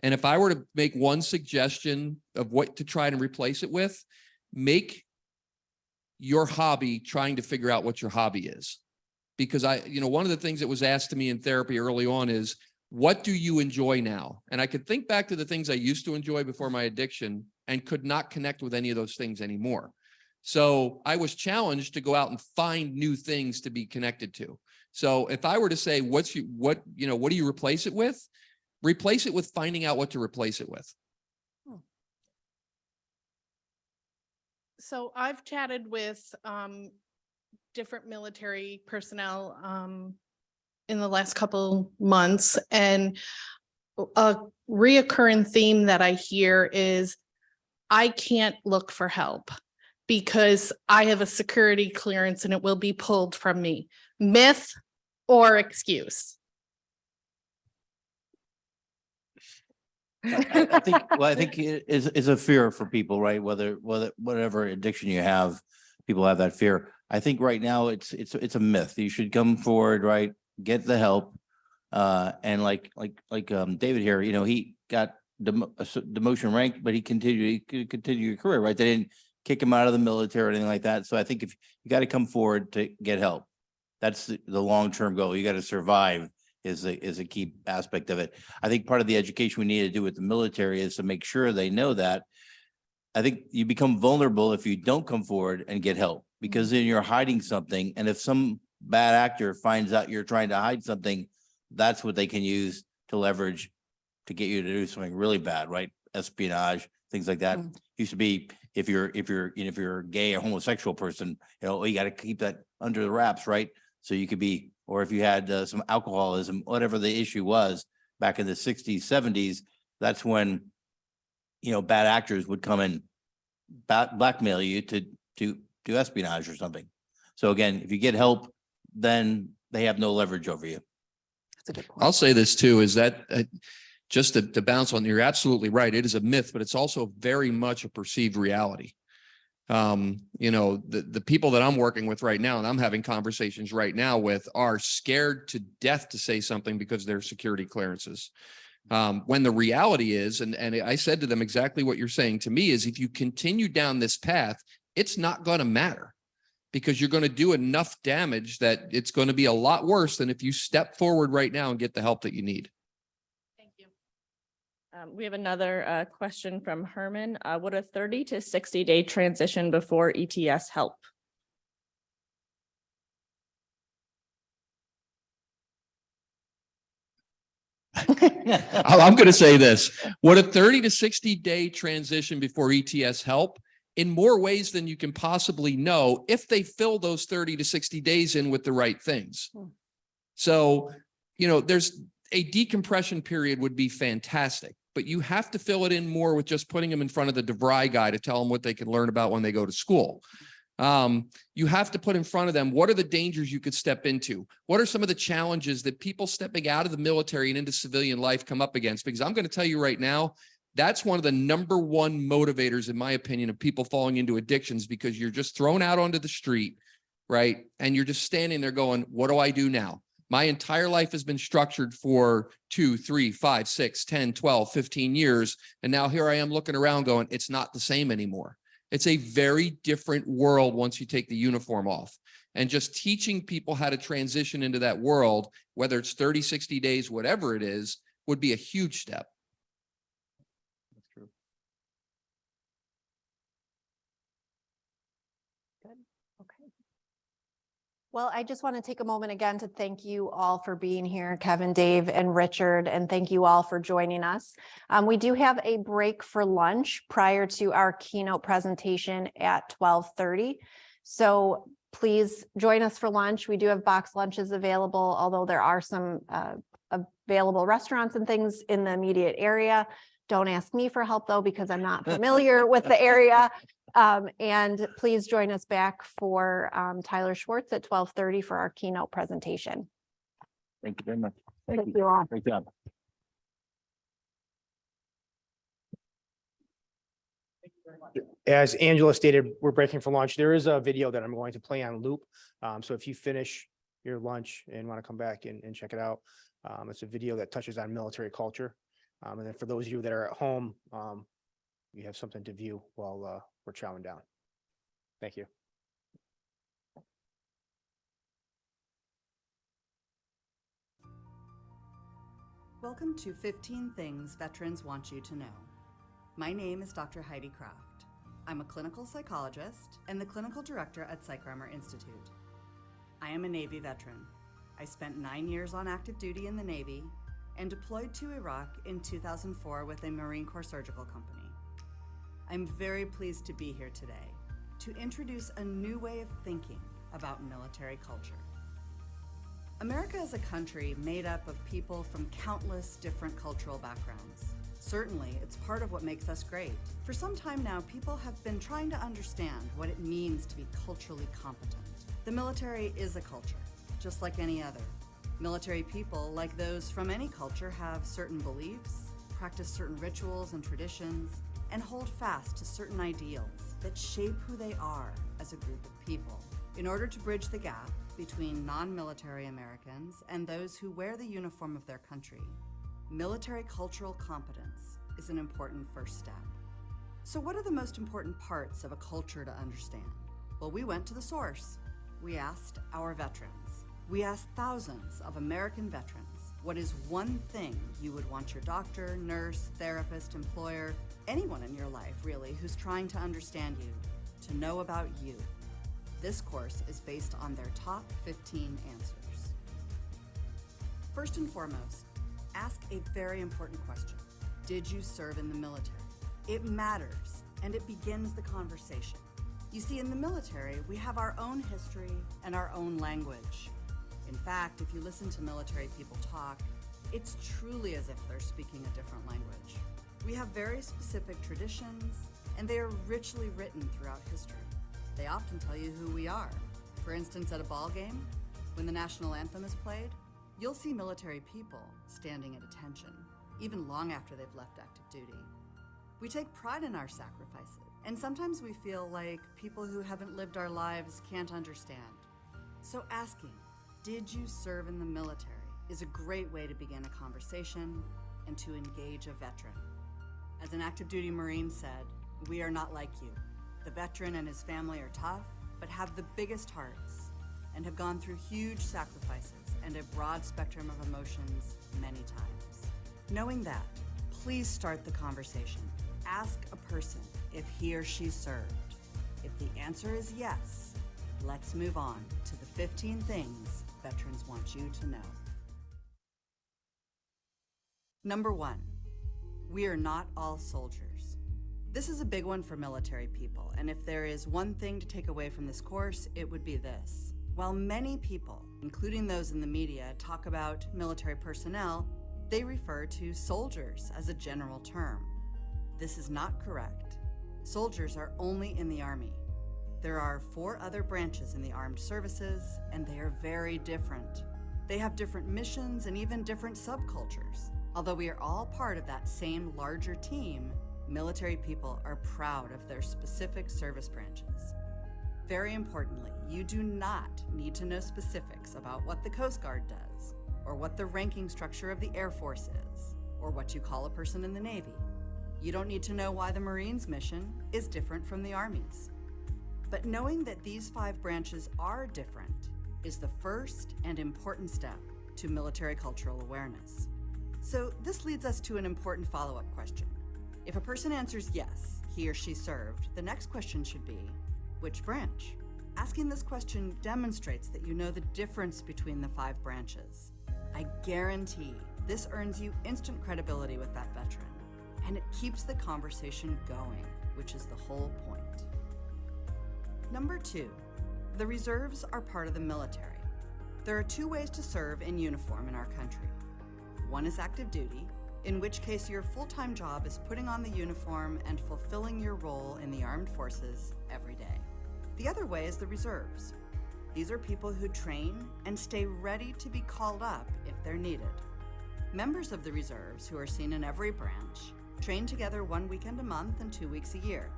I: And if I were to make one suggestion of what to try and replace it with, make your hobby trying to figure out what your hobby is. because one of the things that was asked to me in therapy early on is, what do you enjoy now? And I could think back to the things I used to enjoy before my addiction and could not connect with any of those things anymore. So I was challenged to go out and find new things to be connected to. So if I were to say, what do you replace it with? Replace it with finding out what to replace it with.
N: So I've chatted with different military personnel in the last couple months, and a reoccurring theme that I hear is I can't look for help because I have a security clearance and it will be pulled from me. Myth or excuse?
J: I think it is a fear for people, right? Whatever addiction you have, people have that fear. I think right now it's a myth. You should come forward, right? Get the help. And like David here, he got demotion rank, but he continued your career, right? They didn't kick him out of the military or anything like that. So I think if you got to come forward to get help, that's the long-term goal. You got to survive is a key aspect of it. I think part of the education we need to do with the military is to make sure they know that. I think you become vulnerable if you don't come forward and get help, because then you're hiding something. And if some bad actor finds out you're trying to hide something, that's what they can use to leverage to get you to do something really bad, right? Espionage, things like that. Used to be if you're a gay or homosexual person, you got to keep that under the wraps, right? So you could be, or if you had some alcoholism, whatever the issue was back in the 60s, 70s, that's when bad actors would come and blackmail you to do espionage or something. So again, if you get help, then they have no leverage over you.
G: That's a good point.
I: I'll say this too, is that just to bounce on, you're absolutely right. It is a myth, but it's also very much a perceived reality. The people that I'm working with right now, and I'm having conversations right now with, are scared to death to say something because they're security clearances. When the reality is, and I said to them exactly what you're saying to me, is if you continue down this path, it's not going to matter, because you're going to do enough damage that it's going to be a lot worse than if you step forward right now and get the help that you need.
N: Thank you.
M: We have another question from Herman. Would a 30 to 60 day transition before ETS help?
I: I'm going to say this. Would a 30 to 60 day transition before ETS help? In more ways than you can possibly know, if they fill those 30 to 60 days in with the right things. So, there's a decompression period would be fantastic, but you have to fill it in more with just putting them in front of the DeVry guy to tell them what they can learn about when they go to school. You have to put in front of them, what are the dangers you could step into? What are some of the challenges that people stepping out of the military and into civilian life come up against? Because I'm going to tell you right now, that's one of the number one motivators, in my opinion, of people falling into addictions, because you're just thrown out onto the street, right? And you're just standing there going, what do I do now? My entire life has been structured for 2, 3, 5, 6, 10, 12, 15 years. And now here I am looking around going, it's not the same anymore. It's a very different world once you take the uniform off. And just teaching people how to transition into that world, whether it's 30, 60 days, whatever it is, would be a huge step.
J: That's true.
G: Good. Okay. Well, I just want to take a moment again to thank you all for being here, Kevin, Dave, and Richard, and thank you all for joining us. We do have a break for lunch prior to our keynote presentation at 12:30. So please join us for lunch. We do have box lunches available, although there are some available restaurants and things in the immediate area. Don't ask me for help though, because I'm not familiar with the area. And please join us back for Tyler Schwartz at 12:30 for our keynote presentation.
J: Thank you very much.
G: Thank you all.
J: Great job.
A: As Angela stated, we're breaking for lunch. There is a video that I'm going to play on loop. So if you finish your lunch and want to come back and check it out, it's a video that touches on military culture. And then for those of you that are at home, you have something to view while we're chowing down. Thank you.
O: Welcome to 15 Things Veterans Want You to Know. My name is Dr. Heidi Kraft. I'm a clinical psychologist and the clinical director at Psychrammer Institute. I am a Navy veteran. I spent 9 years on active duty in the Navy and deployed to Iraq in 2004 with a Marine Corps surgical company. I'm very pleased to be here today to introduce a new way of thinking about military culture. America is a country made up of people from countless different cultural backgrounds. Certainly, it's part of what makes us great. For some time now, people have been trying to understand what it means to be culturally competent. The military is a culture, just like any other. Military people, like those from any culture, have certain beliefs, practice certain rituals and traditions, and hold fast to certain ideals that shape who they are as a group of people. In order to bridge the gap between non-military Americans and those who wear the uniform of their country, military cultural competence is an important first step. So what are the most important parts of a culture to understand? Well, we went to the source. We asked our veterans. We asked thousands of American veterans, what is one thing you would want your doctor, nurse, therapist, employer, anyone in your life really who's trying to understand you, to know about you? This course is based on their top 15 answers. First and foremost, ask a very important question. Did you serve in the military? It matters, and it begins the conversation. You see, in the military, we have our own history and our own language. In fact, if you listen to military people talk, it's truly as if they're speaking a different language. We have very specific traditions, and they are richly written throughout history. They often tell you who we are. For instance, at a ball game, when the national anthem is played, you'll see military people standing at attention, even long after they've left active duty. We take pride in our sacrifices, and sometimes we feel like people who haven't lived our lives can't understand. So asking, did you serve in the military, is a great way to begin a conversation and to engage a veteran. As an active duty Marine said, we are not like you. The veteran and his family are tough, but have the biggest hearts and have gone through huge sacrifices and a broad spectrum of emotions many times. Knowing that, please start the conversation. Ask a person if he or she served. If the answer is yes, let's move on to the 15 things veterans want you to know. Number 1, we are not all soldiers. This is a big one for military people, and if there is one thing to take away from this course, it would be this. While many people, including those in the media, talk about military personnel, they refer to soldiers as a general term. This is not correct. Soldiers are only in the Army. There are 4 other branches in the armed services, and they are very different. They have different missions and even different subcultures. Although we are all part of that same larger team, military people are proud of their specific service branches. Very importantly, you do not need to know specifics about what the Coast Guard does, or what the ranking structure of the Air Force is, or what you call a person in the Navy. You don't need to know why the Marines' mission is different from the Army's. But knowing that these 5 branches are different is the first and important step to military cultural awareness. So this leads us to an important follow-up question. If a person answers yes, he or she served, the next question should be, which branch? Asking this question demonstrates that you know the difference between the 5 branches. I guarantee this earns you instant credibility with that veteran, and it keeps the conversation going, which is the whole point. Number 2, the reserves are part of the military. There are 2 ways to serve in uniform in our country. One is active duty, in which case your full-time job is putting on the uniform and fulfilling your role in the armed forces every day. The other way is the reserves. These are people who train and stay ready to be called up if they're needed. Members of the reserves, who are seen in every branch, train together 1 weekend a month and 2 weeks a year.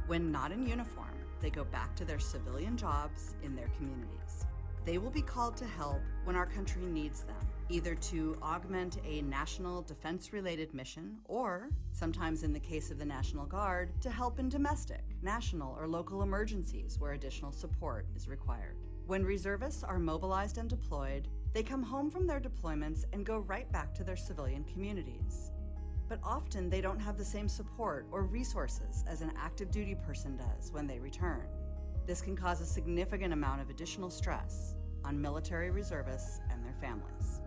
O: When not in uniform, they go back to their civilian jobs in their communities. They will be called to help when our country needs them, either to augment a national defense-related mission or, sometimes in the case of the National Guard, to help in domestic, national, or local emergencies where additional support is required. When reservists are mobilized and deployed, They come home from their deployments and go right back to their civilian communities. But often they don't have the same support or resources as an active duty person does when they return. This can cause a significant amount of additional stress on military reservists and their families.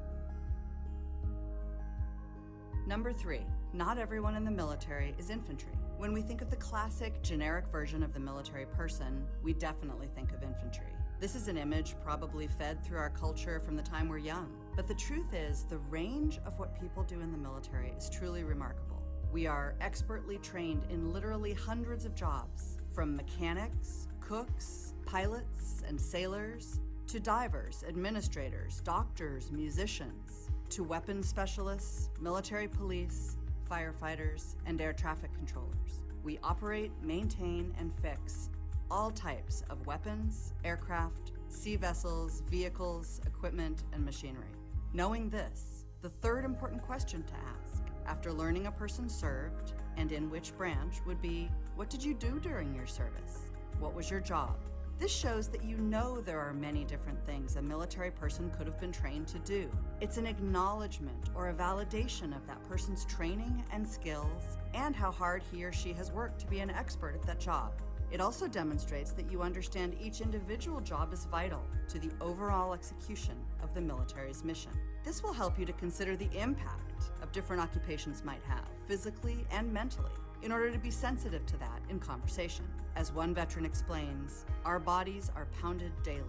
O: Number 3, not everyone in the military is infantry. When we think of the classic generic version of the military person, we definitely think of infantry. This is an image probably fed through our culture from the time we're young. But the truth is, the range of what people do in the military is truly remarkable. We are expertly trained in literally hundreds of jobs, from mechanics, cooks, pilots, and sailors, to divers, administrators, doctors, musicians, to weapons specialists, military police, firefighters, and air traffic controllers. We operate, maintain, and fix all types of weapons, aircraft, sea vessels, vehicles, equipment, and machinery. Knowing this, the third important question to ask after learning a person served and in which branch would be, what did you do during your service? What was your job? This shows that you know there are many different things a military person could have been trained to do. It's an acknowledgement or a validation of that person's training and skills and how hard he or she has worked to be an expert at that job. It also demonstrates that you understand each individual job is vital to the overall execution of the military's mission. This will help you to consider the impact of different occupations might have, physically and mentally, in order to be sensitive to that in conversation. As one veteran explains, our bodies are pounded daily.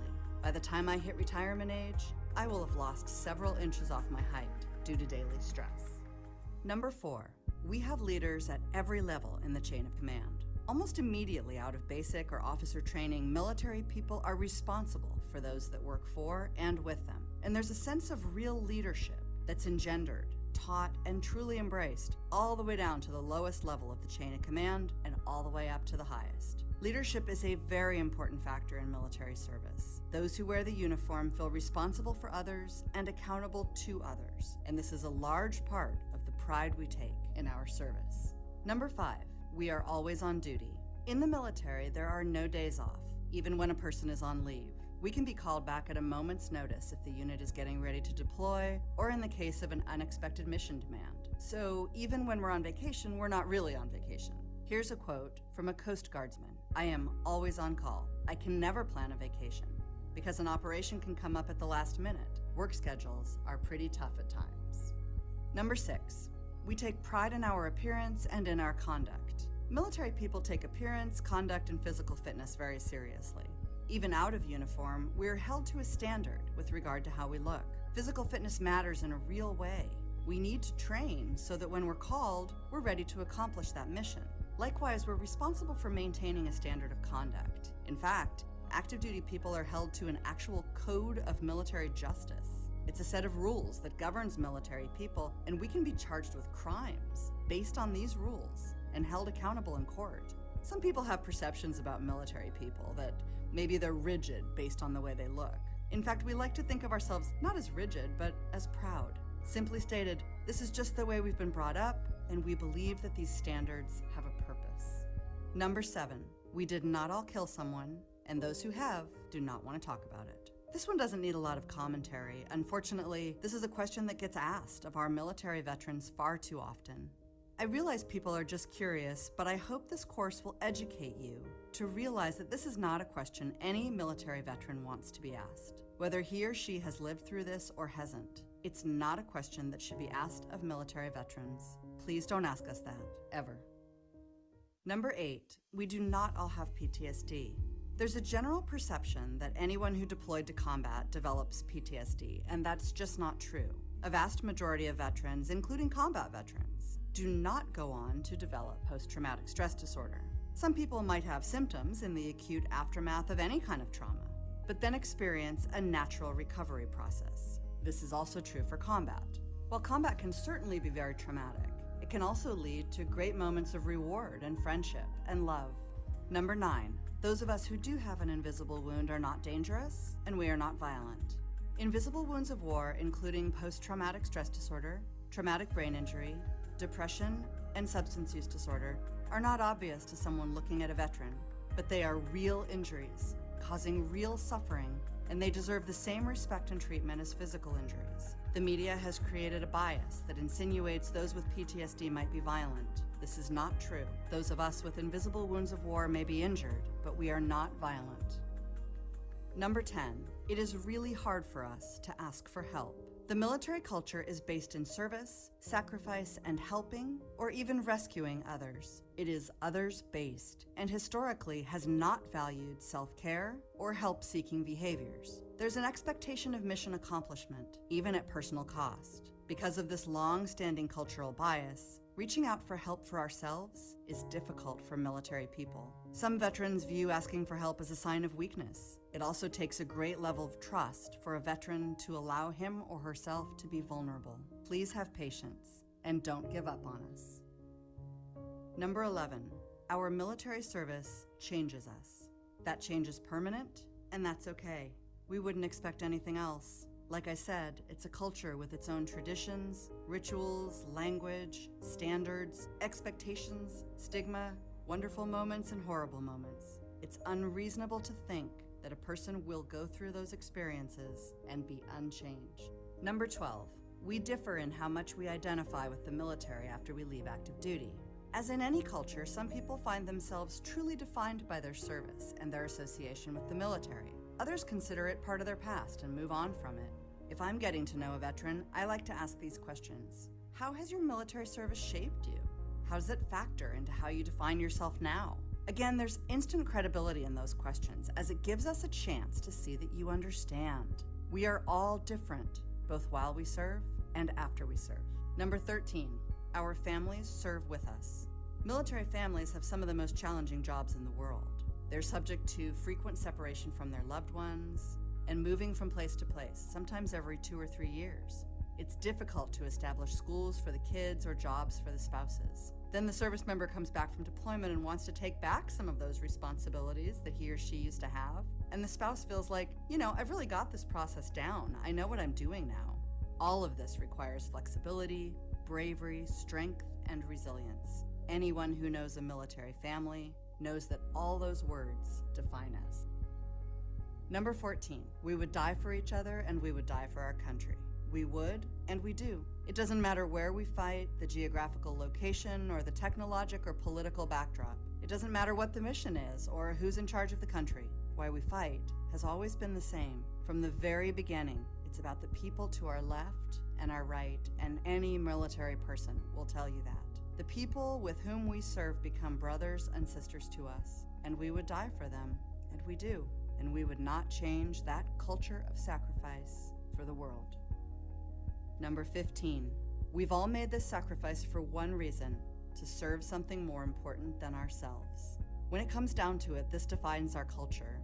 O: By the time I hit retirement age, I will have lost several inches off my height due to daily stress. Number 4, we have leaders at every level in the chain of command. Almost immediately out of basic or officer training, military people are responsible for those that work for and with them. And there's a sense of real leadership that's engendered, taught, and truly embraced all the way down to the lowest level of the chain of command and all the way up to the highest. Leadership is a very important factor in military service. Those who wear the uniform feel responsible for others and accountable to others. And this is a large part of the pride we take in our service. Number 5. We are always on duty. In the military, there are no days off, even when a person is on leave. We can be called back at a moment's notice if the unit is getting ready to deploy, or in the case of an unexpected mission demand. So even when we're on vacation, we're not really on vacation. Here's a quote from a Coast Guardsman. I am always on call. I can never plan a vacation because an operation can come up at the last minute. Work schedules are pretty tough at times. Number 6. We take pride in our appearance and in our conduct. Military people take appearance, conduct, and physical fitness very seriously. Even out of uniform, we're held to a standard with regard to how we look. Physical fitness matters in a real way. We need to train so that when we're called, we're ready to accomplish that mission. Likewise, we're responsible for maintaining a standard of conduct. In fact, active duty people are held to an actual code of military justice. It's a set of rules that governs military people, and we can be charged with crimes based on these rules and held accountable in court. Some people have perceptions about military people that maybe they're rigid based on the way they look. In fact, we like to think of ourselves not as rigid, but as proud. Simply stated, this is just the way we've been brought up, and we believe that these standards have a purpose. Number 7, we did not all kill someone, and those who have do not want to talk about it. This one doesn't need a lot of commentary. Unfortunately, this is a question that gets asked of our military veterans far too often. I realize people are just curious, but I hope this course will educate you to realize that this is not a question any military veteran wants to be asked. Whether he or she has lived through this or hasn't, it's not a question that should be asked of military veterans. Please don't ask us that, ever. Number 8, we do not all have PTSD. There's a general perception that anyone who deployed to combat develops PTSD, and that's just not true. A vast majority of veterans, including combat veterans, do not go on to develop post-traumatic stress disorder. Some people might have symptoms in the acute aftermath of any kind of trauma, but then experience a natural recovery process. This is also true for combat. While combat can certainly be very traumatic, it can also lead to great moments of reward and friendship and love. Number 9, those of us who do have an invisible wound are not dangerous, and we are not violent. Invisible wounds of war, including post-traumatic stress disorder, traumatic brain injury, depression, and substance use disorder, are not obvious to someone looking at a veteran, but they are real injuries, causing real suffering, and they deserve the same respect and treatment as physical injuries. The media has created a bias that insinuates those with PTSD might be violent. This is not true. Those of us with invisible wounds of war may be injured, but we are not violent. Number 10, it is really hard for us to ask for help. The military culture is based in service, sacrifice, and helping, or even rescuing others. It is others-based, and historically has not valued self-care or help-seeking behaviors. There's an expectation of mission accomplishment, even at personal cost. Because of this long-standing cultural bias, reaching out for help for ourselves is difficult for military people. Some veterans view asking for help as a sign of weakness. It also takes a great level of trust for a veteran to allow him or herself to be vulnerable. Please have patience and don't give up on us. Number 11, our military service changes us. That change is permanent, and that's okay. We wouldn't expect anything else. Like I said, it's a culture with its own traditions, rituals, language, standards, expectations, stigma, wonderful moments and horrible moments. It's unreasonable to think that a person will go through those experiences and be unchanged. Number 12, we differ in how much we identify with the military after we leave active duty. As in any culture, some people find themselves truly defined by their service and their association with the military. Others consider it part of their past and move on from it. If I'm getting to know a veteran, I like to ask these questions. How has your military service shaped you? How does it factor into how you define yourself now? Again, there's instant credibility in those questions, as it gives us a chance to see that you understand. We are all different, both while we serve and after we serve. Number 13, our families serve with us. Military families have some of the most challenging jobs in the world. They're subject to frequent separation from their loved ones and moving from place to place, sometimes every 2 or 3 years. It's difficult to establish schools for the kids or jobs for the spouses. Then the service member comes back from deployment and wants to take back some of those responsibilities that he or she used to have. And the spouse feels like, I've really got this process down. I know what I'm doing now. All of this requires flexibility, bravery, strength, and resilience. Anyone who knows a military family knows that all those words define us. Number 14, we would die for each other and we would die for our country. We would, and we do. It doesn't matter where we fight, the geographical location, or the technologic or political backdrop. It doesn't matter what the mission is or who's in charge of the country. Why we fight has always been the same. From the very beginning, it's about the people to our left and our right, and any military person will tell you that. The people with whom we serve become brothers and sisters to us, and we would die for them, and we do. And we would not change that culture of sacrifice for the world. Number 15, we've all made this sacrifice for one reason, to serve something more important than ourselves. When it comes down to it, this defines our culture.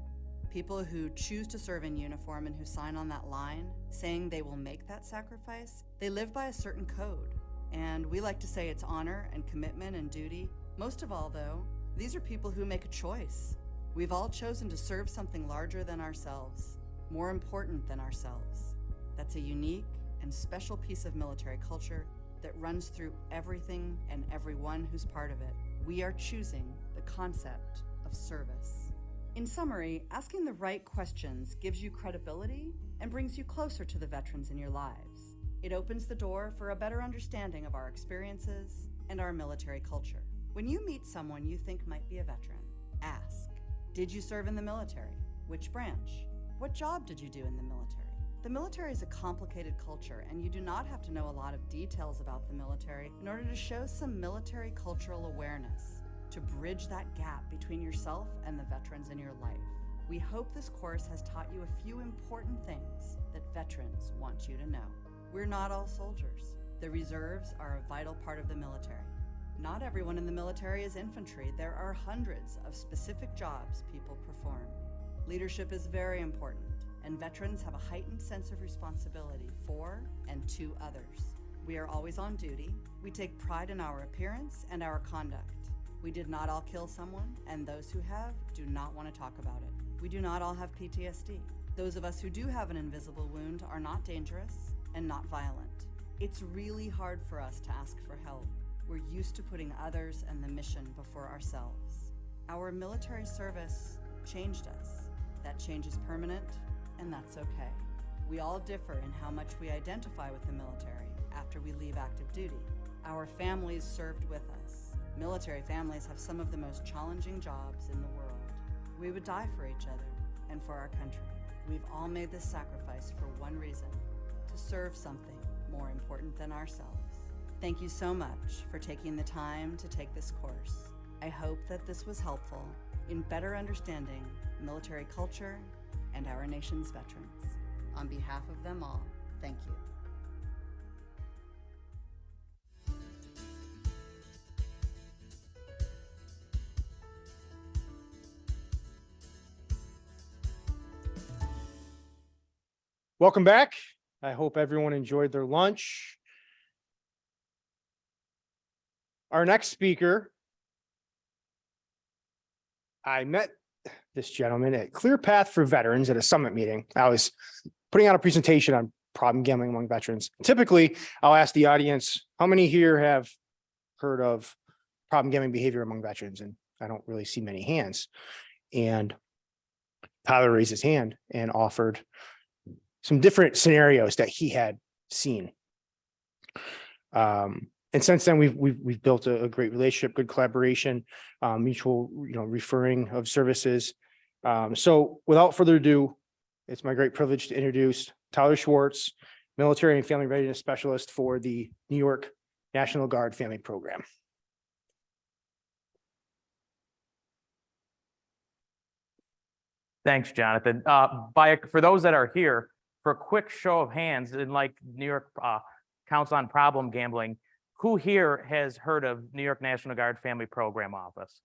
O: People who choose to serve in uniform and who sign on that line, saying they will make that sacrifice, they live by a certain code. And we like to say it's honor and commitment and duty. Most of all, though, these are people who make a choice. We've all chosen to serve something larger than ourselves, more important than ourselves. That's a unique and special piece of military culture that runs through everything and everyone who's part of it. We are choosing the concept of service. In summary, asking the right questions gives you credibility and brings you closer to the veterans in your lives. It opens the door for a better understanding of our experiences and our military culture. When you meet someone you think might be a veteran, ask, did you serve in the military? Which branch? What job did you do in the military? The military is a complicated culture, and you do not have to know a lot of details about the military in order to show some military cultural awareness, to bridge that gap between yourself and the veterans in your life. We hope this course has taught you a few important things that veterans want you to know. We're not all soldiers. The reserves are a vital part of the military. Not everyone in the military is infantry. There are hundreds of specific jobs people perform. Leadership is very important, and veterans have a heightened sense of responsibility for and to others. We are always on duty. We take pride in our appearance and our conduct. We did not all kill someone, and those who have do not want to talk about it. We do not all have PTSD. Those of us who do have an invisible wound are not dangerous and not violent. It's really hard for us to ask for help. We're used to putting others and the mission before ourselves. Our military service changed us. That change is permanent, and that's okay. We all differ in how much we identify with the military after we leave active duty. Our families served with us. Military families have some of the most challenging jobs in the world. We would die for each other and for our country. We've all made this sacrifice for one reason: to serve something more important than ourselves. Thank you so much for taking the time to take this course. I hope that this was helpful in better understanding military culture and our nation's veterans. On behalf of them all, thank you.
A: Welcome back. I hope everyone enjoyed their lunch. Our next speaker, I met this gentleman at Clear Path for Veterans at a summit meeting. I was putting out a presentation on problem gambling among veterans. Typically, I'll ask the audience, how many here have heard of problem gambling behavior among veterans? And I don't really see many hands. And Tyler raised his hand and offered some different scenarios that he had seen. And since then, we've built a great relationship, good collaboration, mutual, referring of services. So without further ado, it's my great privilege to introduce Tyler Schwartz, Military and Family Readiness Specialist for the New York National Guard Family Program.
P: Thanks, Jonathan. For those that are here, for a quick show of hands, in like New York Council on Problem Gambling, who here has heard of New York National Guard Family Program Office?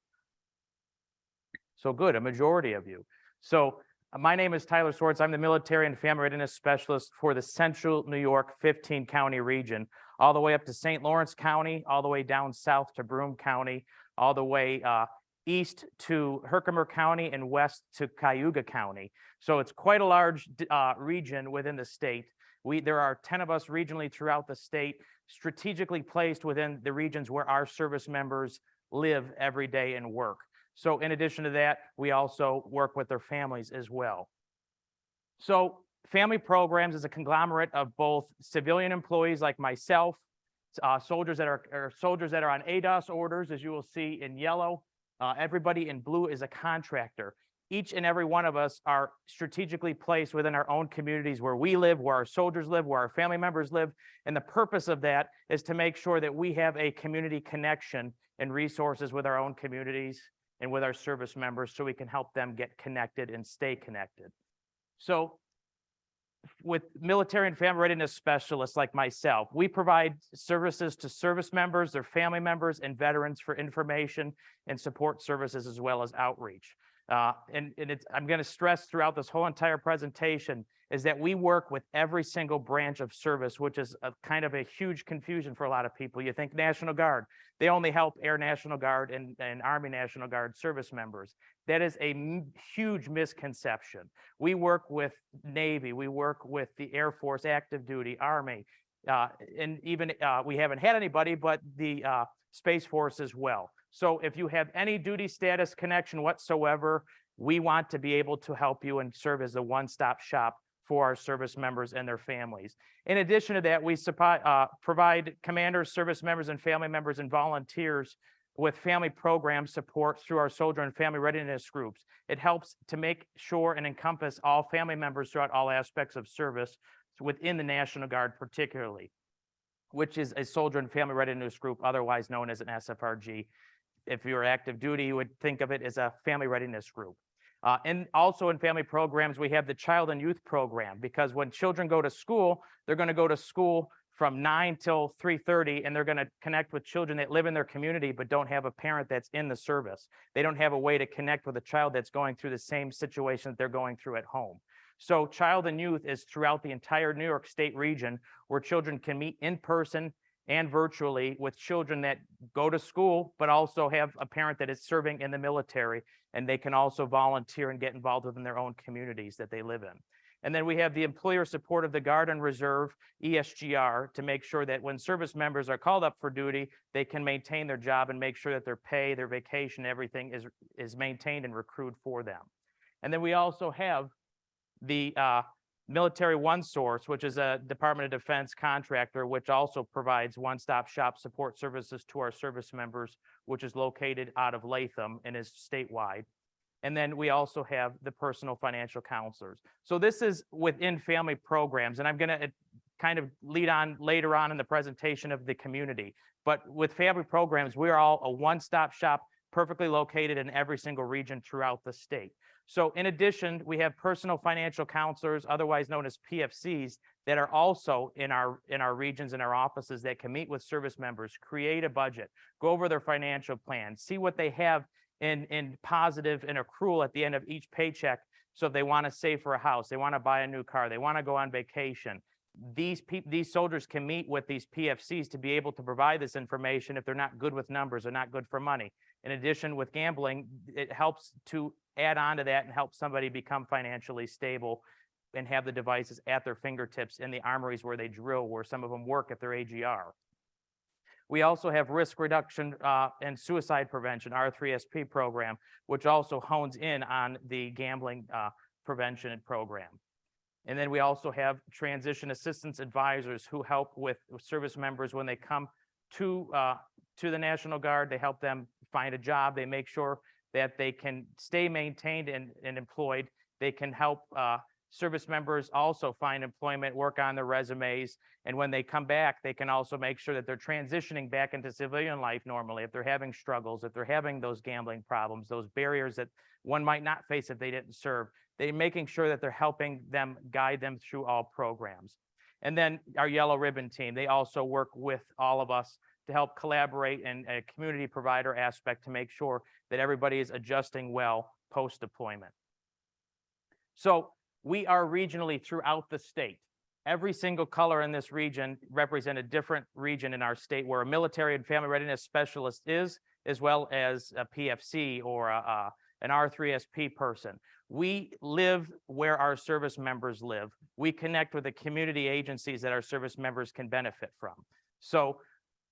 P: So good, a majority of you. So my name is Tyler Schwartz. I'm the Military and Family Readiness Specialist for the Central New York 15-county region, all the way up to St. Lawrence County, all the way down south to Broome County, all the way east to Herkimer County and west to Cayuga County. So it's quite a large region within the state. There are 10 of us regionally throughout the state, strategically placed within the regions where our service members live every day and work. So in addition to that, we also work with their families as well. So family programs is a conglomerate of both civilian employees like myself, soldiers that are on ADOS orders, as you will see in yellow. Everybody in blue is a contractor. Each and every one of us are strategically placed within our own communities where we live, where our soldiers live, where our family members live. And the purpose of that is to make sure that we have a community connection and resources with our own communities and with our service members so we can help them get connected and stay connected. So with military and family readiness specialists like myself, we provide services to service members, their family members, and veterans for information and support services as well as outreach. I'm going to stress throughout this whole entire presentation is that we work with every single branch of service, which is a kind of a huge confusion for a lot of people. You think National Guard, they only help Air National Guard and Army National Guard service members. That is a huge misconception. We work with Navy, we work with the Air Force, active duty, Army, and even we haven't had anybody, but the Space Force as well. So if you have any duty status connection whatsoever, we want to be able to help you and serve as a one-stop shop for our service members and their families. In addition to that, we provide commanders, service members, and family members and volunteers with family program support through our soldier and family readiness groups. It helps to make sure and encompass all family members throughout all aspects of service within the National Guard particularly, which is a soldier and family readiness group, otherwise known as an SFRG. If you're active duty, you would think of it as a family readiness group. And also in family programs, we have the child and youth program, because when children go to school, they're going to go to school from 9 till 3:30, and they're going to connect with children that live in their community but don't have a parent that's in the service. They don't have a way to connect with a child that's going through the same situation that they're going through at home. So child and youth is throughout the entire New York State region where children can meet in person and virtually with children that go to school, but also have a parent that is serving in the military, and they can also volunteer and get involved within their own communities that they live in. And then we have the employer support of the Guard and Reserve, ESGR, to make sure that when service members are called up for duty, they can maintain their job and make sure that their pay, their vacation, everything is maintained and accrued for them. And then we also have the Military One Source, which is a Department of Defense contractor, which also provides one-stop shop support services to our service members, which is located out of Latham and is statewide. And then we also have the personal financial counselors. So this is within family programs, and I'm going to kind of lead on later on in the presentation of the community. But with family programs, we are all a one-stop shop, perfectly located in every single region throughout the state. So in addition, we have personal financial counselors, otherwise known as PFCs, that are also in our regions and our offices that can meet with service members, create a budget, go over their financial plan, see what they have in positive and accrual at the end of each paycheck. So if they want to save for a house, they want to buy a new car, they want to go on vacation, these soldiers can meet with these PFCs to be able to provide this information if they're not good with numbers or not good for money. In addition, with gambling, it helps to add on to that and help somebody become financially stable and have the devices at their fingertips in the armories where they drill, where some of them work at their AGR. We also have risk reduction and suicide prevention, R3SP program, which also hones in on the gambling prevention program. And then we also have transition assistance advisors who help with service members when they come to the National Guard. They help them find a job. They make sure that they can stay maintained and employed. They can help service members also find employment, work on their resumes, and when they come back, they can also make sure that they're transitioning back into civilian life normally. If they're having struggles, if they're having those gambling problems, those barriers that one might not face if they didn't serve, they're making sure that they're helping them, guide them through all programs. And then our Yellow Ribbon team, they also work with all of us to help collaborate in a community provider aspect to make sure that everybody is adjusting well post-deployment. So we are regionally throughout the state. Every single color in this region represents a different region in our state where a military and family readiness specialist is, as well as a PFC or an R3SP person. We live where our service members live. We connect with the community agencies that our service members can benefit from. So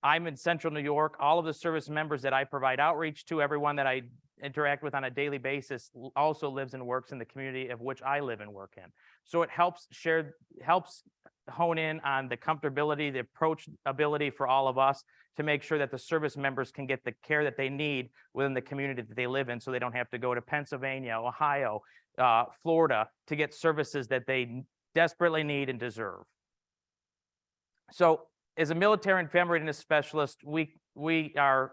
P: I'm in Central New York. All of the service members that I provide outreach to, everyone that I interact with on a daily basis, also lives and works in the community of which I live and work in. So it helps hone in on the comfortability, the approachability for all of us to make sure that the service members can get the care that they need within the community that they live in, so they don't have to go to Pennsylvania, Ohio, Florida to get services that they desperately need and deserve. So as a military and family readiness specialist, we are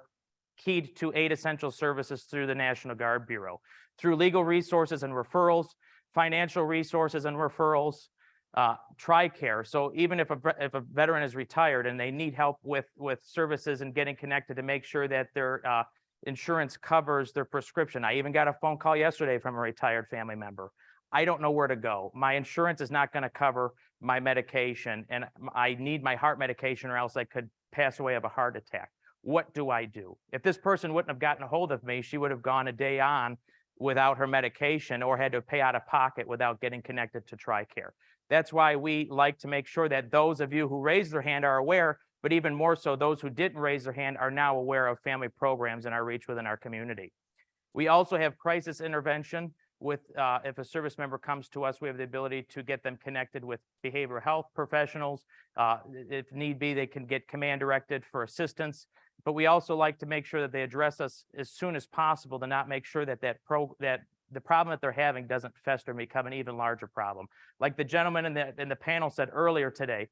P: keyed to 8 essential services through the National Guard Bureau, through legal resources and referrals, financial resources and referrals, TRICARE. So even if a veteran is retired and they need help with services and getting connected to make sure that their insurance covers their prescription. I even got a phone call yesterday from a retired family member. I don't know where to go. My insurance is not going to cover my medication, and I need my heart medication or else I could pass away of a heart attack. What do I do? If this person wouldn't have gotten a hold of me, she would have gone a day on without her medication or had to pay out of pocket without getting connected to TRICARE. That's why we like to make sure that those of you who raised their hand are aware, but even more so, those who didn't raise their hand are now aware of family programs in our reach within our community. We also have crisis intervention with, if a service member comes to us, we have the ability to get them connected with behavioral health professionals. If need be, they can get command directed for assistance. But we also like to make sure that they address us as soon as possible to not make sure that the problem that they're having doesn't fester and become an even larger problem. Like the gentleman in the panel said earlier today,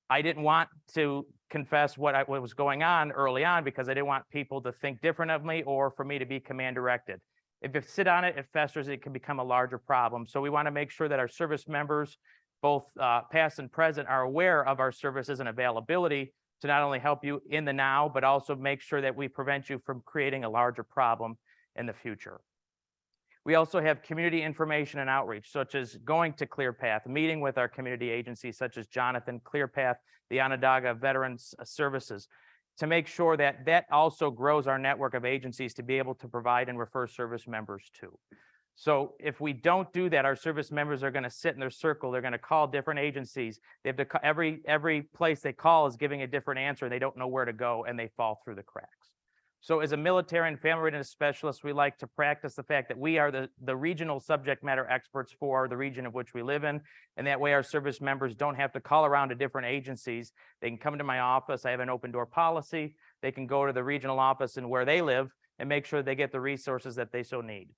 P: I didn't want to confess what was going on early on because I didn't want people to think different of me or for me to be command directed. If you sit on it, it festers, it can become a larger problem. So we want to make sure that our service members, both past and present, are aware of our services and availability to not only help you in the now, but also make sure that we prevent you from creating a larger problem in the future. We also have community information and outreach, such as going to ClearPath, meeting with our community agencies, such as Jonathan, ClearPath, the Onondaga Veterans Services, to make sure that that also grows our network of agencies to be able to provide and refer service members to. So if we don't do that, our service members are going to sit in their circle. They're going to call different agencies. They have to every place they call is giving a different answer. They don't know where to go and they fall through the cracks. So as a military and family readiness specialist, we like to practice the fact that we are the regional subject matter experts for the region of which we live in. And that way our service members don't have to call around to different agencies. They can come to my office. I have an open door policy. They can go to the regional office and where they live and make sure they get the resources that they so need.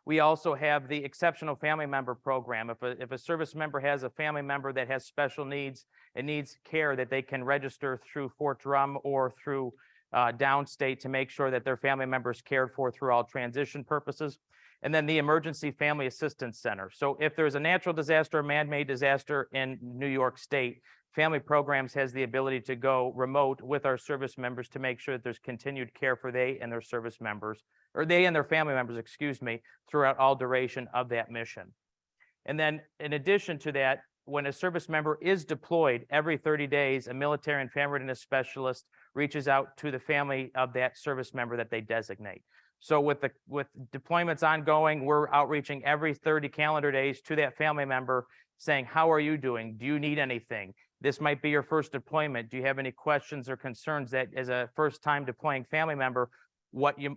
P: We also have the exceptional family member program. If a service member has a family member that has special needs and needs care, that they can register through Fort Drum or through downstate to make sure that their family members cared for through all transition purposes. And then the Emergency Family Assistance Center. So if there's a natural disaster or man-made disaster in New York State, Family Programs has the ability to go remote with our service members to make sure that there's continued care for they and their service members, or they and their family members, excuse me, throughout all duration of that mission. And then in addition to that, when a service member is deployed, every 30 days, a military and family readiness specialist reaches out to the family of that service member that they designate. So with deployments ongoing, we're outreaching every 30 calendar days to that family member saying, how are you doing? Do you need anything? This might be your first deployment. Do you have any questions or concerns that as a first time deploying family member, do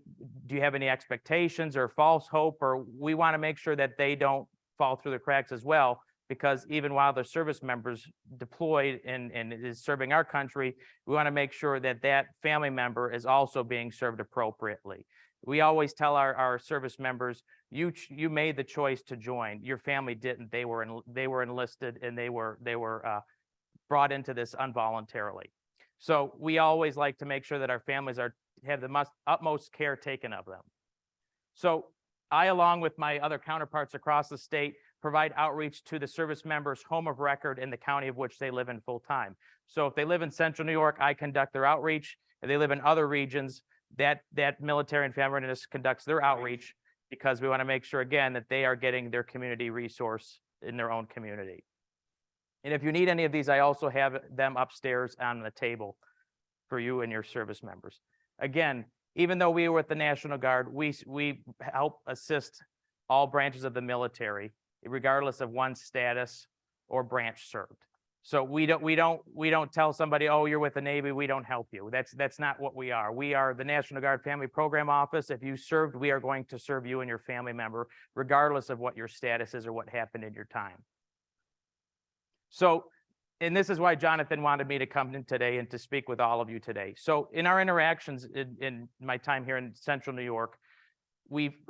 P: you have any expectations or false hope? Or we want to make sure that they don't fall through the cracks as well, because even while the service members deployed and is serving our country, we want to make sure that that family member is also being served appropriately. We always tell our service members, you made the choice to join. Your family didn't. They were enlisted and they were brought into this involuntarily. So we always like to make sure that our families have the utmost care taken of them. So I, along with my other counterparts across the state, provide outreach to the service members' home of record in the county of which they live in full time. So if they live in Central New York, I conduct their outreach. If they live in other regions, that military and family readiness conducts their outreach, because we want to make sure, again, that they are getting their community resource in their own community. And if you need any of these, I also have them upstairs on the table for you and your service members. Again, even though we were with the National Guard, we help assist all branches of the military, regardless of one's status or branch served. So we don't tell somebody, oh, you're with the Navy, we don't help you. That's not what we are. We are the National Guard Family Program Office. If you served, we are going to serve you and your family member, regardless of what your status is or what happened in your time. So, and this is why Jonathan wanted me to come in today and to speak with all of you today. So in our interactions in my time here in Central New York,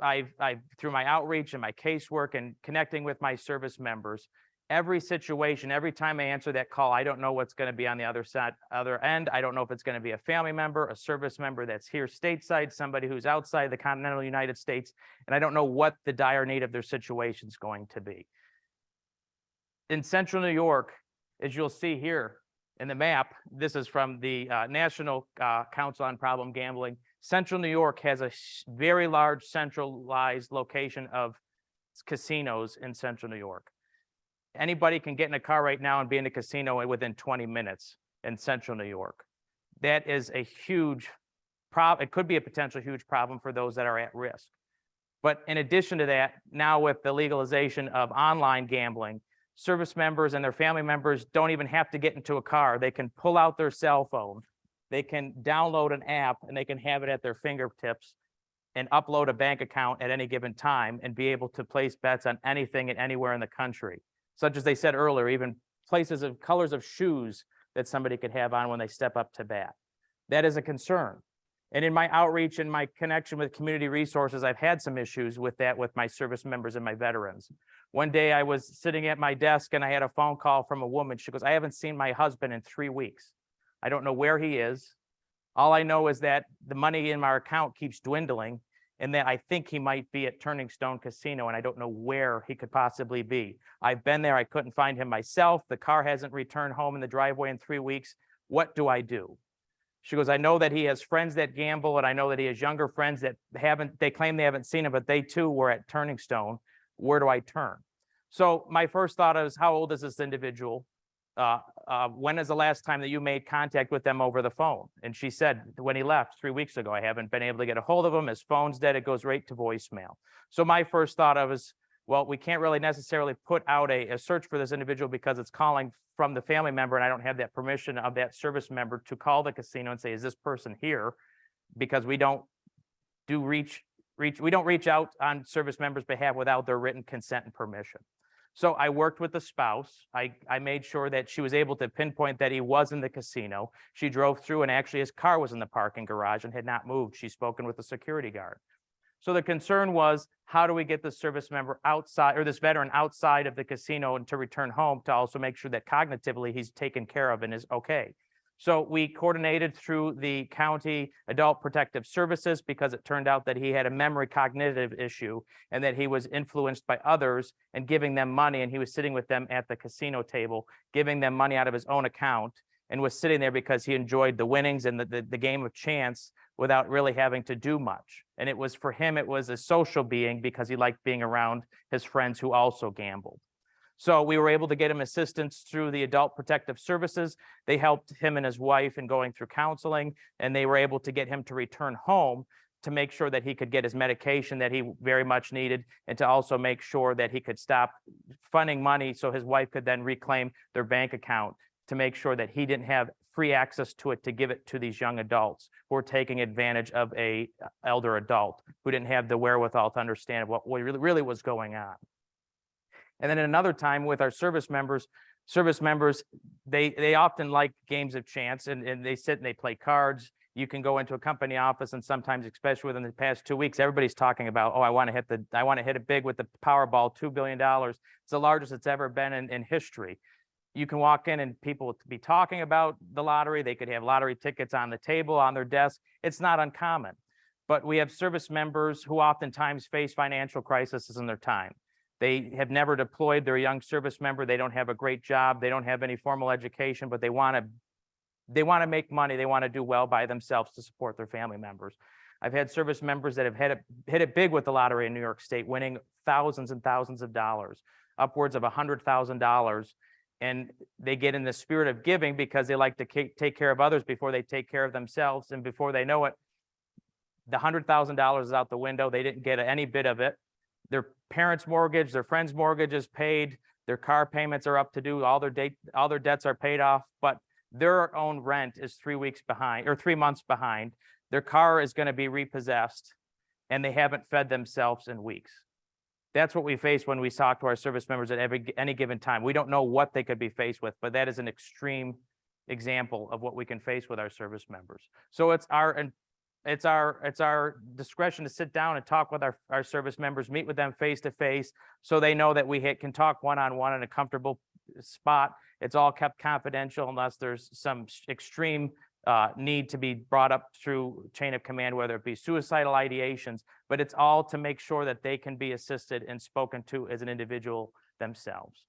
P: I've through my outreach and my casework and connecting with my service members, every situation, every time I answer that call, I don't know what's going to be on the other end. I don't know if it's going to be a family member, a service member that's here stateside, somebody who's outside the continental United States, and I don't know what the dire need of their situation is going to be. In Central New York, as you'll see here in the map, this is from the National Council on Problem Gambling. Central New York has a very large centralized location of casinos in Central New York. Anybody can get in a car right now and be in a casino within 20 minutes in Central New York. That is a huge problem. It could be a potential huge problem for those that are at risk. But in addition to that, now with the legalization of online gambling, service members and their family members don't even have to get into a car. They can pull out their cell phone. They can download an app and they can have it at their fingertips and upload a bank account at any given time and be able to place bets on anything and anywhere in the country. Such as they said earlier, even places of colors of shoes that somebody could have on when they step up to bat. That is a concern. And in my outreach and my connection with community resources, I've had some issues with that with my service members and my veterans. One day I was sitting at my desk and I had a phone call from a woman. She goes, I haven't seen my husband in 3 weeks. I don't know where he is. All I know is that the money in my account keeps dwindling and that I think he might be at Turning Stone Casino and I don't know where he could possibly be. I've been there. I couldn't find him myself. The car hasn't returned home in the driveway in 3 weeks. What do I do? She goes, I know that he has friends that gamble and I know that he has younger friends that they claim they haven't seen him, but they too were at Turning Stone. Where do I turn? So my first thought is, how old is this individual? When is the last time that you made contact with them over the phone? And she said, when he left 3 weeks ago, I haven't been able to get a hold of him. His phone's dead. It goes right to voicemail. So my first thought of is, well, we can't really necessarily put out a search for this individual because it's calling from the family member and I don't have that permission of that service member to call the casino and say, is this person here? because we don't reach out on service members' behalf without their written consent and permission. So I worked with the spouse. I made sure that she was able to pinpoint that he was in the casino. She drove through and actually his car was in the parking garage and had not moved. She's spoken with the security guard. So the concern was, how do we get the service member outside, or this veteran outside of the casino and to return home, to also make sure that cognitively he's taken care of and is okay. So we coordinated through the county adult protective services, because it turned out that he had a memory cognitive issue and that he was influenced by others and giving them money, and he was sitting with them at the casino table, giving them money out of his own account, and was sitting there because he enjoyed the winnings and the game of chance without really having to do much. And it was, for him, it was a social being because he liked being around his friends who also gambled. So we were able to get him assistance through the adult protective services. They helped him and his wife in going through counseling, and they were able to get him to return home to make sure that he could get his medication that he very much needed, and to also make sure that he could stop funding money so his wife could then reclaim their bank account, to make sure that he didn't have free access to it to give it to these young adults who were taking advantage of a elder adult who didn't have the wherewithal to understand what really was going on. And then another time with our service members, they often like games of chance, and they sit and they play cards. You can go into a company office, and sometimes, especially within the past 2 weeks, everybody's talking about, oh, I want to hit it big with the Powerball, $2 billion. It's the largest it's ever been in history. You can walk in and people will be talking about the lottery. They could have lottery tickets on the table, on their desk. It's not uncommon. But we have service members who oftentimes face financial crises in their time. They have never deployed. They're a young service member. They don't have a great job. They don't have any formal education, but they want to make money. They want to do well by themselves to support their family members. I've had service members that have hit it big with the lottery in New York State, winning thousands and thousands of dollars, upwards of $100,000. And they get in the spirit of giving because they like to take care of others before they take care of themselves. And before they know it, the $100,000 is out the window. They didn't get any bit of it. Their parents' mortgage, their friends' mortgage is paid. Their car payments are up to due. All their debts are paid off, but their own rent is 3 weeks behind, or 3 months behind. Their car is going to be repossessed, and they haven't fed themselves in weeks. That's what we face when we talk to our service members at any given time. We don't know what they could be faced with, but that is an extreme example of what we can face with our service members. So it's our discretion to sit down and talk with our service members, meet with them face to face, so they know that we can talk one-on-one in a comfortable spot. It's all kept confidential unless there's some extreme need to be brought up through chain of command, whether it be suicidal ideations, but it's all to make sure that they can be assisted and spoken to as an individual themselves.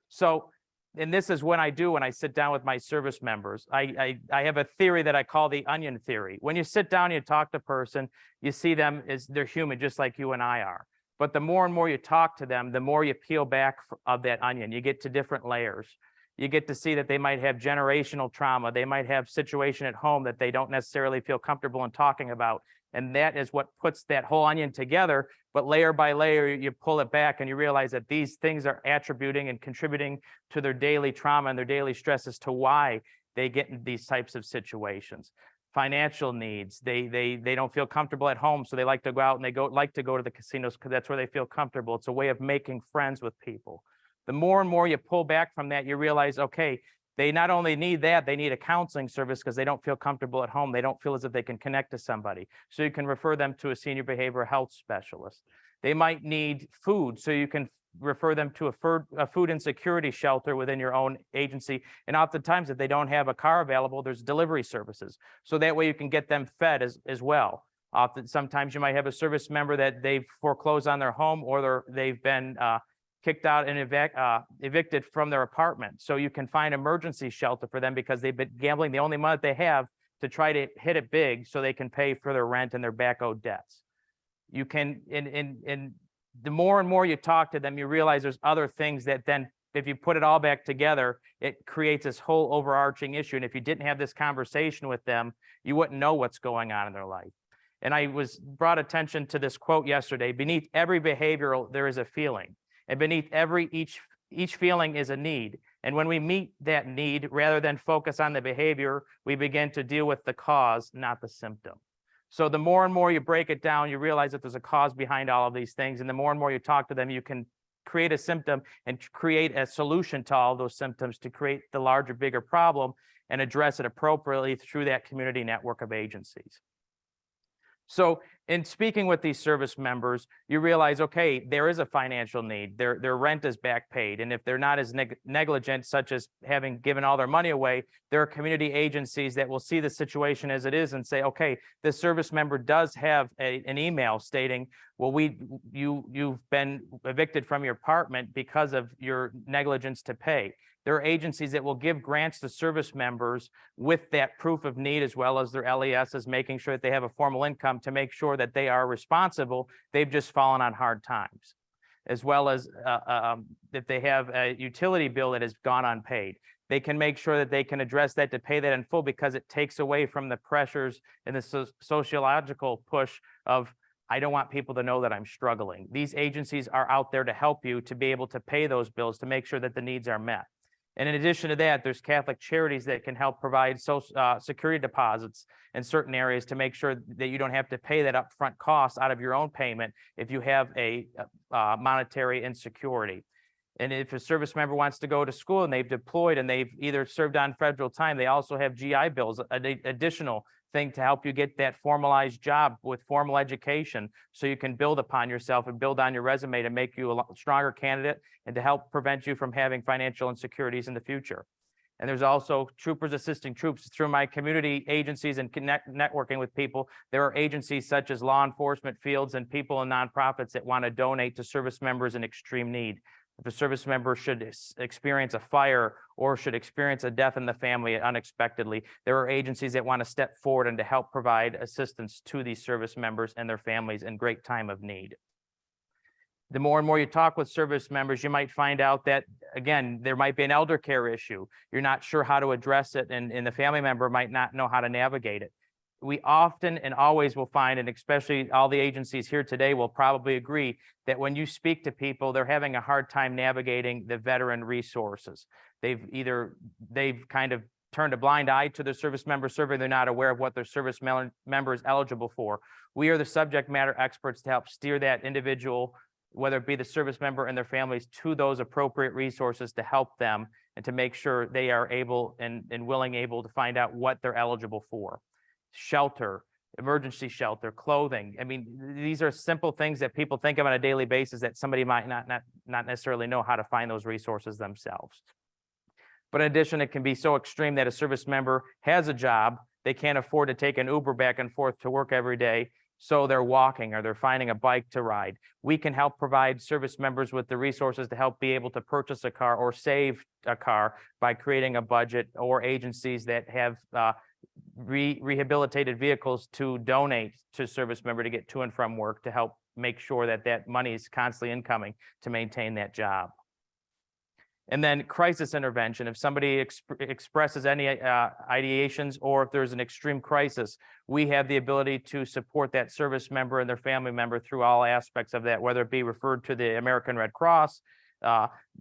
P: So, and this is when I sit down with my service members. I have a theory that I call the onion theory. When you sit down and you talk to a person, you see them as they're human, just like you and I are. But the more and more you talk to them, the more you peel back of that onion. You get to different layers. You get to see that they might have generational trauma. They might have situation at home that they don't necessarily feel comfortable in talking about. And that is what puts that whole onion together. But layer by layer, you pull it back and you realize that these things are attributing and contributing to their daily trauma and their daily stress as to why they get in these types of situations. Financial needs. They don't feel comfortable at home, so they like to go out and like to go to the casinos because that's where they feel comfortable. It's a way of making friends with people. The more and more you pull back from that, you realize, okay, they not only need that, they need a counseling service because they don't feel comfortable at home. They don't feel as if they can connect to somebody. So you can refer them to a senior behavioral health specialist. They might need food, so you can refer them to a food insecurity shelter within your own agency. And oftentimes, if they don't have a car available, there's delivery services. So that way you can get them fed as well. Sometimes you might have a service member that they've foreclosed on their home, or they've been kicked out and evicted from their apartment. So you can find emergency shelter for them because they've been gambling the only money they have to try to hit it big so they can pay for their rent and their back owed debts. You can, and the more and more you talk to them, you realize there's other things that then, if you put it all back together, it creates this whole overarching issue. And if you didn't have this conversation with them, you wouldn't know what's going on in their life. And I was brought attention to this quote yesterday: beneath every behavioral, there is a feeling. And beneath each feeling is a need. And when we meet that need, rather than focus on the behavior, we begin to deal with the cause, not the symptom. So the more and more you break it down, you realize that there's a cause behind all of these things. And the more and more you talk to them, you can create a symptom and create a solution to all those symptoms to create the larger, bigger problem and address it appropriately through that community network of agencies. So in speaking with these service members, you realize, okay, there is a financial need. Their rent is back paid. And if they're not as negligent, such as having given all their money away, there are community agencies that will see the situation as it is and say, okay, this service member does have an email stating, well, you've been evicted from your apartment because of your negligence to pay. There are agencies that will give grants to service members with that proof of need, as well as their LESs, making sure that they have a formal income to make sure that they are responsible. They've just fallen on hard times, as well as if they have a utility bill that has gone unpaid. They can make sure that they can address that to pay that in full, because it takes away from the pressures and the sociological push of, I don't want people to know that I'm struggling. These agencies are out there to help you to be able to pay those bills, to make sure that the needs are met. And in addition to that, there's Catholic Charities that can help provide security deposits in certain areas to make sure that you don't have to pay that upfront cost out of your own payment if you have a monetary insecurity. And if a service member wants to go to school and they've deployed and they've either served on federal time, they also have GI Bills, an additional thing to help you get that formalized job with formal education, so you can build upon yourself and build on your resume to make you a stronger candidate and to help prevent you from having financial insecurities in the future. And there's also troopers assisting troops. Through my community agencies and networking with people, there are agencies such as law enforcement fields and people and nonprofits that want to donate to service members in extreme need. If a service member should experience a fire or should experience a death in the family unexpectedly, there are agencies that want to step forward and to help provide assistance to these service members and their families in great time of need. The more and more you talk with service members, you might find out that, again, there might be an elder care issue. You're not sure how to address it, and the family member might not know how to navigate it. We often and always will find, and especially all the agencies here today will probably agree, that when you speak to people, they're having a hard time navigating the veteran resources. They've kind of turned a blind eye to their service member survey. They're not aware of what their service member is eligible for. We are the subject matter experts to help steer that individual, whether it be the service member and their families, to those appropriate resources to help them and to make sure they are able and willing able to find out what they're eligible for. Shelter, emergency shelter, clothing. I mean, these are simple things that people think of on a daily basis that somebody might not necessarily know how to find those resources themselves. But in addition, it can be so extreme that a service member has a job, they can't afford to take an Uber back and forth to work every day, so they're walking or they're finding a bike to ride. We can help provide service members with the resources to help be able to purchase a car or save a car by creating a budget, or agencies that have rehabilitated vehicles to donate to service member to get to and from work, to help make sure that that money is constantly incoming to maintain that job. And then crisis intervention. If somebody expresses any ideations, or if there's an extreme crisis, we have the ability to support that service member and their family member through all aspects of that, whether it be referred to the American Red Cross,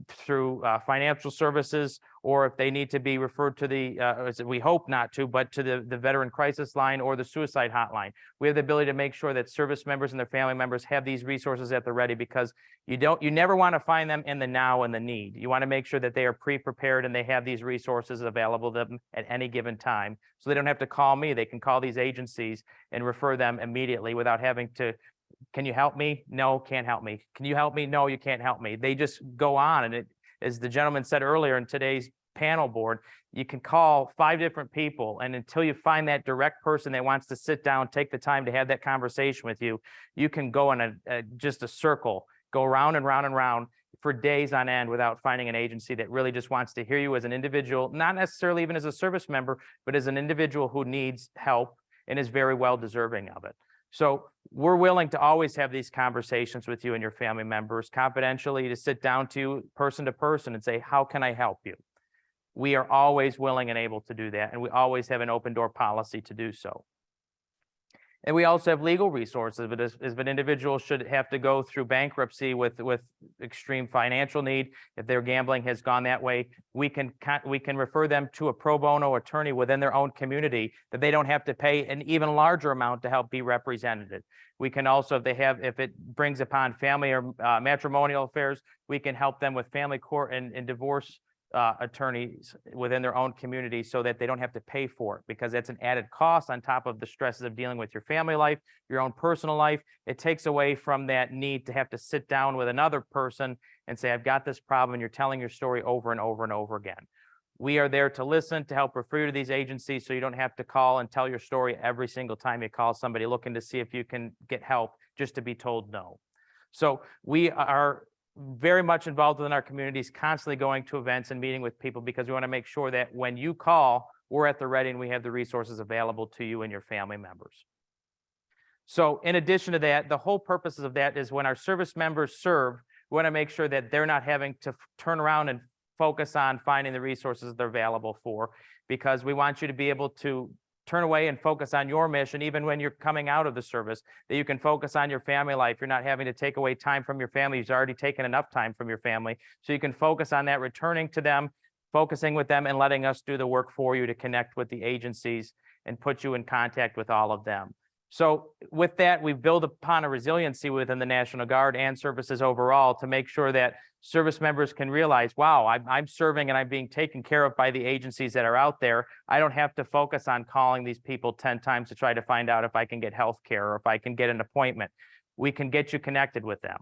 P: through financial services, or if they need to be referred to the, we hope not to, but to the veteran crisis line or the suicide hotline. We have the ability to make sure that service members and their family members have these resources at the ready, because you never want to find them in the now and the need. You want to make sure that they are pre-prepared and they have these resources available to them at any given time. So they don't have to call me. They can call these agencies and refer them immediately without having to, can you help me? No, can't help me. Can you help me? No, you can't help me. They just go on. And it, as the gentleman said earlier in today's panel board, you can call 5 different people, and until you find that direct person that wants to sit down, take the time to have that conversation with you, you can go in just a circle, go round and round and round for days on end without finding an agency that really just wants to hear you as an individual, not necessarily even as a service member, but as an individual who needs help and is very well deserving of it. So we're willing to always have these conversations with you and your family members confidentially, to sit down to you person to person and say, how can I help you? We are always willing and able to do that, and we always have an open door policy to do so. And we also have legal resources, but if an individual should have to go through bankruptcy with extreme financial need, if their gambling has gone that way, we can refer them to a pro bono attorney within their own community that they don't have to pay an even larger amount to help be represented. We can also, if it brings upon family or matrimonial affairs, we can help them with family court and divorce attorneys within their own community so that they don't have to pay for it, because that's an added cost on top of the stresses of dealing with your family life, your own personal life. It takes away from that need to have to sit down with another person and say, I've got this problem, and you're telling your story over and over and over again. We are there to listen, to help refer you to these agencies so you don't have to call and tell your story every single time you call somebody looking to see if you can get help just to be told no. So we are very much involved within our communities, constantly going to events and meeting with people, because we want to make sure that when you call, we're at the ready and we have the resources available to you and your family members. So in addition to that, the whole purposes of that is when our service members serve, we want to make sure that they're not having to turn around and focus on finding the resources they're available for, because we want you to be able to turn away and focus on your mission, even when you're coming out of the service, that you can focus on your family life. You're not having to take away time from your family. You've already taken enough time from your family. So you can focus on that, returning to them, focusing with them, and letting us do the work for you to connect with the agencies and put you in contact with all of them. So with that, we build upon a resiliency within the National Guard and services overall to make sure that service members can realize, wow, I'm serving and I'm being taken care of by the agencies that are out there. I don't have to focus on calling these people 10 times to try to find out if I can get health care or if I can get an appointment. We can get you connected with them.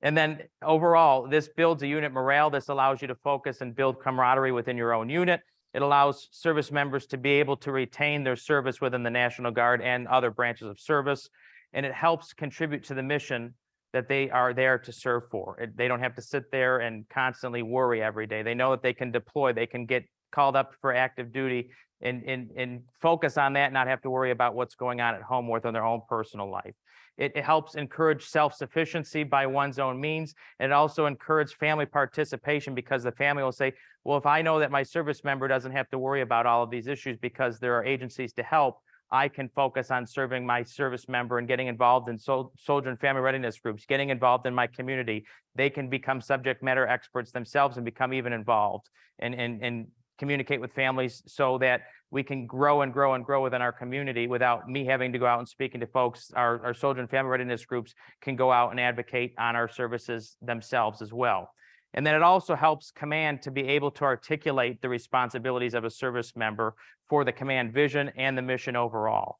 P: And then overall, this builds a unit morale. This allows you to focus and build camaraderie within your own unit. It allows service members to be able to retain their service within the National Guard and other branches of service. And it helps contribute to the mission that they are there to serve for. They don't have to sit there and constantly worry every day. They know that they can deploy, they can get called up for active duty and focus on that, not have to worry about what's going on at home within their own personal life. It helps encourage self-sufficiency by one's own means. And it also encourages family participation, because the family will say, well, if I know that my service member doesn't have to worry about all of these issues because there are agencies to help, I can focus on serving my service member and getting involved in soldier and family readiness groups, getting involved in my community. They can become subject matter experts themselves and become even involved and communicate with families so that we can grow and grow and grow within our community without me having to go out and speaking to folks. Our soldier and family readiness groups can go out and advocate on our services themselves as well. And then it also helps command to be able to articulate the responsibilities of a service member for the command vision and the mission overall.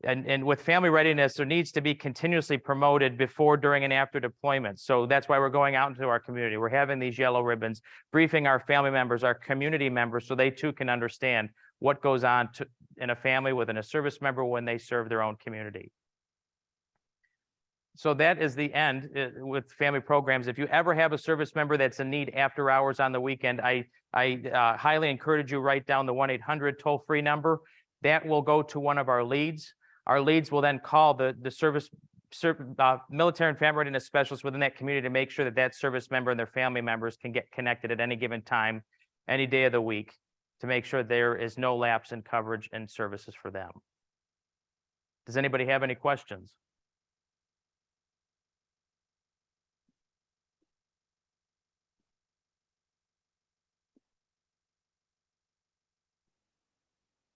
P: And with family readiness, there needs to be continuously promoted before, during, and after deployment. So that's why we're going out into our community. We're having these yellow ribbons, briefing our family members, our community members, so they too can understand what goes on in a family within a service member when they serve their own community. So that is the end with family programs. If you ever have a service member that's in need after hours on the weekend, I highly encourage you write down the 1-800 toll-free number. That will go to one of our leads. Our leads will then call the military and family readiness specialists within that community to make sure that that service member and their family members can get connected at any given time, any day of the week, to make sure there is no lapse in coverage and services for them. Does anybody have any questions?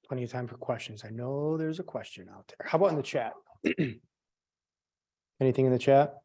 A: Plenty of time for questions. I know there's a question out there. How about in the chat? Anything in the chat?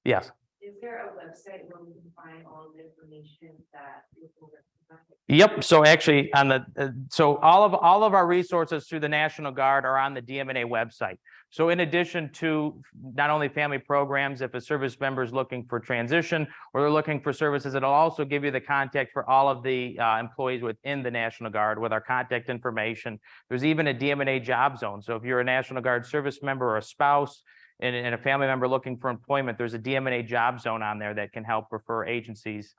A: Yes.
L: Is there a website where we can find all the information that people represent?
P: Yep. So actually, on the so all of our resources through the National Guard are on the DMNA website. So in addition to not only family programs, if a service member is looking for transition or they're looking for services, it'll also give you the contact for all of the employees within the National Guard with our contact information. There's even a DMNA job zone. So if you're a National Guard service member or a spouse and a family member looking for employment, there's a DMNA job zone on there that can help refer agencies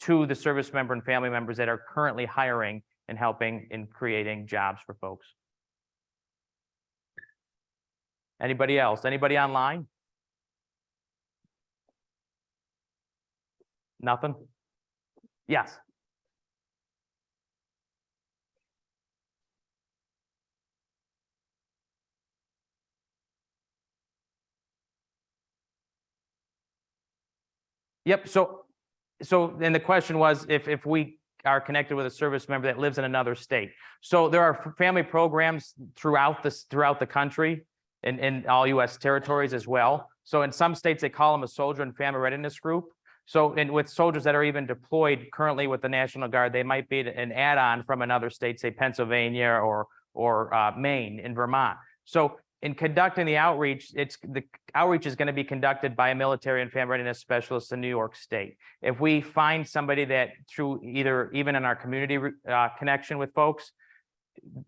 P: to the service member and family members that are currently hiring and helping in creating jobs for folks. Anybody else? Anybody online? Nothing? Yes. Yep. So then the question was if we are connected with a service member that lives in another state. So there are family programs throughout the country and in all U.S. territories as well. So in some states, they call them a soldier and family readiness group. So, and with soldiers that are even deployed currently with the National Guard, they might be an add-on from another state, say Pennsylvania or Maine in Vermont. So in conducting the outreach, the outreach is going to be conducted by a military and family readiness specialist in New York State. If we find somebody that through even in our community connection with folks,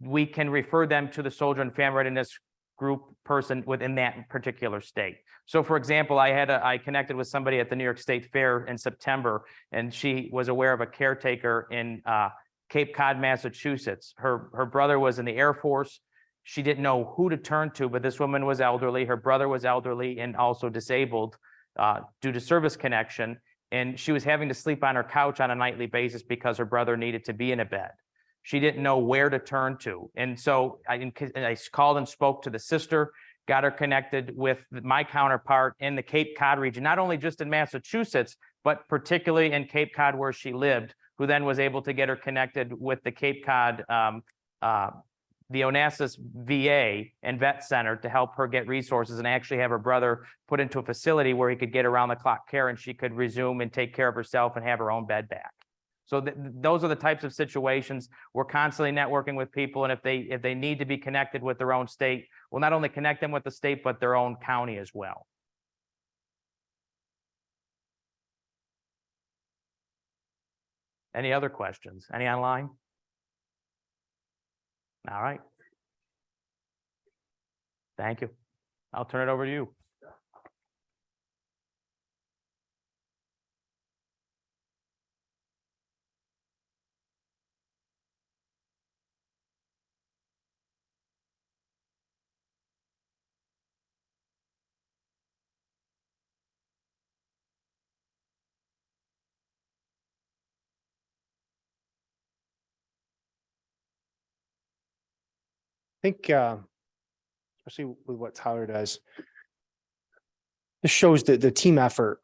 P: we can refer them to the soldier and family readiness group person within that particular state. So for example, I connected with somebody at the New York State Fair in September, and she was aware of a caretaker in Cape Cod, Massachusetts. Her brother was in the Air Force. She didn't know who to turn to, but this woman was elderly. Her brother was elderly and also disabled due to service connection. And she was having to sleep on her couch on a nightly basis because her brother needed to be in a bed. She didn't know where to turn to. And so I called and spoke to the sister, got her connected with my counterpart in the Cape Cod region, not only just in Massachusetts, but particularly in Cape Cod where she lived, who then was able to get her connected with the Cape Cod, the Onassis VA and Vet Center to help her get resources and actually have her brother put into a facility where he could get around the clock care and she could resume and take care of herself and have her own bed back. So those are the types of situations. We're constantly networking with people, and if they need to be connected with their own state, we'll not only connect them with the state, but their own county as well. Any other questions? Any online? All right. Thank you. I'll turn it over to you.
A: I think, especially with what Tyler does, this shows the team effort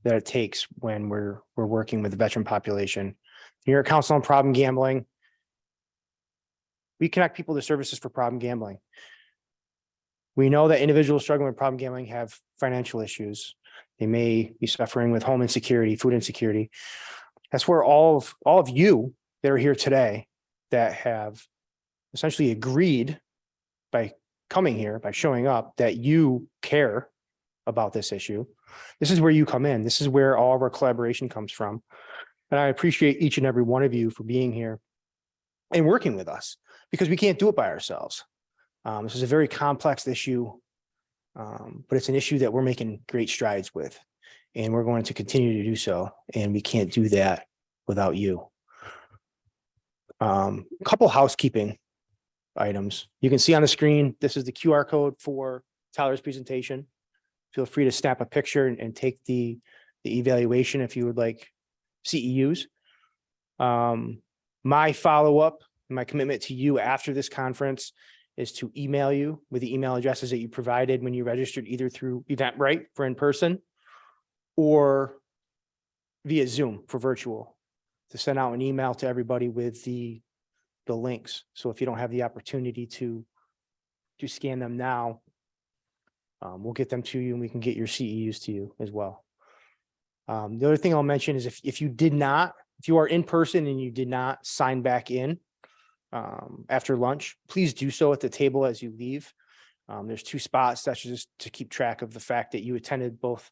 A: that it takes when we're working with the veteran population. New York Council on Problem Gambling, we connect people to services for problem gambling. We know that individuals struggling with problem gambling have financial issues. They may be suffering with home insecurity, food insecurity. That's where all of you that are here today that have essentially agreed by coming here, by showing up, that you care about this issue. This is where you come in. This is where all of our collaboration comes from. And I appreciate each and every one of you for being here and working with us, because we can't do it by ourselves. This is a very complex issue, but it's an issue that we're making great strides with, and we're going to continue to do so. And we can't do that without you. A couple housekeeping items. You can see on the screen, this is the QR code for Tyler's presentation. Feel free to snap a picture and take the evaluation if you would like CEUs. My follow-up, my commitment to you after this conference is to email you with the email addresses that you provided when you registered, either through Eventbrite for in-person or via Zoom for virtual, to send out an email to everybody with the links. So if you don't have the opportunity to scan them now, we'll get them to you and we can get your CEUs to you as well. The other thing I'll mention is if you are in person and you did not sign back in after lunch, please do so at the table as you leave. There's 2 spots. That's just to keep track of the fact that you attended both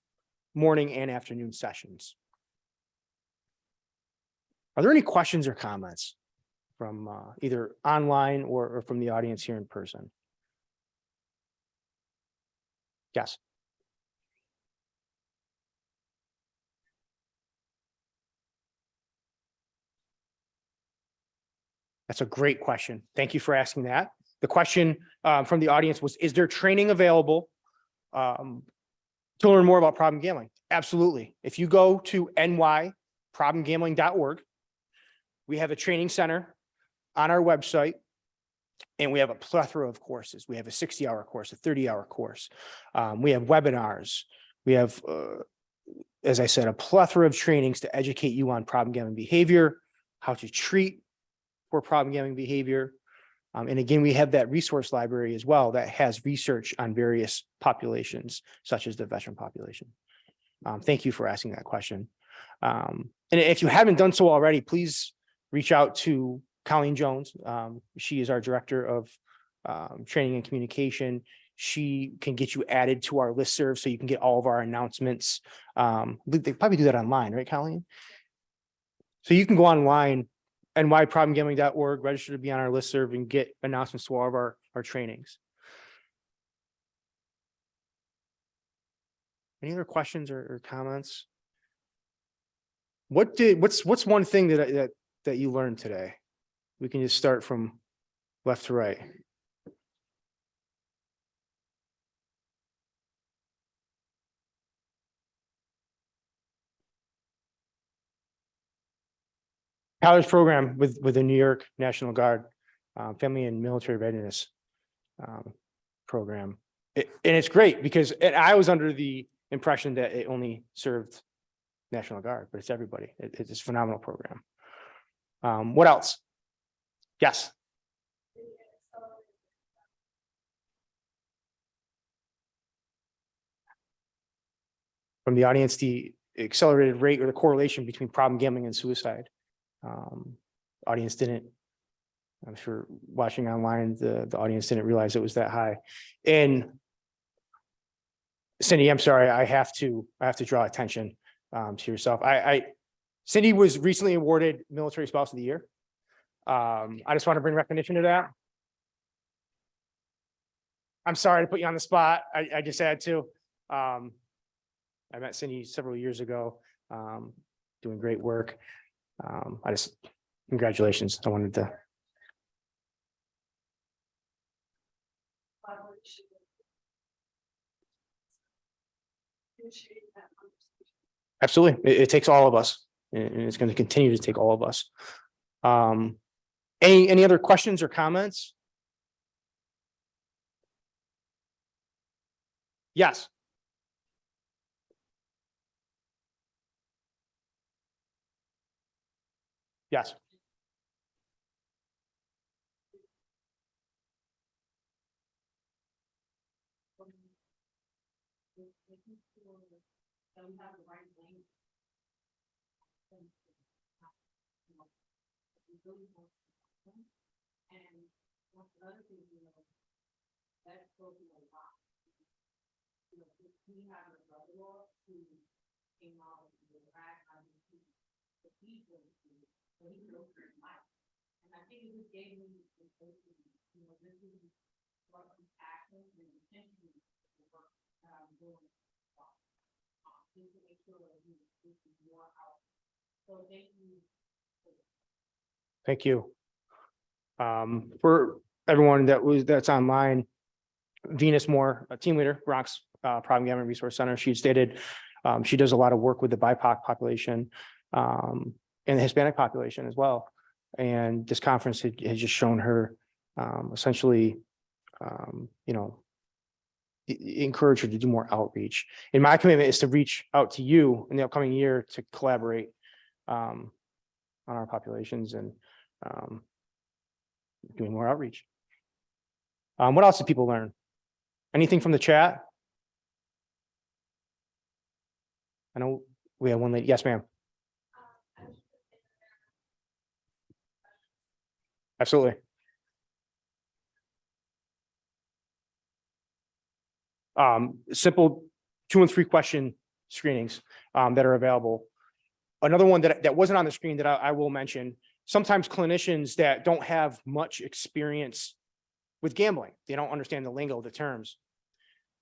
A: morning and afternoon sessions. Are there any questions or comments from either online or from the audience here in person? Yes. That's a great question. Thank you for asking that. The question from the audience was, is there training available to learn more about problem gambling? Absolutely. If you go to nyproblemgambling.org, we have a training center on our website, and we have a plethora of courses. We have a 60-hour course, a 30-hour course. We have webinars. We have as I said, a plethora of trainings to educate you on problem gambling behavior, how to treat for problem gambling behavior. And again, we have that resource library as well that has research on various populations, such as the veteran population. Thank you for asking that question. And if you haven't done so already, please reach out to Colleen Jones. She is our director of training and communication. She can get you added to our listserv so you can get all of our announcements. They probably do that online, right, Colleen? So you can go online, nyproblemgambling.org, register to be on our listserv and get announcements to all of our trainings. Any other questions or comments? What's one thing that you learned today? We can just start from left to right. College program with the New York National Guard, Family and Military Readiness program. And it's great because I was under the impression that it only served National Guard, but it's everybody. It's a phenomenal program. What else? Yes. From the audience, the accelerated rate or the correlation between problem gambling and suicide. Audience didn't, I'm sure watching online, the audience didn't realize it was that high. And Cindy, I'm sorry, I have to draw attention to yourself. Cindy was recently awarded Military Spouse of the Year. I just want to bring recognition to that. I'm sorry to put you on the spot. I just had to. I met Cindy several years ago, doing great work. Congratulations. I wanted to. Absolutely. It takes all of us, and it's going to continue to take all of us. Any other questions or comments? Yes. Yes. Thank you. For everyone that's online, Venus Moore, a team leader, Bronx Problem Gambling Resource Center, she stated she does a lot of work with the BIPOC population and the Hispanic population as well. And this conference has just shown her essentially, encourage her to do more outreach. And my commitment is to reach out to you in the upcoming year to collaborate on our populations and doing more outreach. What else did people learn? Anything from the chat? I know we have one lady. Yes, ma'am. Absolutely. Simple 2 and 3 question screenings that are available. Another one that wasn't on the screen that I will mention, sometimes clinicians that don't have much experience with gambling, they don't understand the lingo, the terms.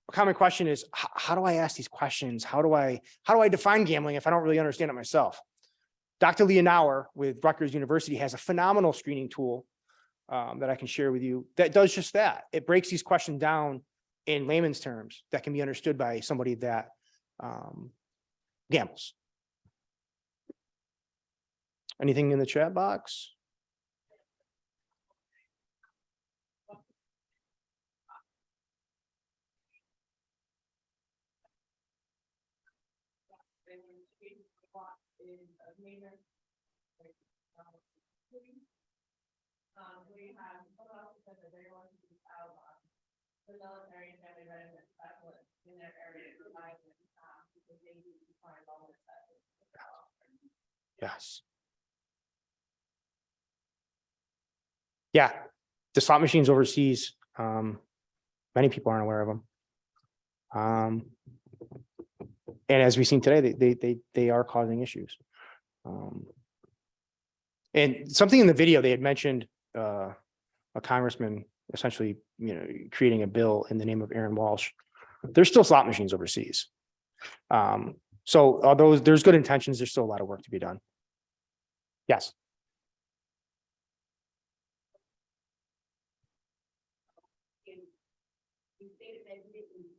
A: A common question is, how do I ask these questions? How do I define gambling if I don't really understand it myself? Dr. Leonauer with Rutgers University has a phenomenal screening tool that I can share with you that does just that. It breaks these questions down in layman's terms that can be understood by somebody that gambles. Anything in the chat box?
L: We have said that they want to be out the military and family residence specialists in their area to provide them, because they need to find all this.
A: Yes. Yeah, the slot machines overseas, many people aren't aware of them. And as we've seen today, they are causing issues. And something in the video, they had mentioned a congressman essentially, creating a bill in the name of Aaron Walsh. There's still slot machines overseas. So although there's good intentions, there's still a lot of work to be done. Yes.
L: You stated that you didn't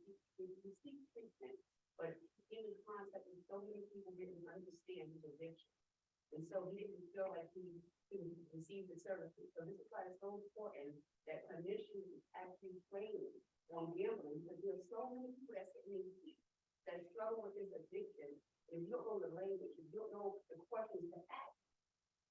L: seek treatment, but in the concept of so many people didn't understand his addiction. And so he didn't feel like he received the services. So this is why it's so important that clinicians actually train on gambling, because there's so many people that struggle with this addiction. And you don't know the language, you don't know the questions to ask.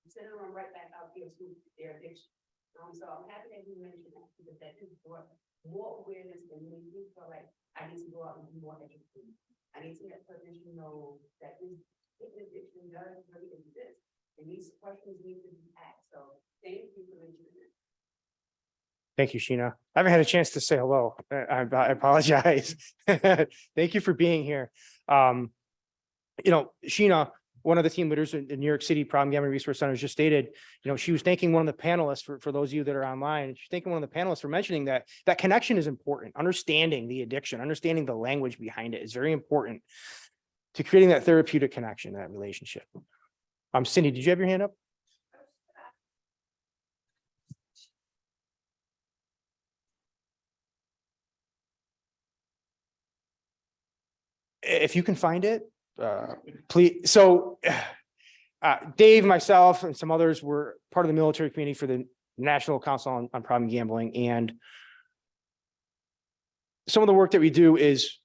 L: You send them right back out here to their addiction. So I'm happy that you mentioned that, because that is brought more awareness and when you feel like I need to go out and be more educated. I need to let clinicians know that this addiction does really exist. And these questions need to be asked. So thank you for mentioning that.
A: Thank you, Sheena. I haven't had a chance to say hello. I apologize. Thank you for being here. Sheena, one of the team leaders in New York City Problem Gambling Resource Centers, just stated, she was thanking one of the panelists for those of you that are online. She's thanking one of the panelists for mentioning that connection is important. Understanding the addiction, understanding the language behind it is very important to creating that therapeutic connection, that relationship. Cindy, did you have your hand up? If you can find it, please. So Dave, myself, and some others were part of the military community for the National Council on Problem Gambling. And some of the work that we do is,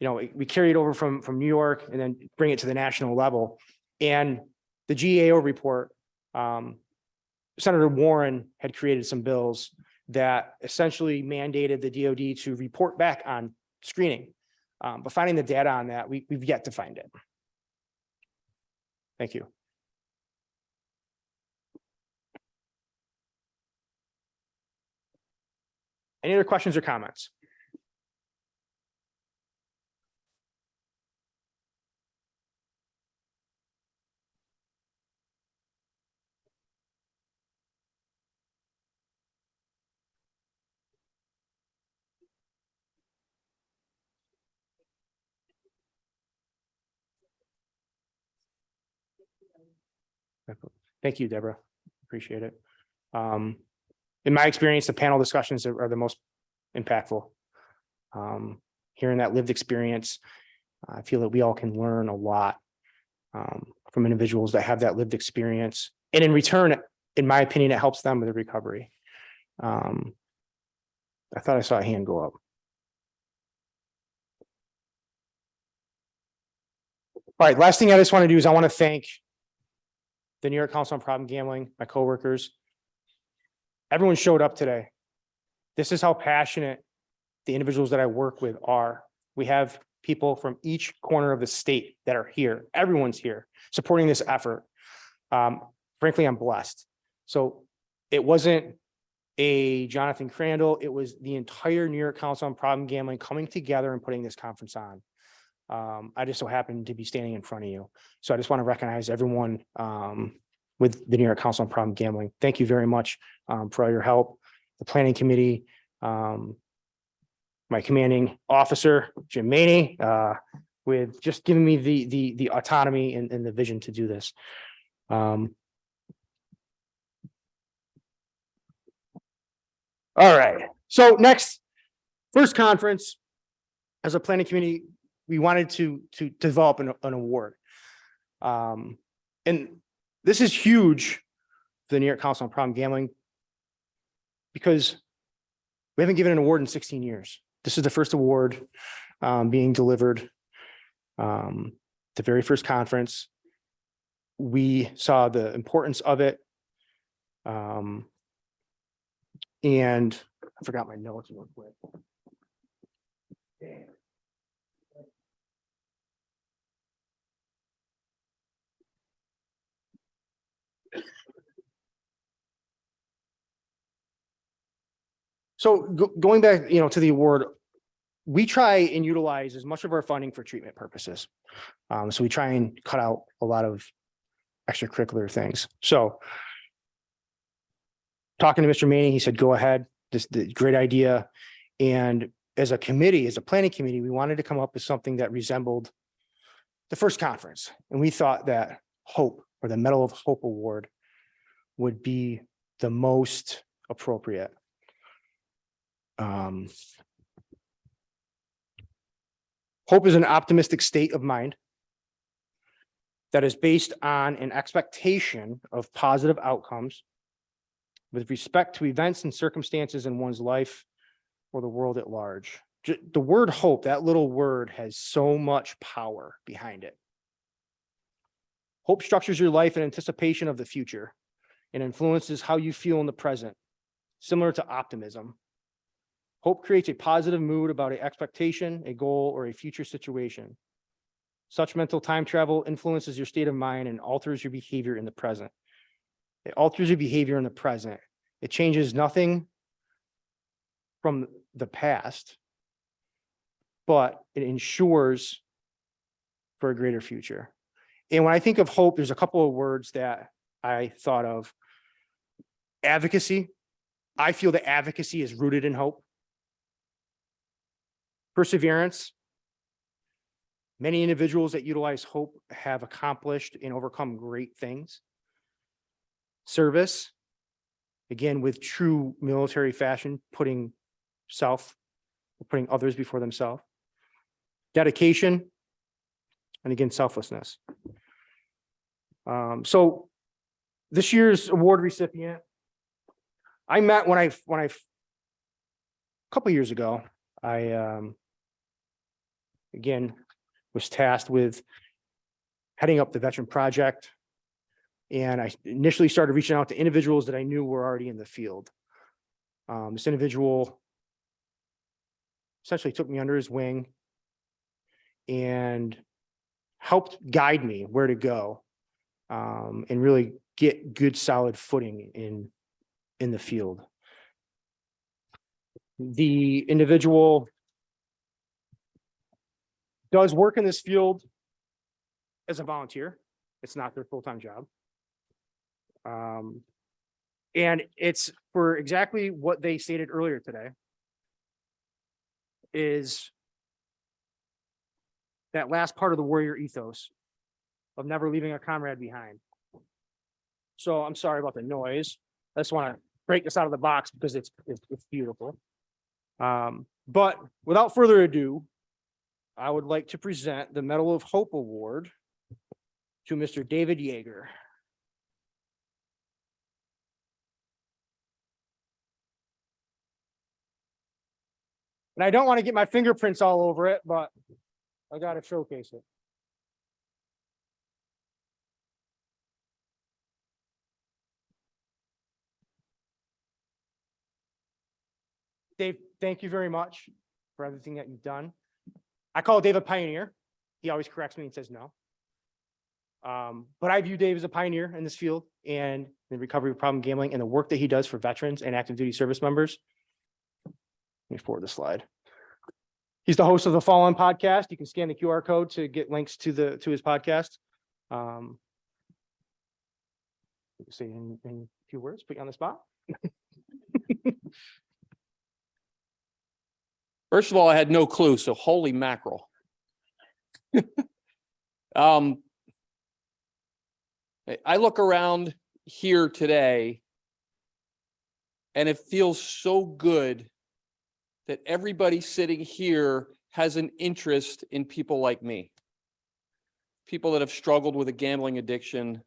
A: we carry it over from New York and then bring it to the national level. And the GAO report, Senator Warren had created some bills that essentially mandated the DoD to report back on screening. But finding the data on that, we've yet to find it. Thank you. Any other questions or comments? Thank you, Deborah. Appreciate it. In my experience, the panel discussions are the most impactful. Hearing that lived experience, I feel that we all can learn a lot from individuals that have that lived experience. And in return, in my opinion, it helps them with the recovery. I thought I saw a hand go up. All right, last thing I just want to do is I want to thank the New York Council on Problem Gambling, my coworkers. Everyone showed up today. This is how passionate the individuals that I work with are. We have people from each corner of the state that are here. Everyone's here supporting this effort. Frankly, I'm blessed. So it wasn't a Jonathan Crandall. It was the entire New York Council on Problem Gambling coming together and putting this conference on. I just so happened to be standing in front of you. So I just want to recognize everyone with the New York Council on Problem Gambling. Thank you very much for all your help. The planning committee, my commanding officer, Jim Maney, with just giving me the autonomy and the vision to do this. All right. So next, first conference, as a planning committee, we wanted to develop an award. And this is huge for the New York Council on Problem Gambling because we haven't given an award in 16 years. This is the first award being delivered. the very first conference. We saw the importance of it. And I forgot my notes real quick. Damn. So going back, to the award, we try and utilize as much of our funding for treatment purposes. So we try and cut out a lot of extracurricular things. So talking to Mr. Manning, he said, go ahead, this the great idea. And as a committee, as a planning committee, we wanted to come up with something that resembled the first conference. And we thought that Hope, or the Medal of Hope Award, would be the most appropriate. Hope is an optimistic state of mind that is based on an expectation of positive outcomes with respect to events and circumstances in one's life or the world at large. The word hope, that little word, has so much power behind it. Hope structures your life in anticipation of the future and influences how you feel in the present, similar to optimism. Hope creates a positive mood about an expectation, a goal, or a future situation. Such mental time travel influences your state of mind and alters your behavior in the present. It alters your behavior in the present. It changes nothing from the past, but it ensures for a greater future. And when I think of hope, there's a couple of words that I thought of. Advocacy. I feel that advocacy is rooted in hope. Perseverance. Many individuals that utilize hope have accomplished and overcome great things. Service. Again, with true military fashion, putting others before themselves. Dedication. And again, selflessness. So this year's award recipient, I met when I a couple years ago, I again was tasked with heading up the veteran project. And I initially started reaching out to individuals that I knew were already in the field. This individual essentially took me under his wing and helped guide me where to go, and really get good solid footing in the field. The individual does work in this field as a volunteer. It's not their full-time job. And it's for exactly what they stated earlier today, is that last part of the warrior ethos of never leaving a comrade behind. So I'm sorry about the noise. I just want to break this out of the box because it's beautiful. But without further ado, I would like to present the Medal of Hope Award to Mr. David Yeager. And I don't want to get my fingerprints all over it, but I got to showcase it. Dave, thank you very much for everything that you've done. I call Dave a pioneer. He always corrects me and says no. But I view Dave as a pioneer in this field and in recovery of problem gambling and the work that he does for veterans and active duty service members. Let me forward the slide. He's the host of the Fall On podcast. You can scan the QR code to get links to his podcast. Say in a few words, put you on the spot.
I: First of all, I had no clue, so holy mackerel. I look around here today and it feels so good that everybody sitting here has an interest in people like me. People that have struggled with a gambling addiction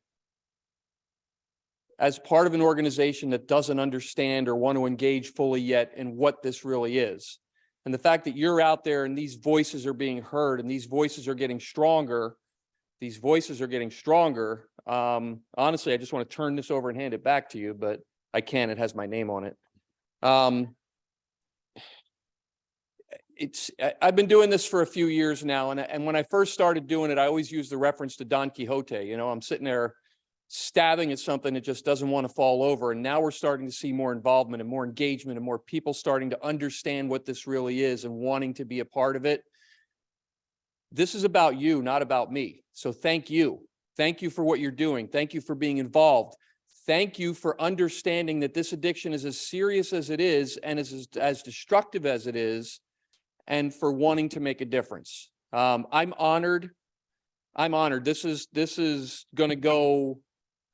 I: as part of an organization that doesn't understand or want to engage fully yet in what this really is. And the fact that you're out there and these voices are being heard and these voices are getting stronger these voices are getting stronger. Honestly, I just want to turn this over and hand it back to you, but I can't. It has my name on it. I've been doing this for a few years now, and when I first started doing it, I always used the reference to Don Quixote. You know, I'm sitting there stabbing at something that just doesn't want to fall over, and now we're starting to see more involvement and more engagement and more people starting to understand what this really is and wanting to be a part of it. This is about you, not about me. So thank you. Thank you for what you're doing. Thank you for being involved. Thank you for understanding that this addiction is as serious as it is and is as destructive as it is, and for wanting to make a difference. I'm honored. I'm honored. This is going to go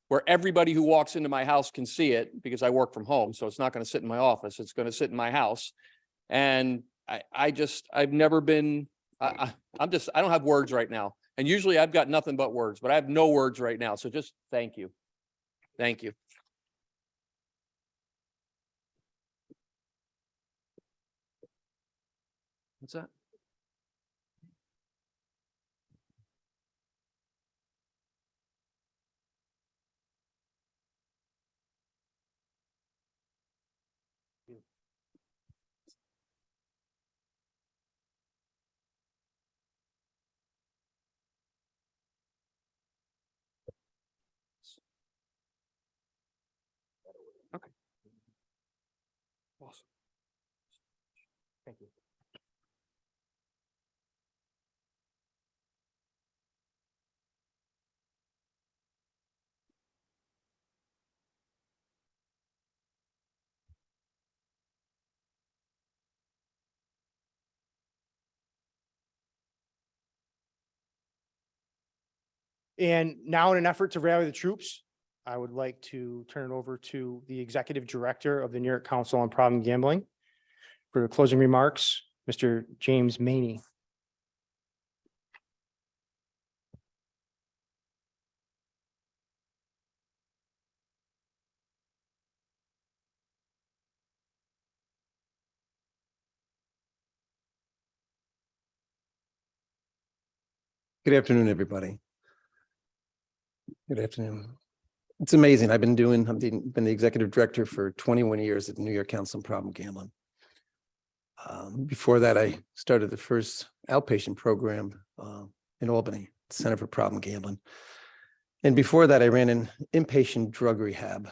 I: where everybody who walks into my house can see it, because I work from home. So it's not going to sit in my office. It's going to sit in my house. And I've never been, I don't have words right now. And usually I've got nothing but words, but I have no words right now. So just thank you. Thank you. What's that? Okay. Awesome. Thank you.
A: And now, in an effort to rally the troops, I would like to turn it over to the Executive Director of the New York Council on Problem Gambling for closing remarks, Mr. James Maney.
Q: Good afternoon, everybody. Good afternoon. It's amazing. I've been the executive director for 21 years at the New York Council on Problem Gambling. Before that, I started the first outpatient program in Albany, Center for Problem Gambling. And before that, I ran an inpatient drug rehab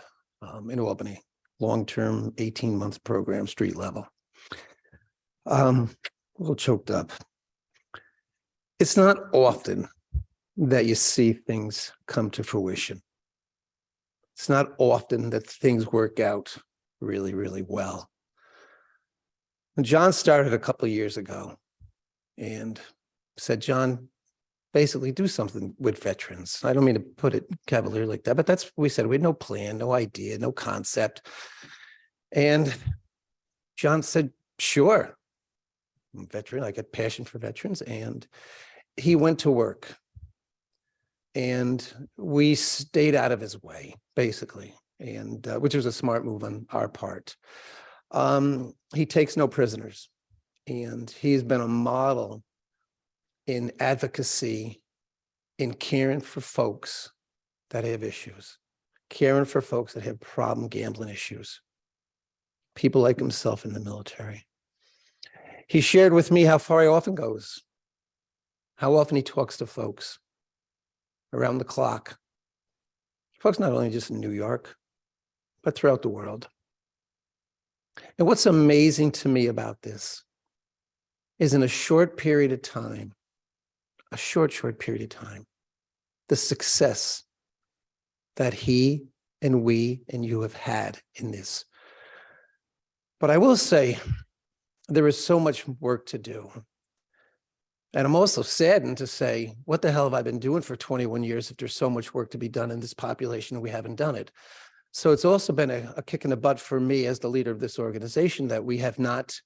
Q: in Albany, long-term 18-month program, street level. A little choked up. It's not often that you see things come to fruition. It's not often that things work out really, really well. John started a couple of years ago and said, John, basically do something with veterans. I don't mean to put it cavalier like that, but that's what we said. We had no plan, no idea, no concept. And John said, sure, I'm a veteran. I got passion for veterans. And he went to work. And we stayed out of his way, basically, and which was a smart move on our part. He takes no prisoners, and he's been a model in advocacy, in caring for folks that have issues, caring for folks that have problem gambling issues, people like himself in the military. He shared with me how far he often goes, how often he talks to folks around the clock. Folks not only just in New York, but throughout the world. And what's amazing to me about this is in a short period of time, a short period of time, the success that he and we and you have had in this. But I will say there is so much work to do. And I'm also saddened to say, what the hell have I been doing for 21 years if there's so much work to be done in this population and we haven't done it? So it's also been a kick in the butt for me as the leader of this organization that we have not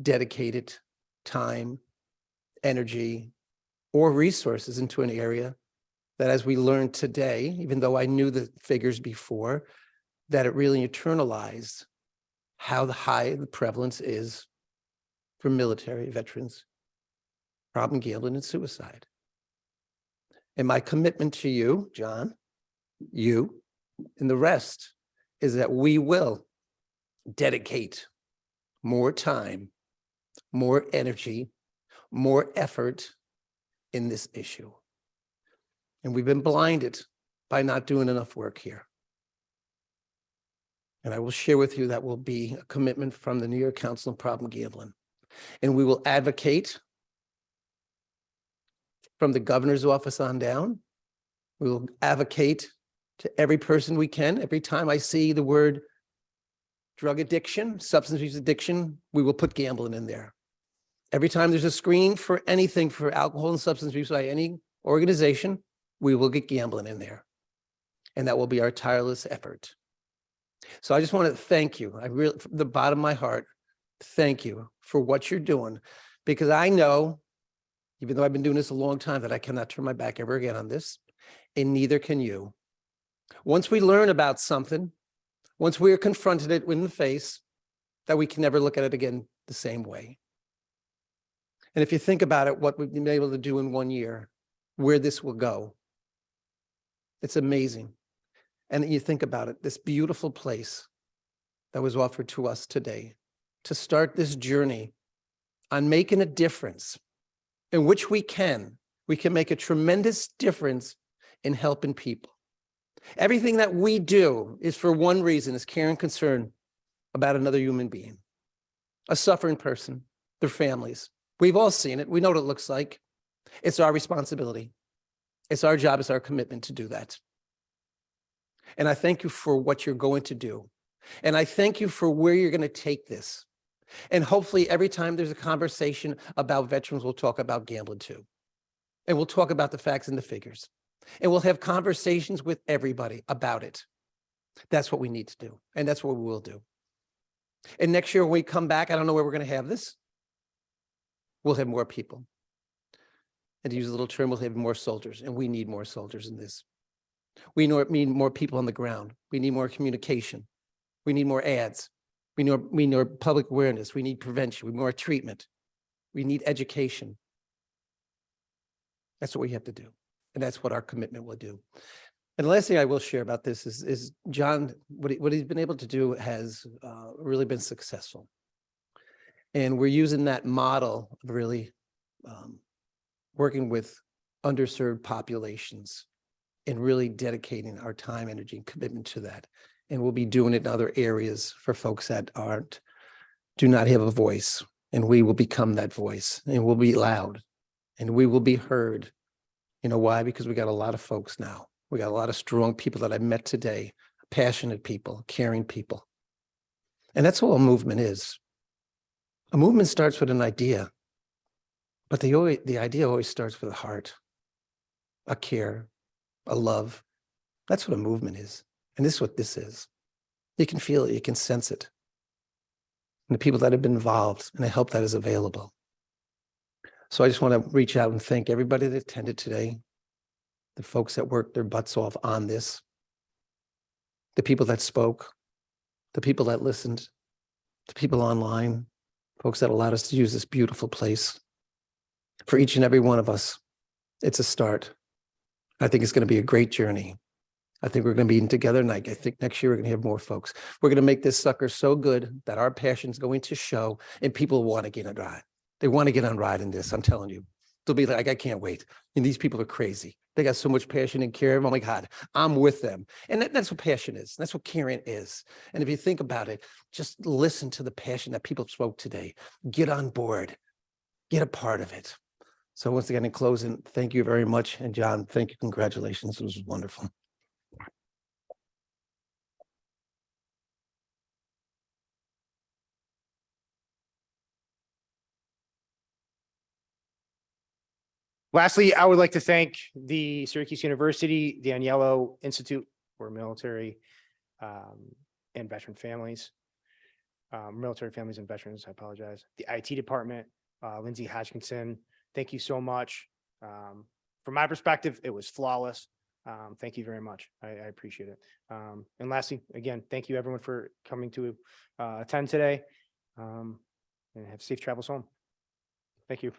Q: dedicated time, energy, or resources into an area that, as we learned today, even though I knew the figures before, that it really internalized how high the prevalence is for military veterans, problem gambling, and suicide. And my commitment to you, John, you, and the rest is that we will dedicate more time, more energy, more effort in this issue. And we've been blinded by not doing enough work here. And I will share with you that will be a commitment from the New York Council on Problem Gambling. And we will advocate from the governor's office on down. We will advocate to every person we can. Every time I see the word drug addiction, substance abuse addiction, we will put gambling in there. Every time there's a screen for anything for alcohol and substance abuse by any organization, we will get gambling in there. And that will be our tireless effort. So I just want to thank you. I really, from the bottom of my heart, thank you for what you're doing, because I know, even though I've been doing this a long time, that I cannot turn my back ever again on this, and neither can you. Once we learn about something, once we are confronted it in the face, that we can never look at it again the same way. And if you think about it, what we've been able to do in 1 year, where this will go, it's amazing. And you think about it, this beautiful place that was offered to us today to start this journey on making a difference in which we can make a tremendous difference in helping people. Everything that we do is for one reason, is care and concern about another human being, a suffering person, their families. We've all seen it. We know what it looks like. It's our responsibility. It's our job. It's our commitment to do that. And I thank you for what you're going to do. And I thank you for where you're going to take this. And hopefully every time there's a conversation about veterans, we'll talk about gambling too. And we'll talk about the facts and the figures. And we'll have conversations with everybody about it. That's what we need to do. And that's what we will do. And next year when we come back, I don't know where we're going to have this. We'll have more people. And to use a little term, we'll have more soldiers. And we need more soldiers in this. We need more people on the ground. We need more communication. We need more ads. We need public awareness. We need prevention. We need more treatment. We need education. That's what we have to do. And that's what our commitment will do. And the last thing I will share about this is John, what he's been able to do has really been successful. And we're using that model of really working with underserved populations and really dedicating our time, energy, and commitment to that. And we'll be doing it in other areas for folks that do not have a voice. And we will become that voice, and we'll be loud, and we will be heard. You know why? Because we got a lot of folks now. We got a lot of strong people that I met today, passionate people, caring people. And that's what a movement is. A movement starts with an idea, but the idea always starts with a heart, a care, a love. That's what a movement is. And this is what this is. You can feel it, you can sense it. And the people that have been involved and the help that is available. So I just want to reach out and thank everybody that attended today, the folks that worked their butts off on this, the people that spoke, the people that listened, the people online, folks that allowed us to use this beautiful place. For each and every one of us, it's a start. I think it's going to be a great journey. I think we're going to be together, and I think next year we're going to have more folks. We're going to make this sucker so good that our passion's going to show, and people want to get on ride. They want to get on ride in this, I'm telling you. They'll be like, I can't wait. And these people are crazy. They got so much passion and care. Oh my God, I'm with them. And that's what passion is. That's what caring is. And if you think about it, just listen to the passion that people spoke today. Get on board. Get a part of it. So once again, in closing, thank you very much. And John, thank you. Congratulations. It was wonderful.
A: Lastly, I would like to thank the Syracuse University, the Agnello Institute for Military and Veteran Families, Military Families and Veterans, I apologize. The IT department, Lindsay Hodgkinson, thank you so much. From my perspective, it was flawless. Thank you very much. I appreciate it. And lastly, again, thank you everyone for coming to attend today, and have safe travels home. Thank you.